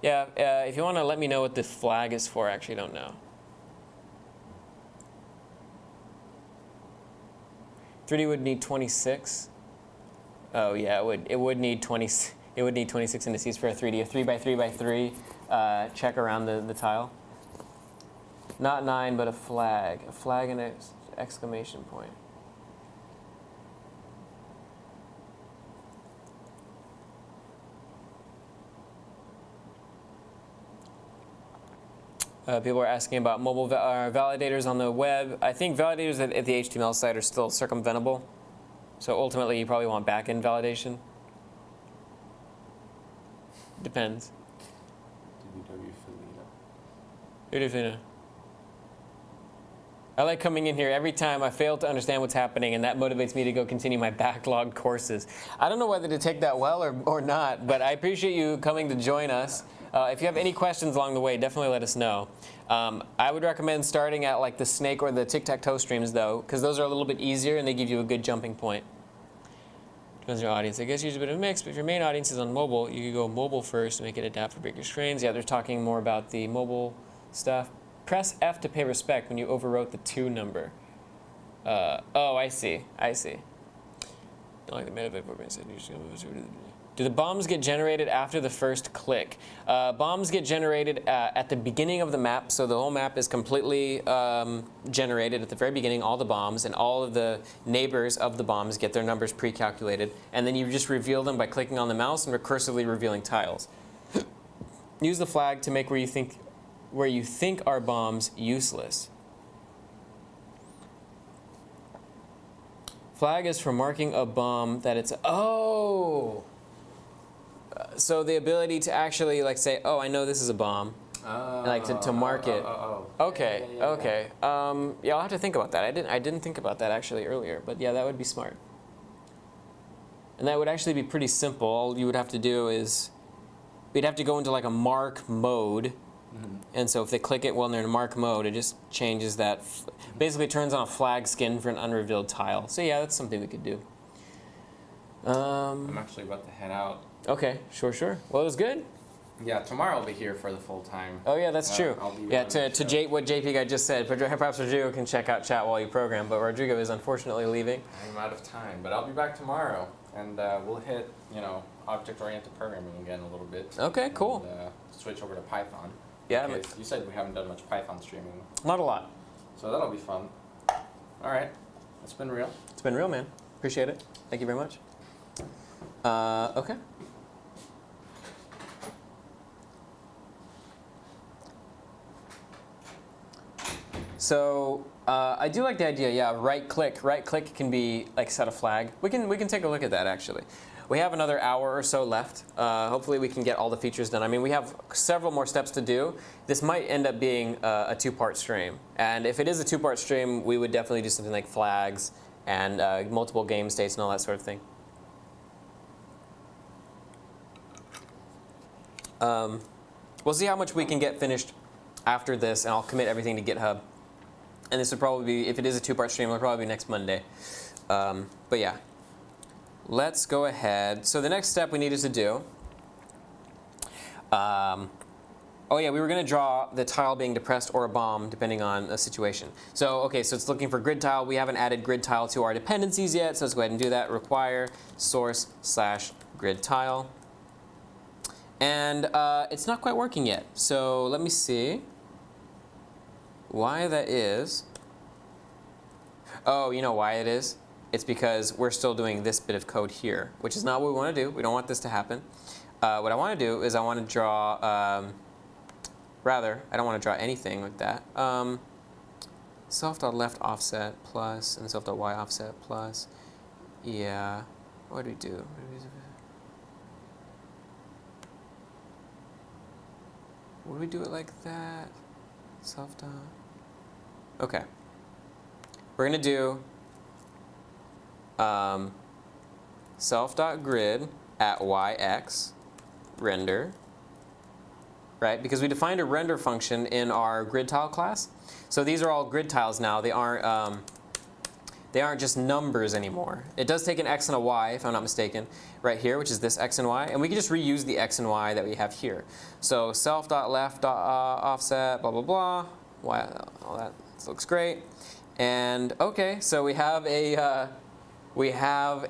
Yeah, if you want to let me know what the flag is for, I actually don't know. 3D would need 26. Oh yeah, it would need 20. It would need 26 indices for a 3D, a 3x3x3 check around the tile. Not 9, but a flag and an exclamation point. People are asking about mobile validators on the web. I think validators at the HTML site are still circumventable. So ultimately, you probably want backend validation. Depends. Felina. I like coming in here every time I fail to understand what's happening, and that motivates me to go continue my backlogged courses. I don't know whether to take that well or not, but I appreciate you coming to join us. If you have any questions along the way, definitely let us know. I would recommend starting at like the Snake or the tic-tac-toe streams, though, because those are a little bit easier and they give you a good jumping point. Depends on your audience. I guess use a bit of a mix, but if your main audience is on mobile, you could go mobile first and make it adapt for bigger screens. Yeah, they're talking more about the mobile stuff. Press F to pay respect when you overwrote the 2 number. Oh, I see. Don't like the metadata program said. Do the bombs get generated after the first click? Bombs get generated at the beginning of the map, so the whole map is completely generated at the very beginning, all the bombs, and all of the neighbors of the bombs get their numbers pre-calculated, and then you just reveal them by clicking on the mouse and recursively revealing tiles. Use the flag to make where you think are bombs useless. Flag is for marking a bomb that it's, oh! So the ability to actually like say, oh, I know this is a bomb, and, like to mark it. Okay, okay. Yeah, I'll have to think about that. I didn't think about that actually earlier, but yeah, that would be smart. And that would actually be pretty simple. All you would have to do is, we'd have to go into like a mark mode, and so if they click it while they're in mark mode, it just changes that. Basically, turns on a flag skin for an unrevealed tile. So yeah, that's something we could do. I'm actually about to head out. Okay, sure. Well, it was good. Yeah, tomorrow I'll be here for the full time. Oh yeah, that's true. Yeah, to what JP guy just said, perhaps Rodrigo can check out chat while you program, but Rodrigo is unfortunately leaving. I'm out of time, but I'll be back tomorrow, and we'll hit, object-oriented programming again a little bit. Okay, cool. And, switch over to Python. Yeah. Because you said we haven't done much Python streaming. Not a lot. So that'll be fun. All right, it's been real. It's been real, man. Appreciate it. Thank you very much. Okay. So I do like the idea. Yeah, right click. Right click can be like set a flag. We can take a look at that actually. We have another hour or so left. Hopefully we can get all the features done. I mean, we have several more steps to do. This might end up being a 2-part stream. And if it is a 2-part stream, we would definitely do something like flags and multiple game states and all that sort of thing. We'll see how much we can get finished after this, and I'll commit everything to GitHub. And this would probably be, if it is a 2-part stream, it'll probably be next Monday. But yeah. Let's go ahead. So the next step we needed to do, oh yeah, we were going to draw the tile being depressed or a bomb, depending on the situation. So okay, so it's looking for grid tile. We haven't added grid tile to our dependencies yet, so let's go ahead and do that. Require source/grid tile. And it's not quite working yet. So let me see why that is. Oh, you know why it is? It's because we're still doing this bit of code here, which is not what we want to do. We don't want this to happen. What I want to do is I want to draw, rather, I don't want to draw anything like that. Self.left offset plus and self.y offset plus. Yeah, what do we do? would we do it like that? Self dot. Okay. We're going to do self.grid at yx render, right? Because we defined a render function in our grid tile class. So these are all grid tiles now. They aren't just numbers anymore. It does take an x and a y, if I'm not mistaken, right here, which is this x and y. And we can just reuse the x and y that we have here. So self.left.offset, blah, blah, blah. Y, all that looks great. And OK, so we have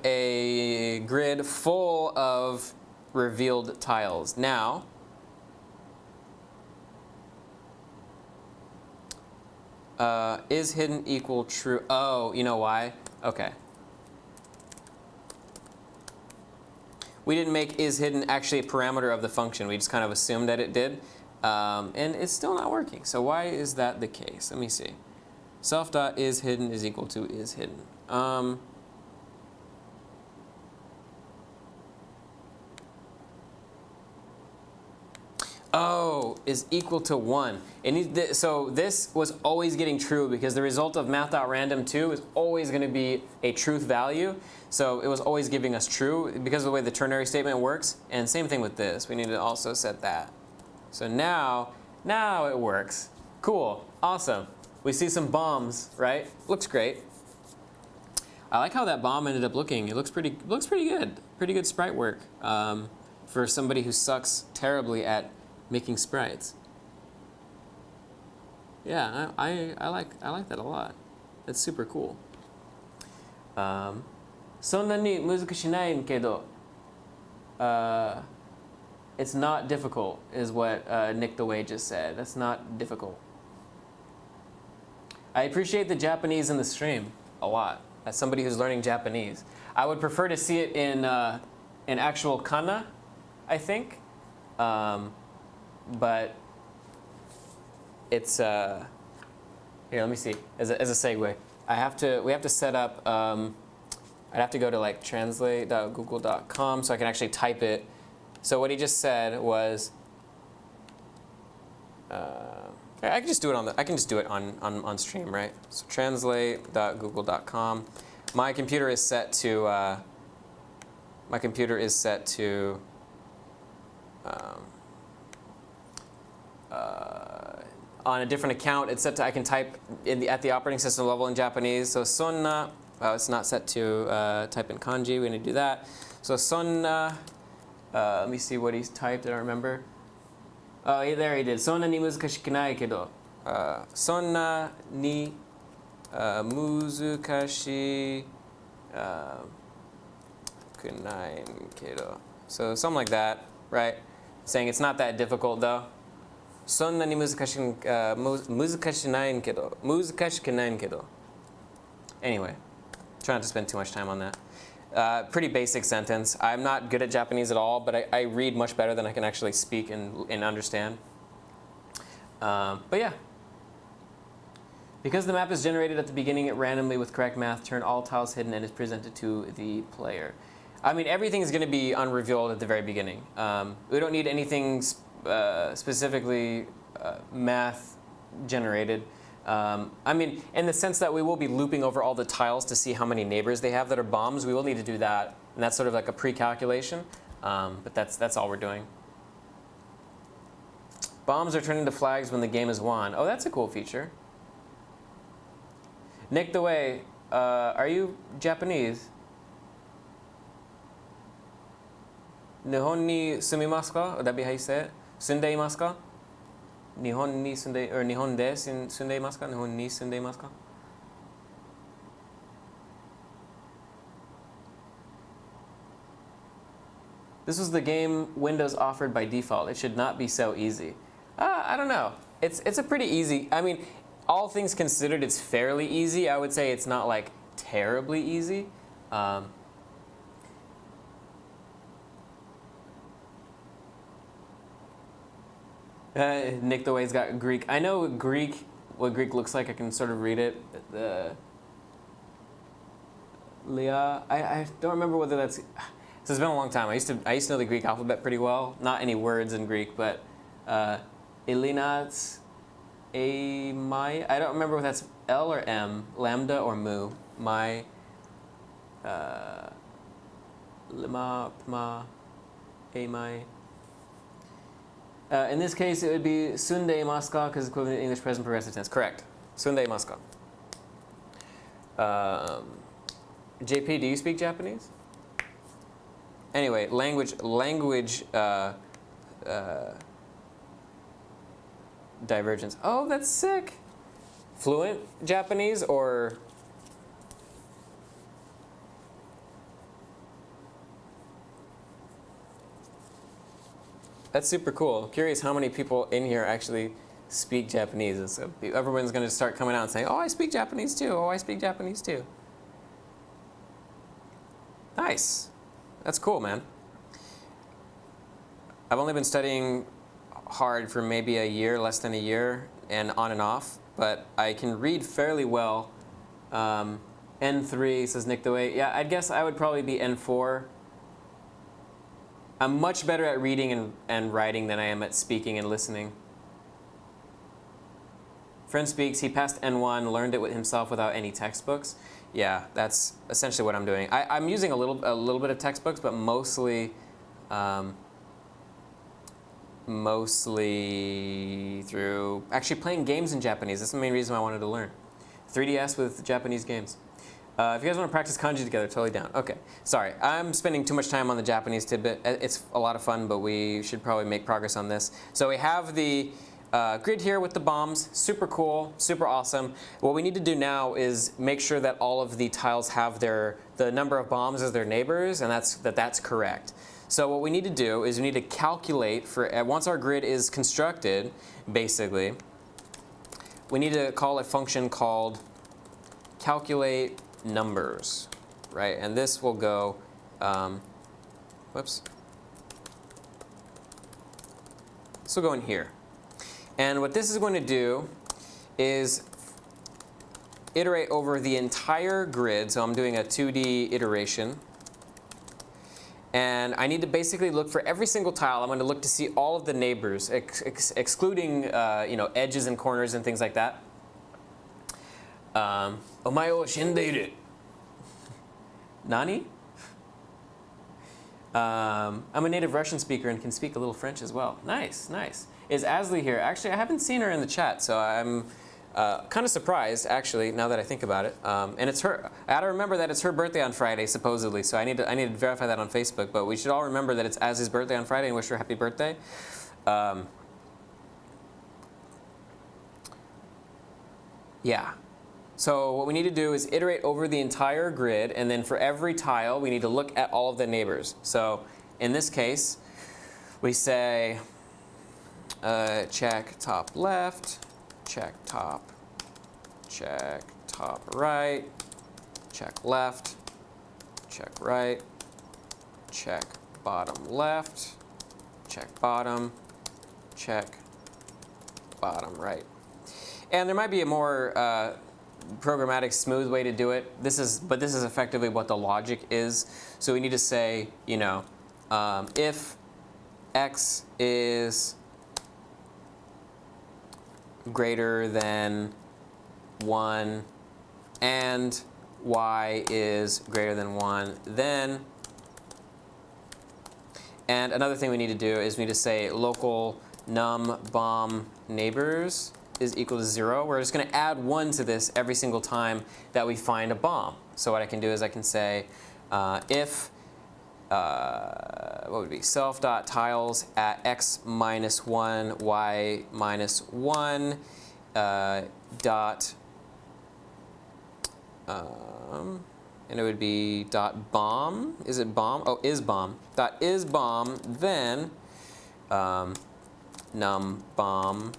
a grid full of revealed tiles. Now, is hidden equal true? Oh, you know why? OK. We didn't make is hidden actually a parameter of the function. We just kind of assumed that it did. And it's still not working. So why is that the case? Let me see. Self.isHidden is equal to isHidden. Oh, is equal to 1. So this was always getting true because the result of math.random2 is always going to be a truth value. So it was always giving us true because of the way the ternary statement works. And same thing with this. We need to also set that. So now it works. Cool. Awesome. We see some bombs, right? Looks great. I like how that bomb ended up looking. It looks pretty good. Pretty good sprite work for somebody who sucks terribly at making sprites. Yeah, I like that a lot. That's super cool. そんなに難しないけど it's not difficult, is what Nick the Way just said. That's not difficult. I appreciate the Japanese in the stream a lot. As somebody who's learning Japanese, I would prefer to see it in actual kana, I think. But it's here. Let me see. As a segue, we have to set up. I'd have to go to like translate.google.com so I can actually type it. So what he just said was, I can just do it on stream, right? So translate.google.com. My computer is set to on a different account. It's set to I can type at the operating system level in Japanese. So sonna, it's not set to type in kanji. We're gonna do that. So sonna. Let me see what he's typed. I don't remember. Oh, there he did. Sonna ni muzukashiku nai kedo. Sonna ni muzukashiku nai kedo. So something like that, right? Saying it's not that difficult though. Sonna ni muzukashiku nai kedo. Muzukashiku nai kedo. Anyway, try not to spend too much time on that. Pretty basic sentence. I'm not good at Japanese at all, but I read much better than I can actually speak and understand. But yeah. Because the map is generated at the beginning at randomly with correct math, turn all tiles hidden and is presented to the player. I mean, everything is going to be unrevealed at the very beginning. We don't need anything specifically math generated. I mean, in the sense that we will be looping over all the tiles to see how many neighbors they have that are bombs. We will need to do that, and that's sort of like a pre-calculation. But that's all we're doing. Bombs are turned into flags when the game is won. Oh, that's a cool feature. Nick the Way, are you Japanese? Nihon ni sumimasu ka? Would that be how you say it? Sundeimasu ka? Nihon ni sunde, or Nihon de sundeimasu ka? Nihon ni sundeimasu ka? This was the game Windows offered by default. It should not be so easy. I don't know. It's a pretty easy. I mean, all things considered, it's fairly easy. I would say it's not like terribly easy. Nick the Way's got Greek. I know Greek, what Greek looks like. I can sort of read it. Leah, I don't remember whether that's. So it's been a long time. I used to know the Greek alphabet pretty well. Not any words in Greek, but Ilinats a my. I don't remember if that's L or M, lambda or mu. My lima pma a my. In this case, it would be sunde maska because equivalent to English present progressive tense. Correct. Sunde maska. JP, do you speak Japanese? Anyway, language divergence. Oh, that's sick. Fluent Japanese or? That's super cool. I'm curious how many people in here actually speak Japanese. And so everyone's going to start coming out and saying, oh, I speak Japanese too. Oh, I speak Japanese too. Nice. That's cool, man. I've only been studying hard for maybe a year, less than a year, and on and off. But I can read fairly well. N3, says Nick the Way. Yeah, I guess I would probably be N4. I'm much better at reading and writing than I am at speaking and listening. Friend speaks, he passed N1, learned it with himself without any textbooks. Yeah, that's essentially what I'm doing. I'm using a little bit of textbooks, but mostly through actually playing games in Japanese. That's the main reason why I wanted to learn. 3DS with Japanese games. If you guys want to practice kanji together, totally down. OK, sorry. I'm spending too much time on the Japanese tidbit. It's a lot of fun, but we should probably make progress on this. So we have the grid here with the bombs. Super cool, super awesome. What we need to do now is make sure that all of the tiles have the number of bombs as their neighbors, and that's correct. So what we need to do is we need to calculate for once our grid is constructed, basically, we need to call a function called calculate numbers, right? And this will go, whoops. This will go in here. And what this is going to do is iterate over the entire grid. So I'm doing a 2D iteration. And I need to basically look for every single tile. I'm going to look to see all of the neighbors, excluding edges and corners and things like that. Omae o shindeiru. Nani? I'm a native Russian speaker and can speak a little French as well. Nice, nice. Is Asley here? Actually, I haven't seen her in the chat, so I'm kind of surprised, actually, now that I think about it. And it's her. I gotta remember that it's her birthday on Friday, supposedly. So I need to verify that on Facebook. But we should all remember that it's Asley's birthday on Friday and wish her a happy birthday. Yeah. So what we need to do is iterate over the entire grid, and then for every tile, we need to look at all of the neighbors. So in this case, we say check top left, check top right, check left, check right, check bottom left, check bottom right. And there might be a more programmatic, smooth way to do it. But this is effectively what the logic is. So we need to say, if x is greater than 1 and y is greater than 1, then. And another thing we need to do is we need to say local num bomb neighbors is equal to 0. We're just going to add 1 to this every single time that we find a bomb. So what I can do is I can say if what would be self.tiles at x minus 1, y minus 1 dot, and it would be dot bomb. Is it bomb? Oh, is bomb. Dot is bomb, then num bomb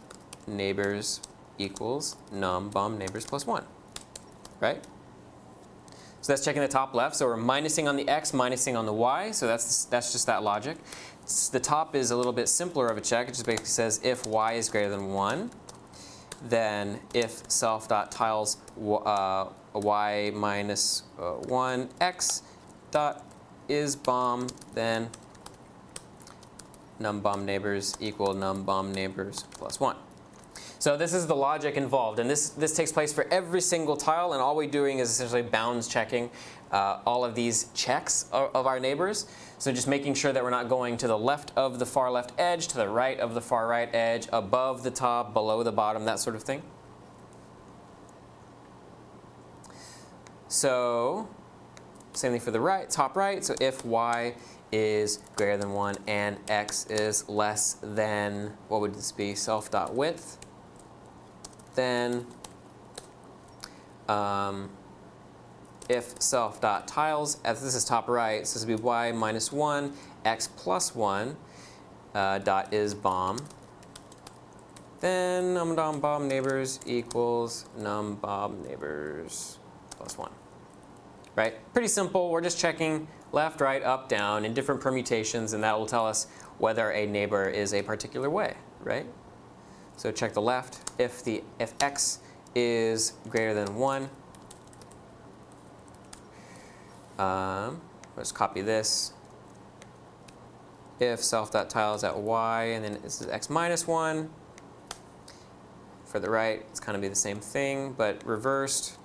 neighbors equals num bomb neighbors plus 1, right? So that's checking the top left. So we're minusing on the x, minusing on the y. So that's just that logic. The top is a little bit simpler of a check. It just basically says if y is greater than 1, then if self.tiles y minus 1 x dot is bomb, then numbom neighbors equal numbom neighbors plus 1. So this is the logic involved. And this takes place for every single tile. And all we're doing is essentially bounds checking all of these checks of our neighbors. So just making sure that we're not going to the left of the far left edge, to the right of the far right edge, above the top, below the bottom, that sort of thing. So same thing for the right, top right. So if y is greater than 1 and x is less than, what would this be, self.width, then if self.tiles, as this is top right, so this would be y minus 1, x plus 1 dot is bomb, then numbom neighbors equals numbom neighbors plus 1. Right? Pretty simple. We're just checking left, right, up, down in different permutations, and that will tell us whether a neighbor is a particular way, right? So check the left. If x is greater than 1, let's copy this. If self.tiles at y, and then this is x minus 1. For the right, it's kind of be the same thing, but reversed.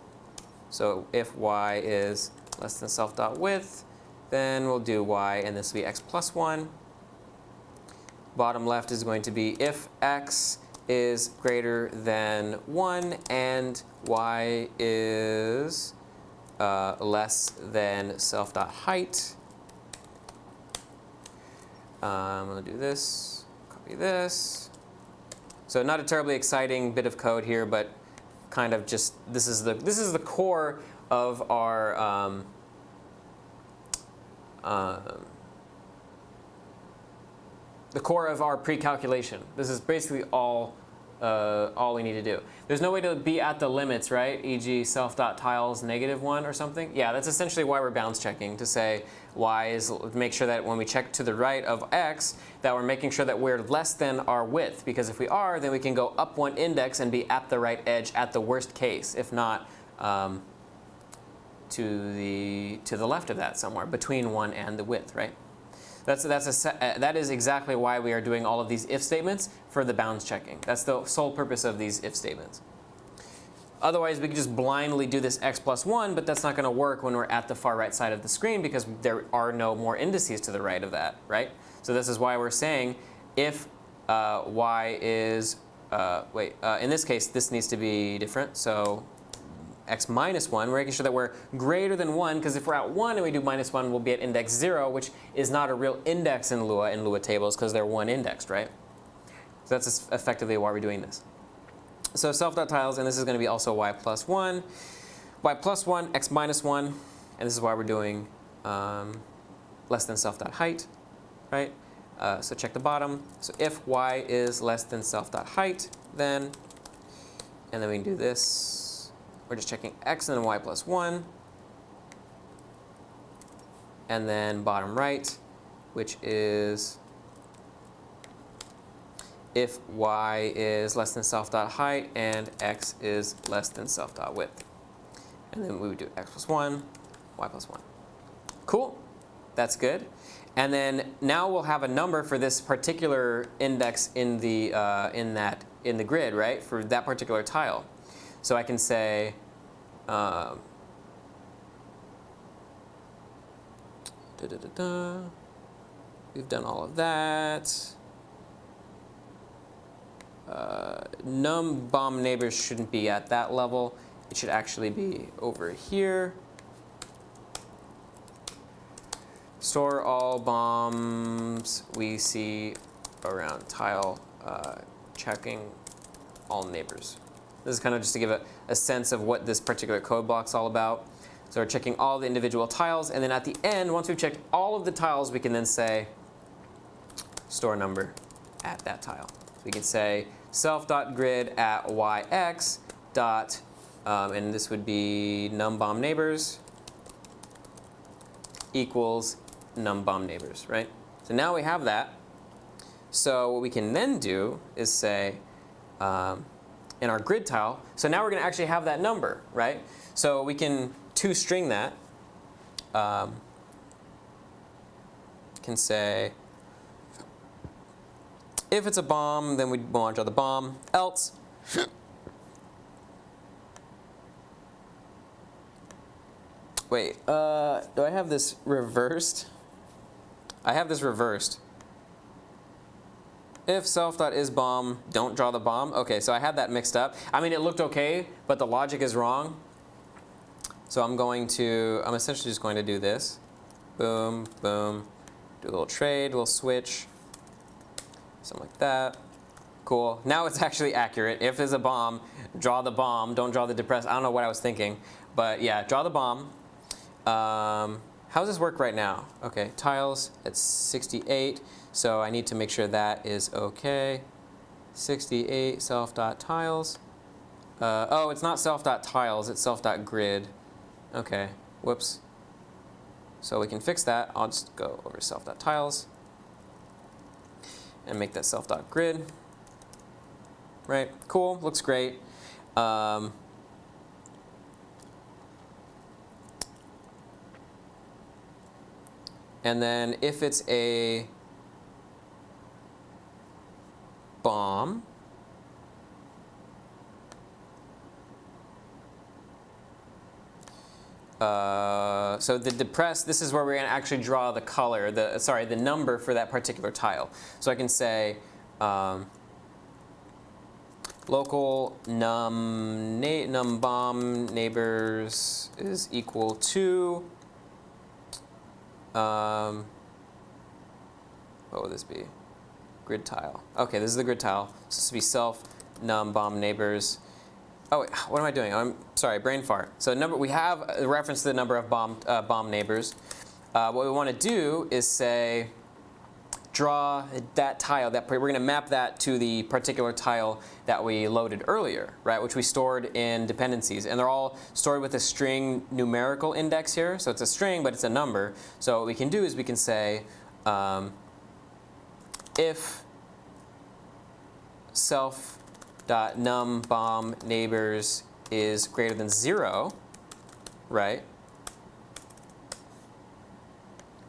So if y is less than self.width, then we'll do y, and this will be x plus 1. Bottom left is going to be if x is greater than 1 and y is less than self.height. I'm going to do this, copy this. So not a terribly exciting bit of code here, but kind of just this is the core of our pre-calculation. This is basically all we need to do. There's no way to be at the limits, right? E.g. self.tiles -1 or something. Yeah, that's essentially why we're bounds checking, to say y is, make sure that when we check to the right of x, that we're making sure that we're less than our width. Because if we are, then we can go up 1 index and be at the right edge at the worst case. If not, to the left of that somewhere, between 1 and the width, right? That is exactly why we are doing all of these if statements for the bounds checking. That's the sole purpose of these if statements. Otherwise, we could just blindly do this x plus 1, but that's not going to work when we're at the far right side of the screen because there are no more indices to the right of that, right? So this is why we're saying if y is, in this case, this needs to be different. So x minus 1, we're making sure that we're greater than 1, because if we're at 1 and we do minus 1, we'll be at index 0, which is not a real index in Lua tables because they're 1 indexed, right? So that's effectively why we're doing this. So self.tiles, and this is going to be also y plus 1, x minus 1, and this is why we're doing less than self.height, right? So check the bottom. So if y is less than self.height, then, and then we can do this. We're just checking x and then y plus 1. And then bottom right, which is if y is less than self.height and x is less than self.width. And then we would do x plus 1, y plus 1. Cool. That's good. And then now we'll have a number for this particular index in the grid, right? For that particular tile. So I can say we've done all of that. Num-bomb neighbors shouldn't be at that level. It should actually be over here. Store all bombs we see around tile, checking all neighbors. This is kind of just to give a sense of what this particular code block's all about. So we're checking all the individual tiles, and then at the end, once we've checked all of the tiles, we can then say store number at that tile. So we can say self.grid at yx dot, and this would be numbomb neighbors equals numbomb neighbors, right? So now we have that. So what we can then do is say in our grid tile, so now we're going to actually have that number, right? So we can toString that. Can say If it's a bomb, then we want to draw the bomb. Else, wait, do I have this reversed? I have this reversed. If self.isBomb, don't draw the bomb. OK, so I had that mixed up. I mean, it looked OK, but the logic is wrong. So I'm essentially just going to do this. Boom, boom. Do a little trade, a little switch. Something like that. Cool. Now it's actually accurate. If there's a bomb, draw the bomb. Don't draw the depressed. I don't know what I was thinking. But yeah, draw the bomb. How does this work right now? OK, tiles at 68. So I need to make sure that is OK. 68 self.tiles. Oh, it's not self.tiles. It's self.grid. OK, whoops. So we can fix that. I'll just go over self.tiles and make that self.grid. Right, cool, looks great. And then if it's a bomb, so the depressed, this is where we're going to actually draw the color, the number for that particular tile. So I can say local num bomb neighbors is equal to, what would this be? Grid tile. OK, this is the grid tile. So this would be self num bomb neighbors. Oh, wait, what am I doing? I'm sorry, brain fart. So we have a reference to the number of bomb neighbors. What we want to do is say, draw that tile. We're going to map that to the particular tile that we loaded earlier, right? Which we stored in dependencies, and they're all stored with a string numerical index here. So it's a string, but it's a number. So what we can do is we can say, if self.num bomb neighbors is greater than 0, right?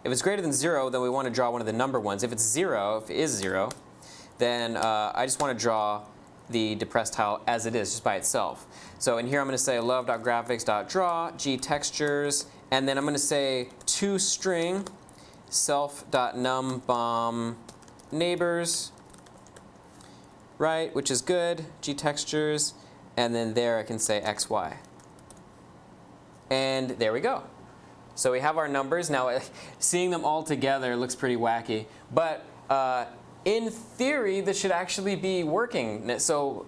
If it's greater than 0, then we want to draw one of the number ones. If it's 0, if it is 0, then I just want to draw the depressed tile as it is, just by itself. So in here, I'm going to say love.graphics.draw, gtextures, and then I'm going to say toString self.num bomb neighbors, right, which is good, gtextures, and then there I can say xy. And there we go. So we have our numbers. Now, seeing them all together looks pretty wacky. But in theory, this should actually be working. So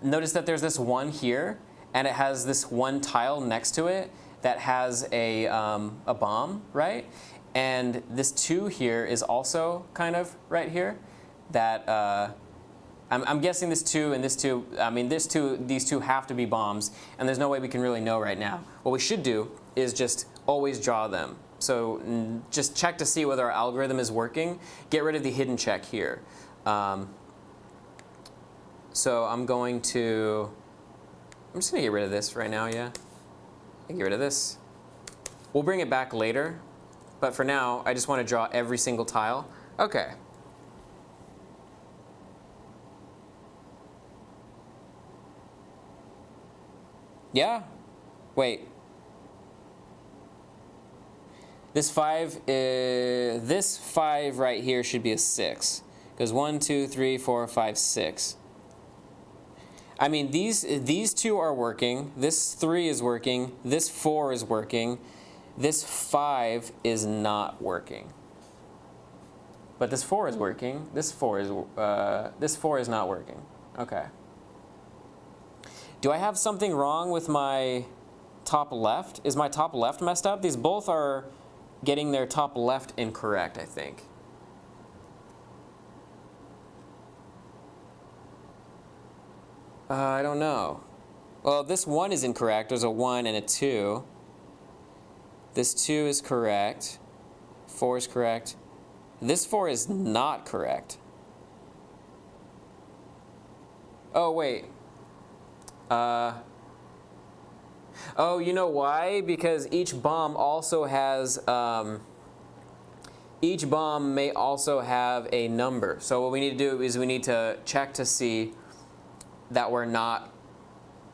notice that there's this 1 here, and it has this 1 tile next to it that has a bomb, right? And this 2 here is also kind of right here. That I'm guessing this 2 and this 2. I mean, these two have to be bombs, and there's no way we can really know right now. What we should do is just always draw them. So just check to see whether our algorithm is working. Get rid of the hidden check here. So I'm just going to get rid of this right now, yeah. Get rid of this. We'll bring it back later. But for now, I just want to draw every single tile. OK. Yeah? Wait. This 5 right here should be a 6. Because 1, 2, 3, 4, 5, 6. I mean, these 2 are working. This 3 is working. This 4 is working. This 5 is not working. But this 4 is working. This 4 is not working. OK. Do I have something wrong with my top left? Is my top left messed up? These both are getting their top left incorrect, I think. I don't know. Well, this 1 is incorrect. There's a 1 and a 2. This 2 is correct. 4 is correct. This 4 is not correct. Oh, wait. Oh, you know why? Because each bomb also has each bomb may also have a number. So what we need to do is we need to check to see that we're not,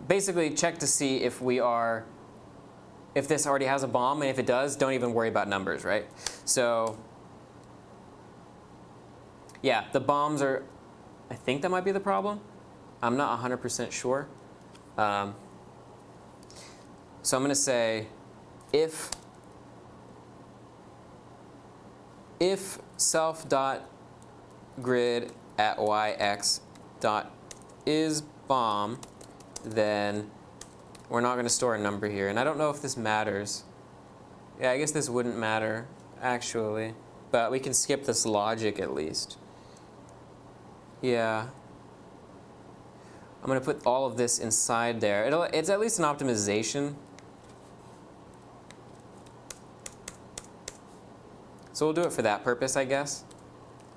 basically check to see if we are, if this already has a bomb, and if it does, don't even worry about numbers, right? So yeah, the bombs are, I think that might be the problem. I'm not 100% sure. So I'm going to say if self.grid at yx dot is bomb, then we're not going to store a number here. And I don't know if this matters. Yeah, I guess this wouldn't matter, actually. But we can skip this logic at least. Yeah. I'm going to put all of this inside there. It's at least an optimization. So we'll do it for that purpose, I guess.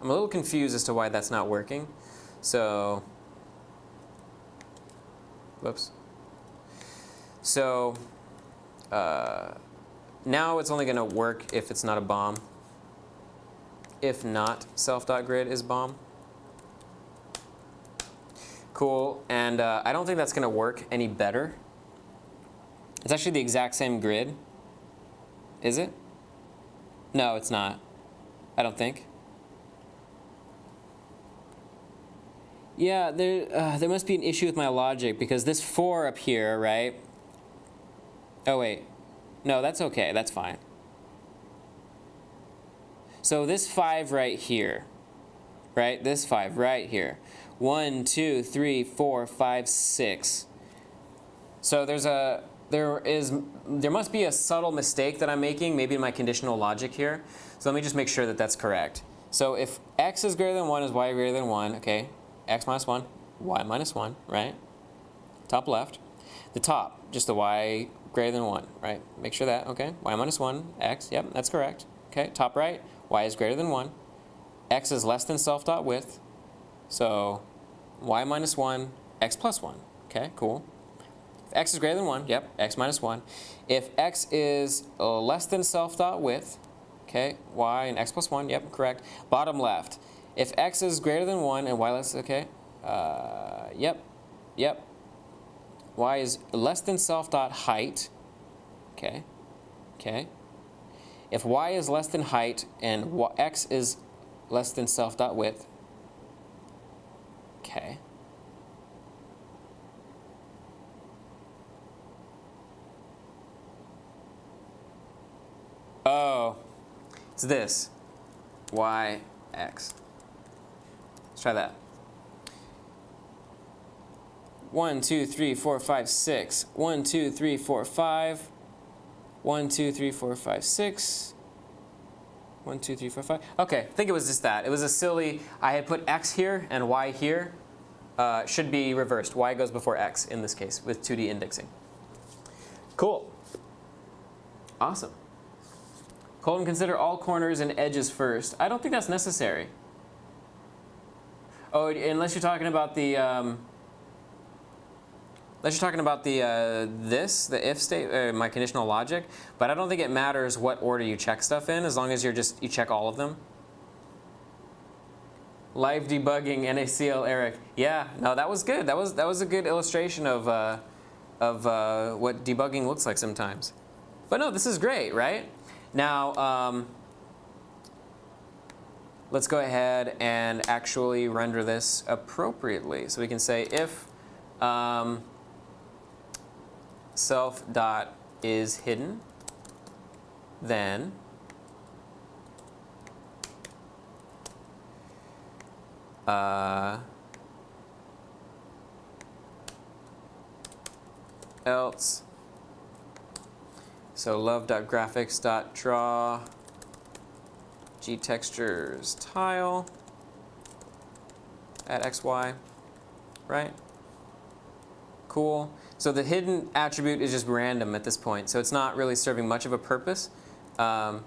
I'm a little confused as to why that's not working. So, whoops. So now it's only going to work if it's not a bomb. If not, self.grid is bomb. Cool. And I don't think that's going to work any better. It's actually the exact same grid. Is it? No, it's not. I don't think. Yeah, there must be an issue with my logic because this 4 up here, right? Oh, wait. No, that's OK. That's fine. So this 5 right here, right? This 5 right here. 1, 2, 3, 4, 5, 6. So there must be a subtle mistake that I'm making, maybe in my conditional logic here. So let me just make sure that that's correct. So if x is greater than 1 is y greater than 1, OK, x minus 1, y minus 1, right? Top left. The top, just the y greater than 1, right? Make sure that, OK, y minus 1, x, yep, that's correct. OK, top right, y is greater than 1. X is less than self.width. So y minus 1, x plus 1. OK, cool. If x is greater than 1, yep, x minus 1. If x is less than self.width, OK, y and x plus 1, yep, correct. Bottom left. If x is greater than 1 and y less, OK, yep. Y is less than self.height, OK, OK. If y is less than height and x is less than self.width, OK. Oh, it's this, y, x. Let's try that. 1, 2, 3, 4, 5, 6. 1, 2, 3, 4, 5. 1, 2, 3, 4, 5, 6. 1, 2, 3, 4, 5. OK, I think it was just that. It was a silly, I had put x here and y here. Should be reversed. Y goes before x in this case with 2D indexing. Cool. Awesome. Colton, consider all corners and edges first. I don't think that's necessary. Oh, unless you're talking about the the if state, my conditional logic. But I don't think it matters what order you check stuff in, as long as you check all of them. Live debugging, NaCl, Eric. Yeah, no, that was good. That was a good illustration of what debugging looks like sometimes. But no, this is great, right? Now, let's go ahead and actually render this appropriately. So we can say if self.isHidden, then else. So love.graphics.draw gtextures tile at xy, right? Cool. So the hidden attribute is just random at this point, so it's not really serving much of a purpose. Now,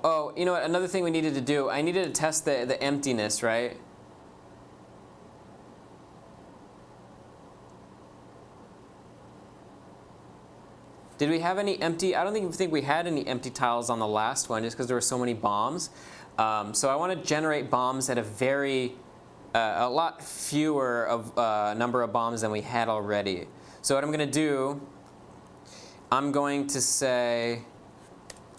oh, you know what? Another thing we needed to do, I needed to test the emptiness, right? Did we have any empty? I don't think we had any empty tiles on the last one just because there were so many bombs. So I want to generate bombs at a lot fewer of number of bombs than we had already. So what I'm going to do, I'm going to set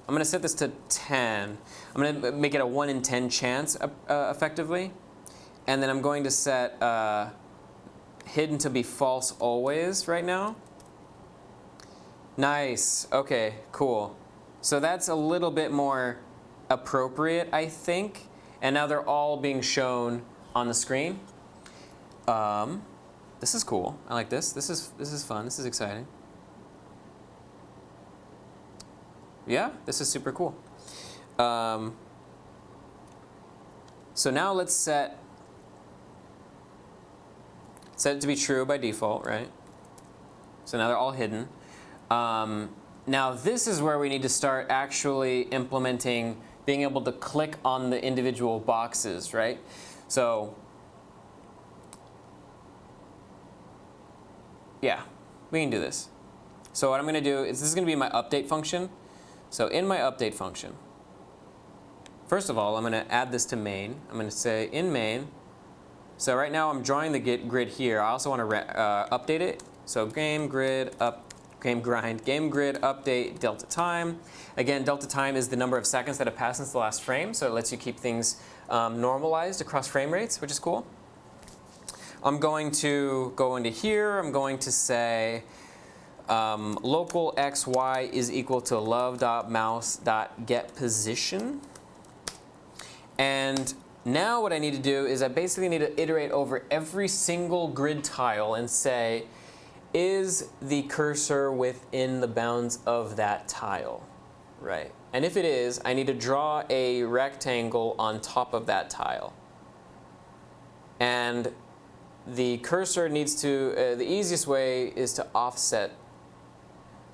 this to 10. I'm going to make it a 1 in 10 chance effectively. And then I'm going to set hidden to be false always right now. Nice. OK, cool. So that's a little bit more appropriate, I think. And now they're all being shown on the screen. This is cool. I like this. This is fun. This is exciting. Yeah, this is super cool. So now let's set it to be true by default, right? So now they're all hidden. Now this is where we need to start actually implementing being able to click on the individual boxes, right? So yeah, we can do this. So what I'm going to do is this is going to be my update function. So in my update function, first of all, I'm going to add this to main. I'm going to say in main. So right now I'm drawing the grid here. I also want to update it. So game grid update delta time. Again, delta time is the number of seconds that have passed since the last frame. So it lets you keep things normalized across frame rates, which is cool. I'm going to go into here. I'm going to say local xy is equal to love.mouse.getPosition. And now what I need to do is I basically need to iterate over every single grid tile and say, is the cursor within the bounds of that tile? Right. And if it is, I need to draw a rectangle on top of that tile. And the cursor needs to, the easiest way is to offset,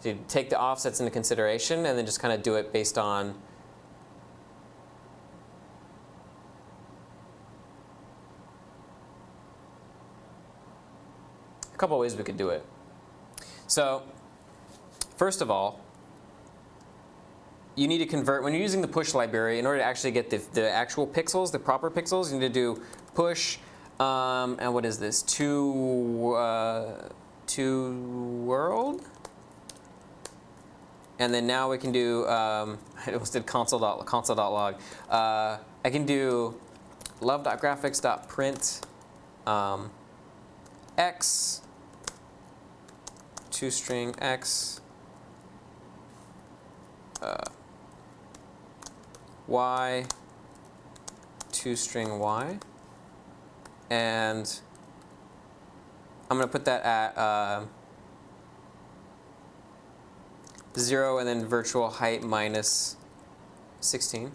to take the offsets into consideration and then just kind of do it based on a couple of ways we could do it. So first of all, you need to convert, when you're using the push library, in order to actually get the actual pixels, the proper pixels, you need to do push, and what is this, to world? And then now we can do, I almost did console.log. I can do love.graphics.print x, toString x, y, toString y. And I'm going to put that at 0 and then virtual height minus 16.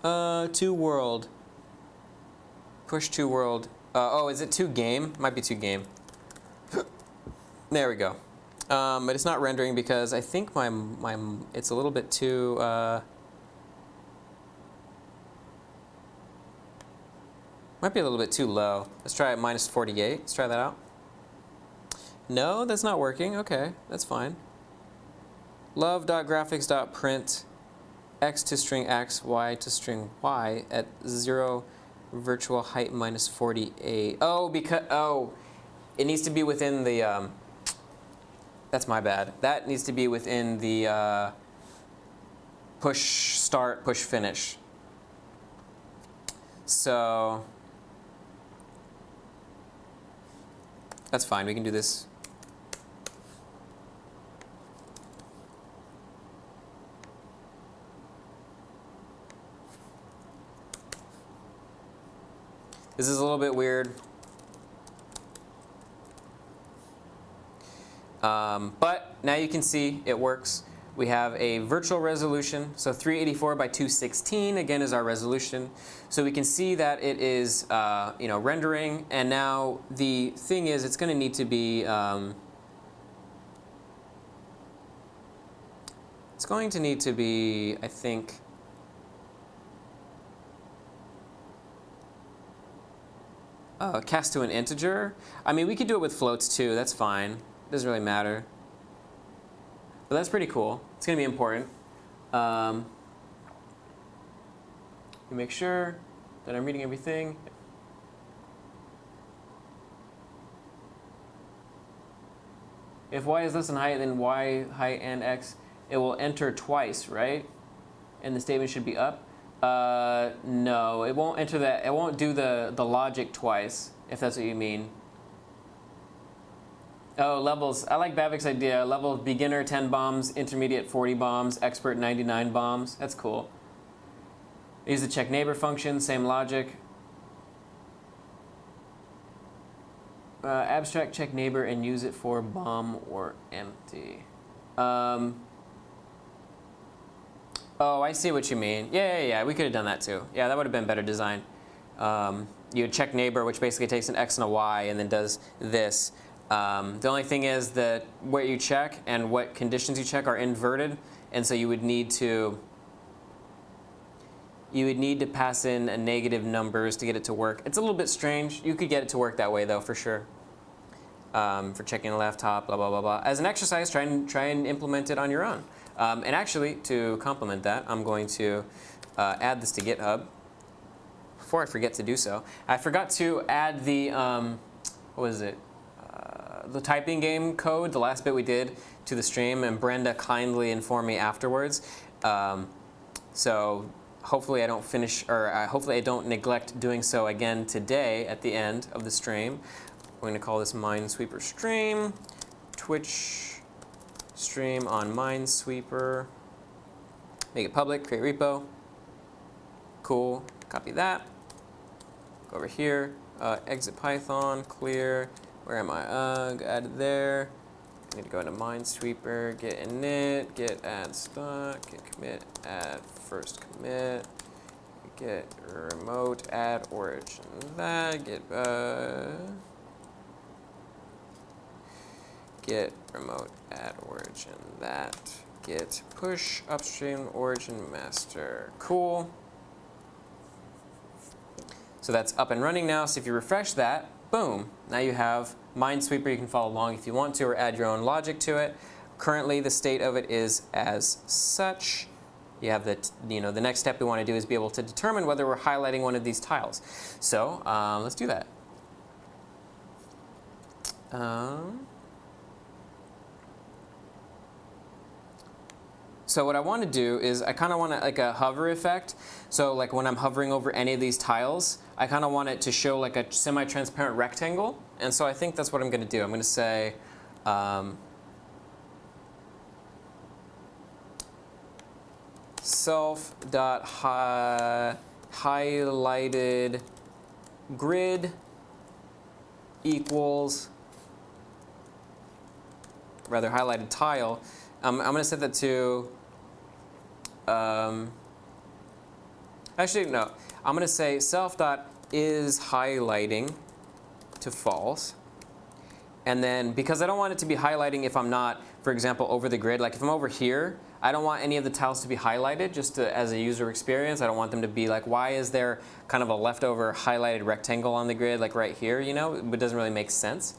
To world. Push to world. Oh, is it to game? Might be to game. There we go. But it's not rendering because I think it's a little bit too. Might be a little bit too low. Let's try it minus 48. Let's try that out. No, that's not working. OK, that's fine. Love.graphics.print x to string x, y to string y at 0 virtual height minus 48. Oh, it needs to be within the. That's my bad. That needs to be within the push start, push finish. So that's fine. We can do this. This is a little bit weird. But now you can see it works. We have a virtual resolution. So 384 by 216, again, is our resolution. So we can see that it is rendering. And now the thing is, it's going to need to be I think, cast to an integer. I mean, we could do it with floats too. That's fine. Doesn't really matter. But that's pretty cool. It's going to be important. You make sure that I'm reading everything. If y is less than height, then y height and x, it will enter twice, right? And the statement should be up. No, it won't enter that. It won't do the logic twice, if that's what you mean. Oh, levels. I like Bavik's idea. Level of beginner 10 bombs, intermediate 40 bombs, expert 99 bombs. That's cool. Use the check neighbor function, same logic. Abstract check neighbor and use it for bomb or empty. Oh, I see what you mean. Yeah. We could have done that too. Yeah, that would have been better design. You would check neighbor, which basically takes an x and a y and then does this. The only thing is that what you check and what conditions you check are inverted, and so you would need to pass in a negative numbers to get it to work. It's a little bit strange. You could get it to work that way though, for sure. For checking the left top, blah blah blah blah. As an exercise, try and implement it on your own. And actually, to complement that, I'm going to add this to GitHub. Before I forget to do so, I forgot to add the what was it? The typing game code, the last bit we did, to the stream, and Brenda kindly informed me afterwards. So hopefully I don't finish, or hopefully I don't neglect doing so again today at the end of the stream. We're going to call this Minesweeper stream, Twitch stream on Minesweeper. Make it public, create repo. Cool. Copy that. Go over here. Exit Python, clear. Where am I? Add it there. I need to go into Minesweeper, get init, get add stock, get commit, add first commit, get remote, add origin. That get remote, add origin. That get push upstream origin master. Cool. So that's up and running now. So if you refresh that, boom, now you have Minesweeper. You can follow along if you want to, or add your own logic to it. Currently, the state of it is as such. You have the next step we want to do is be able to determine whether we're highlighting one of these tiles. So let's do that. So what I want to do is I kind of want like a hover effect. So like when I'm hovering over any of these tiles, I kind of want it to show like a semi-transparent rectangle. And so I think that's what I'm going to do. I'm going to say self.highlighted grid equals, rather highlighted tile. I'm going to set that to, actually, no. I'm going to say self.isHighlighting to false. And then, because I don't want it to be highlighting if I'm not, for example, over the grid. Like if I'm over here, I don't want any of the tiles to be highlighted just as a user experience. I don't want them to be like, why is there kind of a leftover highlighted rectangle on the grid, like right here? You know, it doesn't really make sense.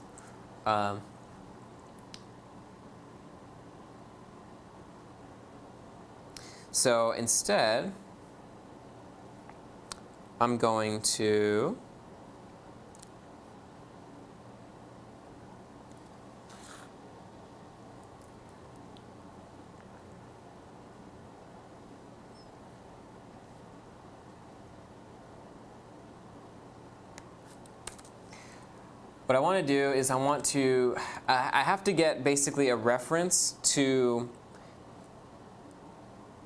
So instead, I'm going to what I want to do is I have to get basically a reference to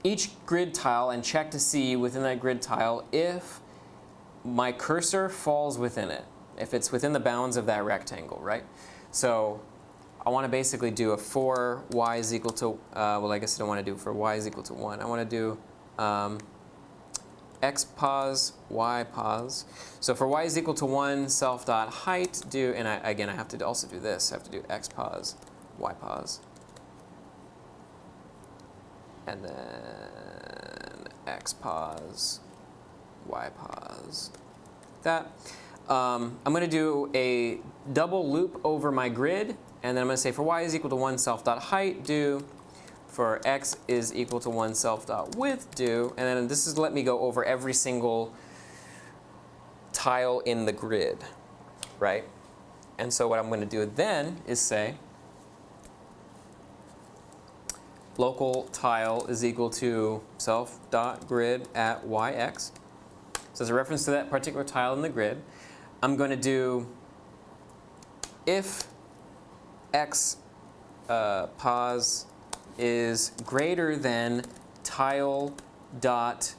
each grid tile and check to see within that grid tile if my cursor falls within it, if it's within the bounds of that rectangle, right? So I want to basically do a for y is equal to, well, I guess I don't want to do for y is equal to 1. I want to do x pos, y pos. So for y is equal to 1, self.height do, and again, I have to also do this. I have to do x pos, y pos. And then x pos, y pos. That. I'm going to do a double loop over my grid. And then I'm going to say for y is equal to 1 self.height do for x is equal to 1 self.width do, and then this is let me go over every single tile in the grid, right? And so what I'm going to do then is say local tile is equal to self.grid at yx. So as a reference to that particular tile in the grid, I'm going to do if x pos is greater than tile dot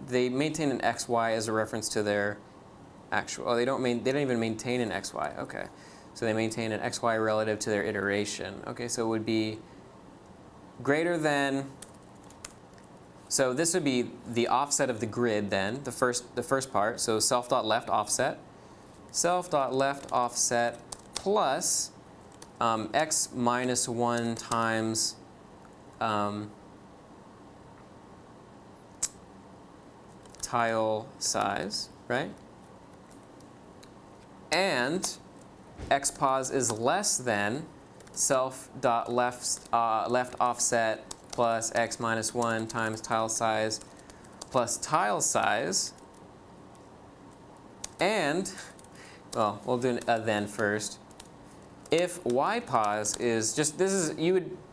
they maintain an xy as a reference to their actual. Oh, they don't even maintain an xy. OK, so they maintain an xy relative to their iteration. OK, so it would be greater than. So this would be the offset of the grid then, the first part. So self.left offset, self.left offset plus x minus 1 times tile size, right? And xpos is less than self.left left offset plus x minus 1 times tile size plus tile size. And, well, we'll do a then first. If ypos is just, this is,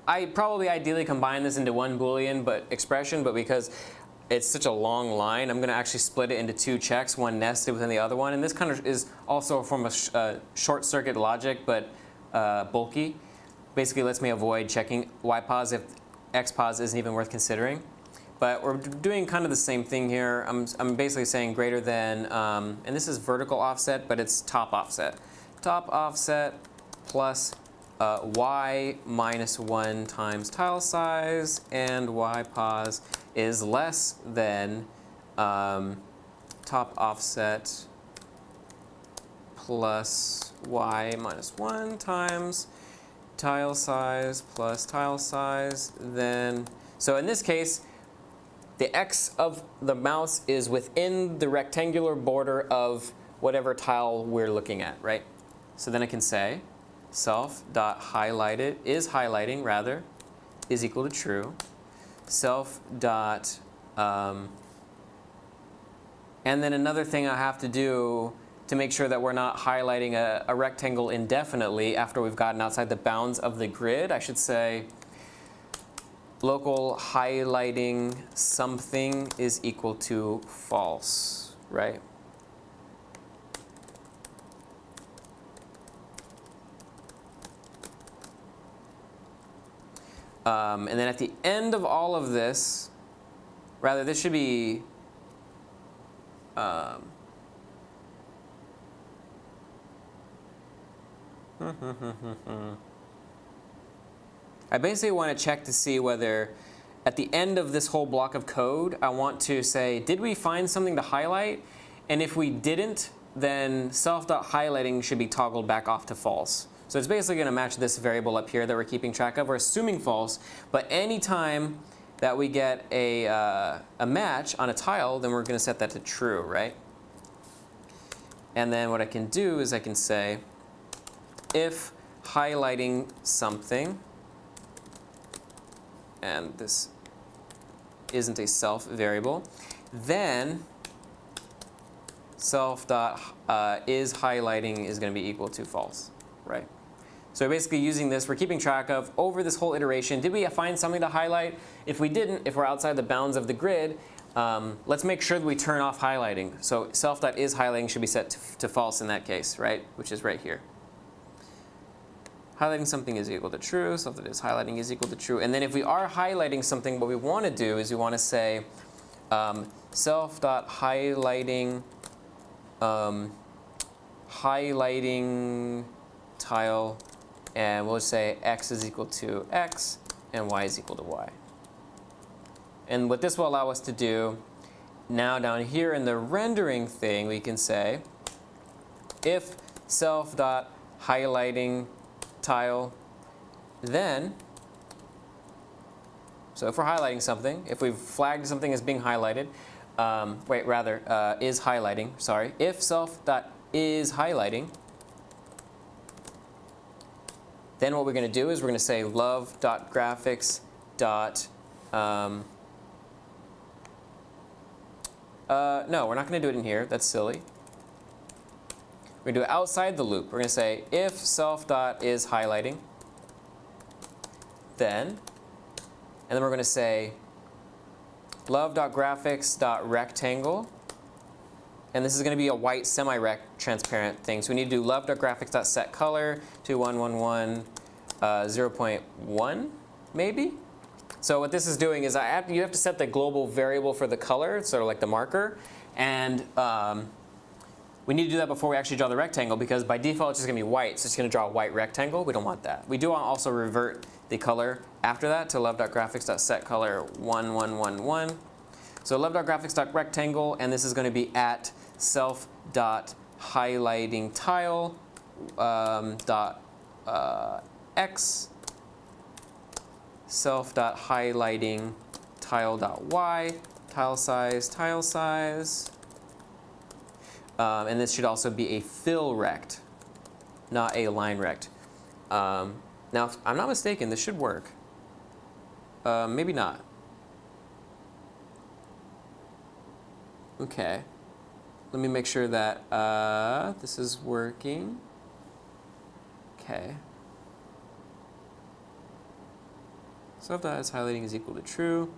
I probably ideally combine this into one Boolean expression, but because it's such a long line, I'm going to actually split it into 2 checks, one nested within the other one. And this kind of is also a form of short circuit logic, but bulky. Basically lets me avoid checking ypos if xpos isn't even worth considering. But we're doing kind of the same thing here. I'm basically saying greater than, and this is vertical offset, but it's top offset. Top offset plus y minus 1 times tile size, and ypos is less than top offset plus y minus 1 times tile size plus tile size. Then, so in this case, the x of the mouse is within the rectangular border of whatever tile we're looking at, right? So then I can say self.highlighted is highlighting, rather, is equal to true. Self dot, and then another thing I have to do to make sure that we're not highlighting a rectangle indefinitely after we've gotten outside the bounds of the grid, I should say local highlighting something is equal to false, right? And then at the end of all of this, rather, this should be I basically want to check to see whether at the end of this whole block of code, I want to say, did we find something to highlight? And if we didn't, then self.highlighting should be toggled back off to false. So it's basically going to match this variable up here that we're keeping track of. We're assuming false, but anytime that we get a match on a tile, then we're going to set that to true, right? And then what I can do is I can say, if highlighting something, and this isn't a self variable, then self.is highlighting is going to be equal to false, right? So basically using this, we're keeping track of over this whole iteration, did we find something to highlight? If we didn't, if we're outside the bounds of the grid, let's make sure that we turn off highlighting. So self.is highlighting should be set to false in that case, right? Which is right here. Highlighting something is equal to true. Self.is highlighting is equal to true. And then if we are highlighting something, what we want to do is we want to say self.highlighting highlighting tile, and we'll say x is equal to x and y is equal to y. And what this will allow us to do, now down here in the rendering thing, we can say if self.highlighting tile, then, so if we're highlighting something, if we've flagged something as being highlighted, is highlighting, sorry, if self.is highlighting, Then what we're going to do is we're going to say love.graphics. No, we're not going to do it in here. That's silly. We're going to do it outside the loop. We're going to say if self.is highlighting, then, and then we're going to say love.graphics.rectangle. And this is going to be a white semi-rect transparent thing. So we need to do love.graphics.setColor to 111 0.1 maybe. So what this is doing is you have to set the global variable for the color, sort of like the marker. And we need to do that before we actually draw the rectangle, because by default it's just going to be white. So it's going to draw a white rectangle. We don't want that. We do want to also revert the color after that to love.graphics.setColor 1111. So love.graphics.rectangle, and this is going to be at self.highlightingTile x self.highlightingTile.y tile size. And this should also be a fill rect, not a line rect. Now, if I'm not mistaken, this should work. Maybe not. OK. Let me make sure that this is working. OK. Self.is highlighting is equal to true.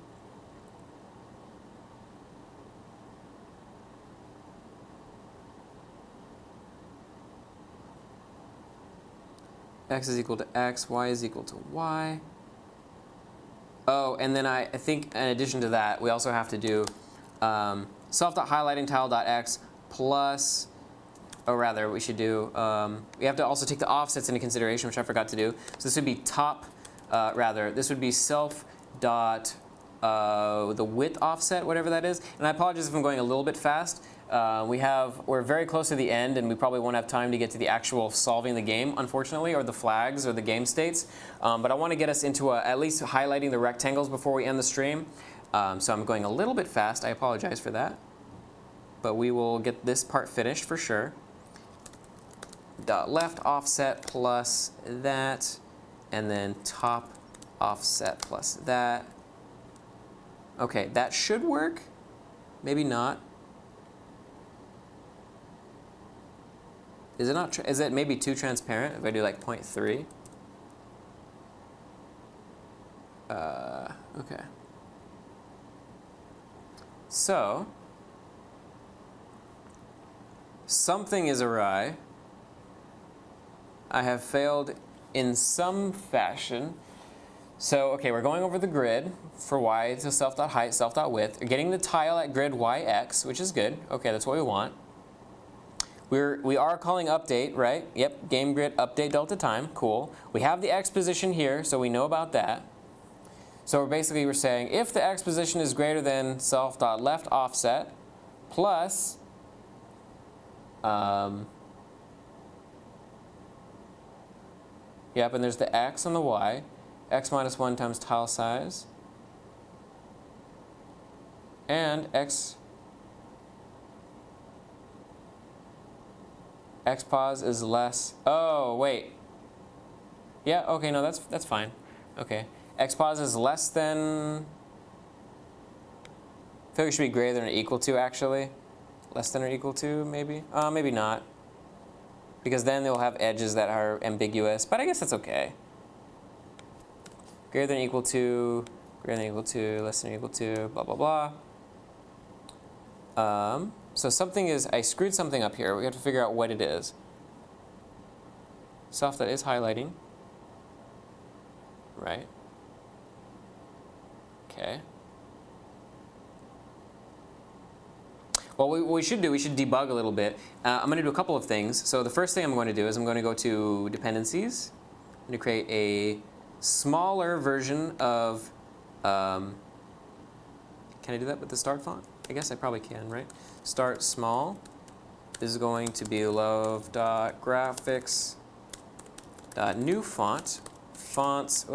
X is equal to X, Y is equal to Y. Oh, and then I think in addition to that, we also have to do self.highlightingTile.x plus, or rather, we should do, we have to also take the offsets into consideration, which I forgot to do. So this would be this would be self dot the width offset, whatever that is. And I apologize if I'm going a little bit fast. We're very close to the end, and we probably won't have time to get to the actual solving the game, unfortunately, or the flags or the game states. But I want to get us into at least highlighting the rectangles before we end the stream. So I'm going a little bit fast. I apologize for that. But we will get this part finished for sure. Dot left offset plus that, and then top offset plus that. OK, that should work. Maybe not. Is it not? Is it maybe too transparent if I do like 0.3? OK. So something is awry. I have failed in some fashion. So OK, we're going over the grid for y to self.height, self.width. We're getting the tile at grid yx, which is good. OK, that's what we want. We are calling update, right? Yep, game grid update delta time. Cool. We have the x position here, so we know about that. So we're saying if the x position is greater than self.left offset plus yep, and there's the x and the y. X minus 1 times tile size. And x pos is less. Oh, wait. Yeah, OK, no, that's fine. OK. X pos is less than. I feel like it should be greater than or equal to, actually. Less than or equal to, maybe? Maybe not. Because then they'll have edges that are ambiguous. But I guess that's OK. Greater than or equal to, greater than or equal to, less than or equal to, blah, blah, blah. So something is, I screwed something up here. We have to figure out what it is. Self that is highlighting. Right. OK. Well, what we should debug a little bit. I'm going to do a couple of things. So the first thing I'm going to do is I'm going to go to Dependencies. I'm going to create a smaller version of, can I do that with the start font? I guess I probably can, right? Start small is going to be love.graphics.new font. Fonts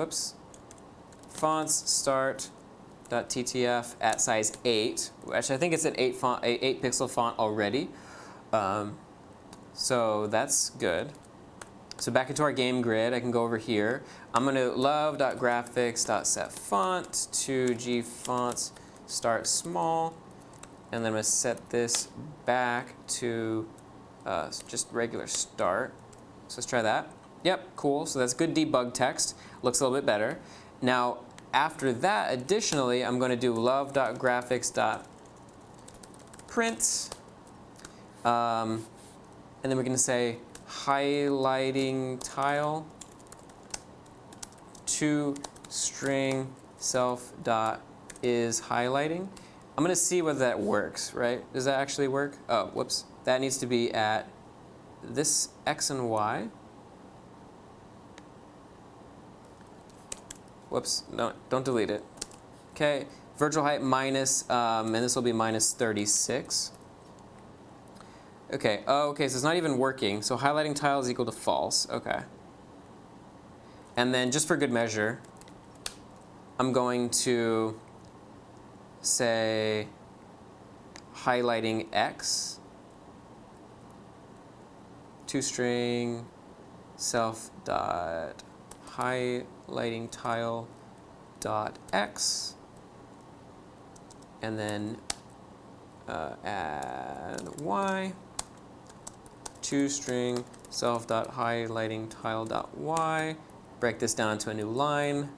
start.ttf at size 8. Actually, I think it's an 8 pixel font already. So that's good. So back into our game grid, I can go over here. I'm going to love.graphics.setFont to gfonts start small. And then I'm going to set this back to just regular start. So let's try that. Yep, cool. So that's good debug text. Looks a little bit better. Now, after that, additionally, I'm going to do love.graphics.print. And then we're going to say highlighting tile to string self dot is highlighting. I'm going to see whether that works, right? Does that actually work? Oh, whoops. That needs to be at this x and y. Whoops, don't delete it. OK, virtual height minus, and this will be minus 36. OK, oh, OK, so it's not even working. So highlighting tile is equal to false. OK. And then just for good measure, I'm going to say highlighting x to string self dot highlighting tile dot x, and then add y to string self dot highlighting tile dot y. Break this down into a new line.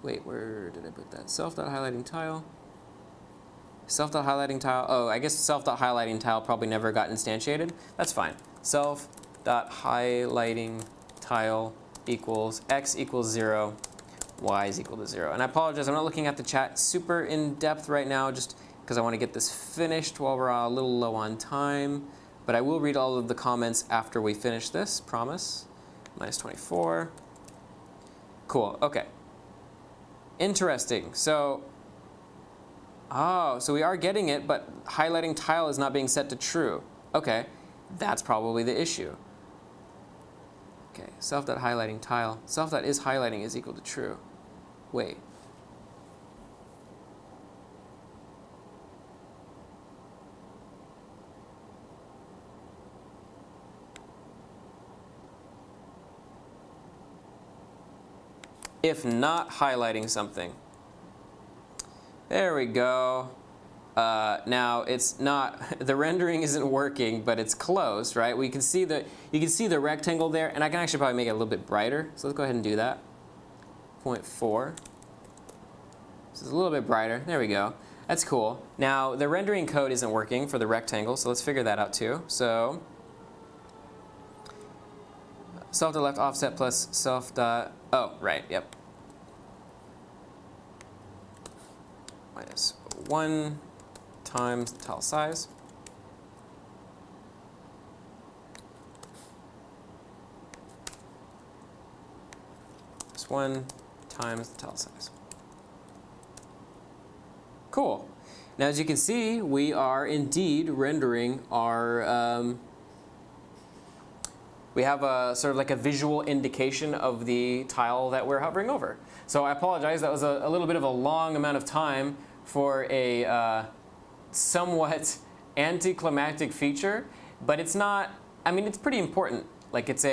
Wait, where did I put that? Self.highlighting tile. Self.highlighting tile. Oh, I guess self.highlighting tile probably never got instantiated. That's fine. Self.highlighting tile equals x equals 0, y is equal to 0. And I apologize, I'm not looking at the chat super in depth right now, just because I want to get this finished while we're a little low on time. But I will read all of the comments after we finish this, promise. Minus 24. Cool, OK. Interesting. So, so we are getting it, but highlighting tile is not being set to true. OK, that's probably the issue. OK, self.highlighting tile. Self.is highlighting is equal to true. Wait. If not highlighting something. There we go. Now it's not, the rendering isn't working, but it's close, right? You can see the rectangle there, and I can actually probably make it a little bit brighter. So let's go ahead and do that. 0.4. This is a little bit brighter. There we go. That's cool. Now the rendering code isn't working for the rectangle, so let's figure that out too. So self.left offset plus self. Oh, right. Yep. Minus 1 times the tile size. Minus 1 times the tile size. Cool. Now, as you can see, we are indeed rendering our. We have a sort of like a visual indication of the tile that we're hovering over. So I apologize. That was a little bit of a long amount of time for a somewhat anticlimactic feature, but it's not. I mean, it's pretty important. Like it's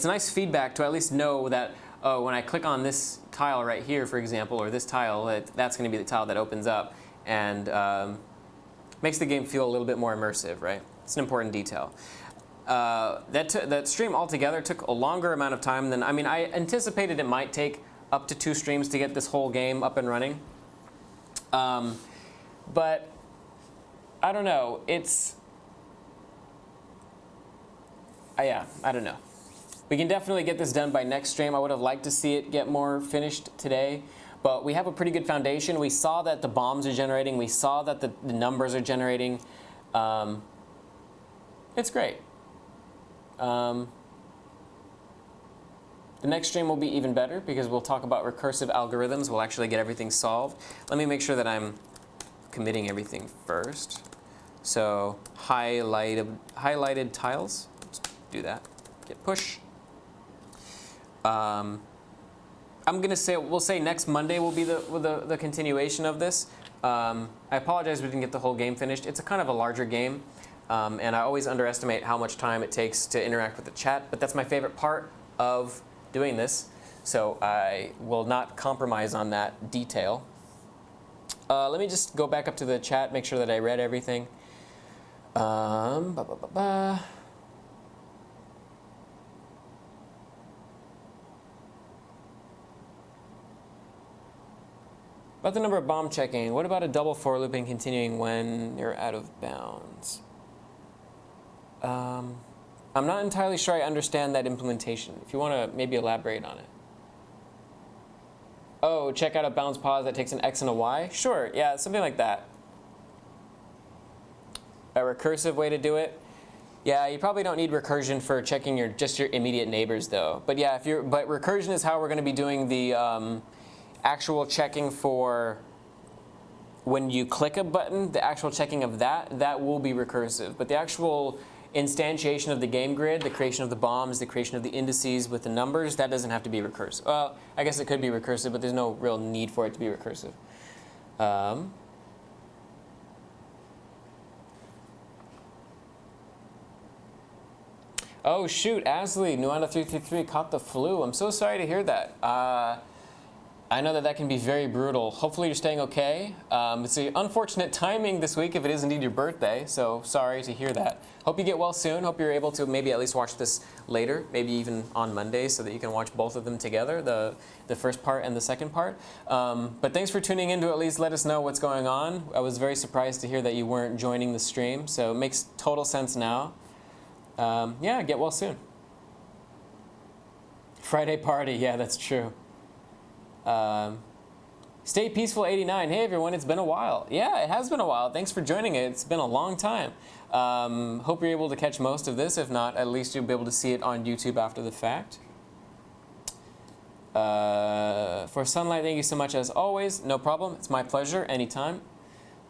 nice feedback to at least know that, oh, when I click on this tile right here, for example, or this tile, that's going to be the tile that opens up, and makes the game feel a little bit more immersive, right? It's an important detail. That stream altogether took a longer amount of time than, I mean, I anticipated it might take up to 2 streams to get this whole game up and running. But I don't know. It's, yeah, I don't know. We can definitely get this done by next stream. I would have liked to see it get more finished today. But we have a pretty good foundation. We saw that the bombs are generating. We saw that the numbers are generating. It's great. The next stream will be even better because we'll talk about recursive algorithms. We'll actually get everything solved. Let me make sure that I'm committing everything first. So highlighted tiles. Let's do that. Git push. I'm gonna say we'll say next Monday will be the continuation of this. I apologize we didn't get the whole game finished. It's a kind of a larger game, and I always underestimate how much time it takes to interact with the chat, but that's my favorite part of doing this, so I will not compromise on that detail. Let me just go back up to the chat, make sure that I read everything. About the number of bomb checking, what about a double for looping continuing when you're out of bounds? I'm not entirely sure I understand that implementation. If you want to maybe elaborate on it. Oh, check out a bounds pause that takes an X and a Y? Sure, yeah, something like that. A recursive way to do it? Yeah, you probably don't need recursion for checking just your immediate neighbors though. But yeah, but recursion is how we're going to be doing the actual checking for when you click a button, the actual checking of that will be recursive. But the actual instantiation of the game grid, the creation of the bombs, the creation of the indices with the numbers, that doesn't have to be recursive. Well, I guess it could be recursive, but there's no real need for it to be recursive. Oh shoot, Asley, Nuana333 caught the flu. I'm so sorry to hear that. I know that can be very brutal. Hopefully you're staying okay. It's an unfortunate timing this week if it is indeed your birthday, so sorry to hear that. Hope you get well soon. Hope you're able to maybe at least watch this later, maybe even on Monday so that you can watch both of them together, the first part and the second part. But thanks for tuning in to at least let us know what's going on. I was very surprised to hear that you weren't joining the stream, so it makes total sense now. Yeah, get well soon. Friday party, yeah, that's true. Stay Peaceful 89. Hey everyone, it's been a while. Yeah, it has been a while. Thanks for joining it. It's been a long time. Hope you're able to catch most of this. If not, at least you'll be able to see it on YouTube after the fact. For Sunlight, thank you so much as always. No problem. It's my pleasure. Anytime.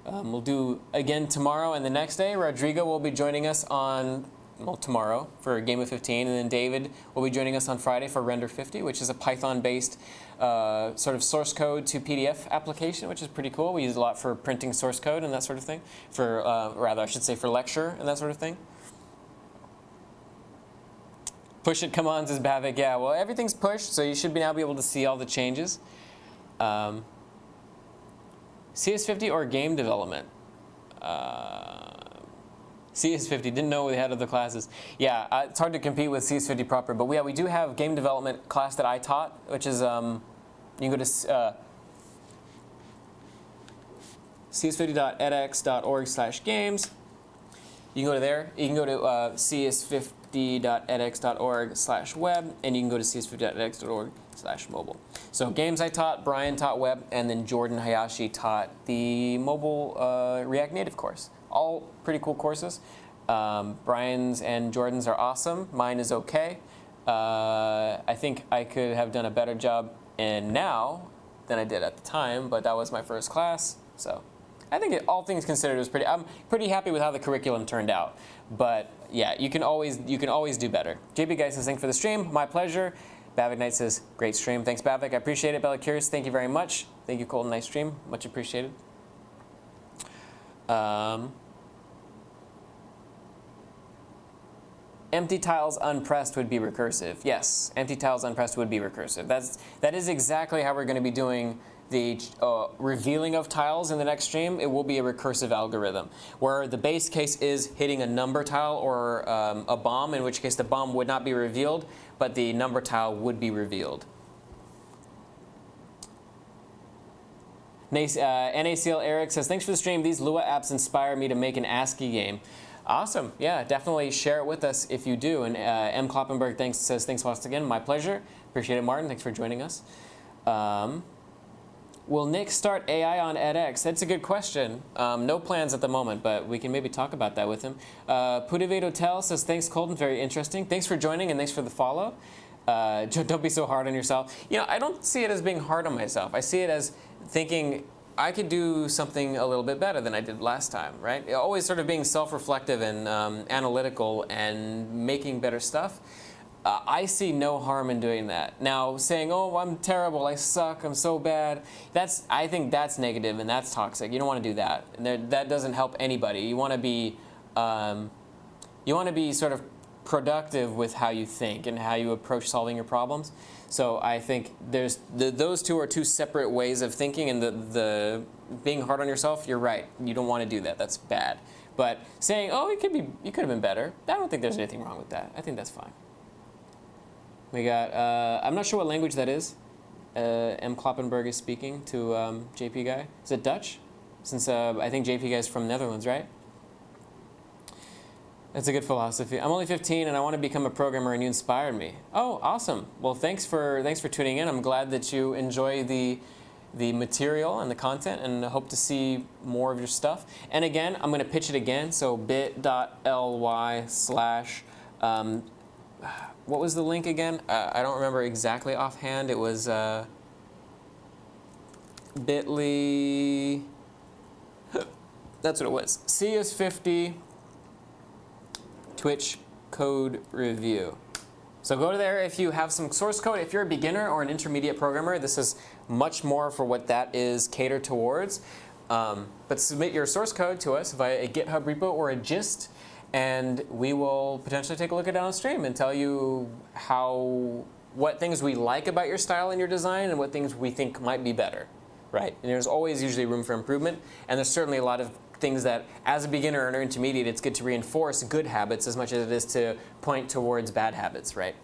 We'll do again tomorrow and the next day. Rodrigo will be joining us on tomorrow for Game of 15, and then David will be joining us on Friday for Render 50, which is a Python-based sort of source code to PDF application, which is pretty cool. We use it a lot for printing source code and that sort of thing. For rather, I should say, for lecture and that sort of thing. Push it, come on, says Bhavik. Yeah, well, everything's pushed, so you should now be able to see all the changes. CS50 or game development? CS50, didn't know we had other classes. Yeah, it's hard to compete with CS50 proper, but we do have game development class that I taught, which is, you can go to cs50.edx.org/games. You can go to there. You can go to cs50.edx.org/web, and you can go to cs50.edx.org/mobile. So games I taught, Brian taught web, and then Jordan Hayashi taught the mobile React Native course. All pretty cool courses. Brian's and Jordan's are awesome. Mine is okay. I think I could have done a better job now than I did at the time, but that was my first class. So I think all things considered, I'm pretty happy with how the curriculum turned out. But yeah, you can always do better. JB Guy says, thanks for the stream. My pleasure. Bavik Knight says, great stream. Thanks, Bavik. I appreciate it. Bella Curious, thank you very much. Thank you, Colton. Nice stream. Much appreciated. Empty tiles unpressed would be recursive. Yes, empty tiles unpressed would be recursive. That is exactly how we're going to be doing the revealing of tiles in the next stream. It will be a recursive algorithm where the base case is hitting a number tile or a bomb, in which case the bomb would not be revealed, but the number tile would be revealed. NACL Eric says, thanks for the stream. These Lua apps inspire me to make an ASCII game. Awesome. Yeah, definitely share it with us if you do. And M. Kloppenberg says, thanks once again. My pleasure. Appreciate it, Martin. Thanks for joining us. Will Nick start AI on edX? That's a good question. No plans at the moment, but we can maybe talk about that with him. Pudivet Hotel says, thanks, Colton. Very interesting. Thanks for joining, and thanks for the follow. Don't be so hard on yourself. You know, I don't see it as being hard on myself. I see it as thinking I could do something a little bit better than I did last time, right? Always sort of being self-reflective and analytical and making better stuff. I see no harm in doing that. Now, saying, oh, I'm terrible, I suck, I'm so bad, I think that's negative and that's toxic. You don't want to do that. And that doesn't help anybody. You want to be sort of productive with how you think and how you approach solving your problems. So I think those two are two separate ways of thinking, and the being hard on yourself, you're right. You don't want to do that. That's bad. But saying, oh, you could have been better, I don't think there's anything wrong with that. I think that's fine. We got, I'm not sure what language that is. M. Kloppenberg is speaking to JP Guy. Is it Dutch? Since I think JP Guy is from Netherlands, right? That's a good philosophy. I'm only 15 and I want to become a programmer, and you inspired me. Oh, awesome. Well, thanks for tuning in. I'm glad that you enjoy the material and the content, and hope to see more of your stuff. And again, I'm going to pitch it again. So bit.ly/ what was the link again? I don't remember exactly offhand. It was bit.ly. That's what it was. CS50 Twitch code review. So go there if you have some source code. If you're a beginner or an intermediate programmer, this is much more for what that is catered towards. But submit your source code to us via a GitHub repo or a gist, and we will potentially take a look at it on stream and tell you what things we like about your style and your design, and what things we think might be better, right? And there's always usually room for improvement, and there's certainly a lot of things that, as a beginner or intermediate, it's good to reinforce good habits as much as it is to point towards bad habits, right?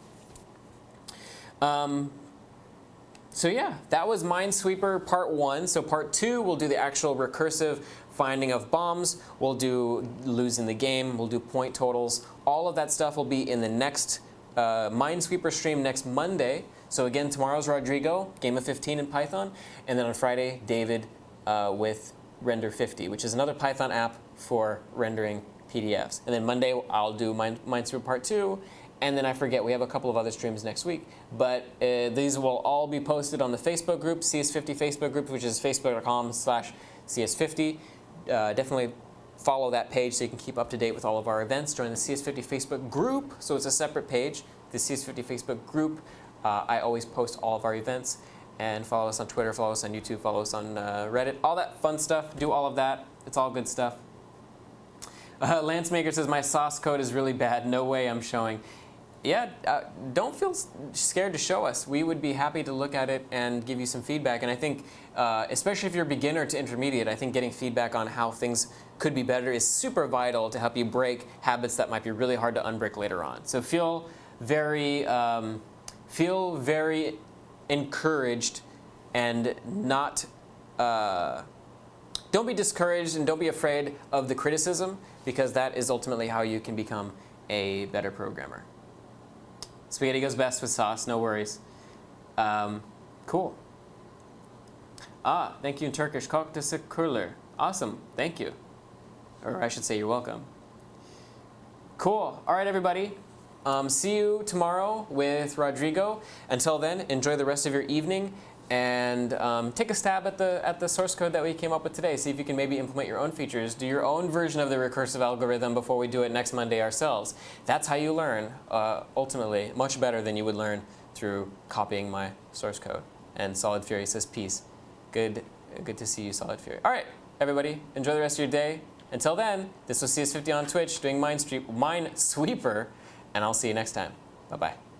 So yeah, that was Minesweeper Part 1. So Part 2, we'll do the actual recursive finding of bombs. We'll do losing the game. We'll do point totals. All of that stuff will be in the next Minesweeper stream next Monday. So again, tomorrow's Rodrigo, game of 15 in Python. And then on Friday, David with Render 50, which is another Python app for rendering PDFs. And then Monday, I'll do Minesweeper Part 2. And then I forget, we have a couple of other streams next week. But these will all be posted on the Facebook group, CS50 Facebook group, which is facebook.com/CS50. Definitely follow that page so you can keep up to date with all of our events. Join the CS50 Facebook group. So it's a separate page, the CS50 Facebook group. I always post all of our events. And follow us on Twitter, follow us on YouTube, follow us on Reddit. All that fun stuff. Do all of that. It's all good stuff. Lancemaker says, my sauce code is really bad. No way I'm showing. Yeah, don't feel scared to show us. We would be happy to look at it and give you some feedback. And I think, especially if you're beginner to intermediate, I think getting feedback on how things could be better is super vital to help you break habits that might be really hard to unbreak later on. So feel very encouraged, and not don't be discouraged, and don't be afraid of the criticism, because that is ultimately how you can become a better programmer. Spaghetti goes best with sauce, no worries. Cool. Thank you in Turkish. Kalk teşekkürler. Awesome, thank you. Or I should say you're welcome. Cool, all right everybody. See you tomorrow with Rodrigo. Until then, enjoy the rest of your evening, and take a stab at the source code that we came up with today. See if you can maybe implement your own features. Do your own version of the recursive algorithm before we do it next Monday ourselves. That's how you learn, ultimately, much better than you would learn through copying my source code. And Solid Fury says, peace. Good to see you, Solid Fury. All right, everybody, enjoy the rest of your day. Until then, this was CS50 on Twitch doing Minesweeper. And I'll see you next time. Bye-bye.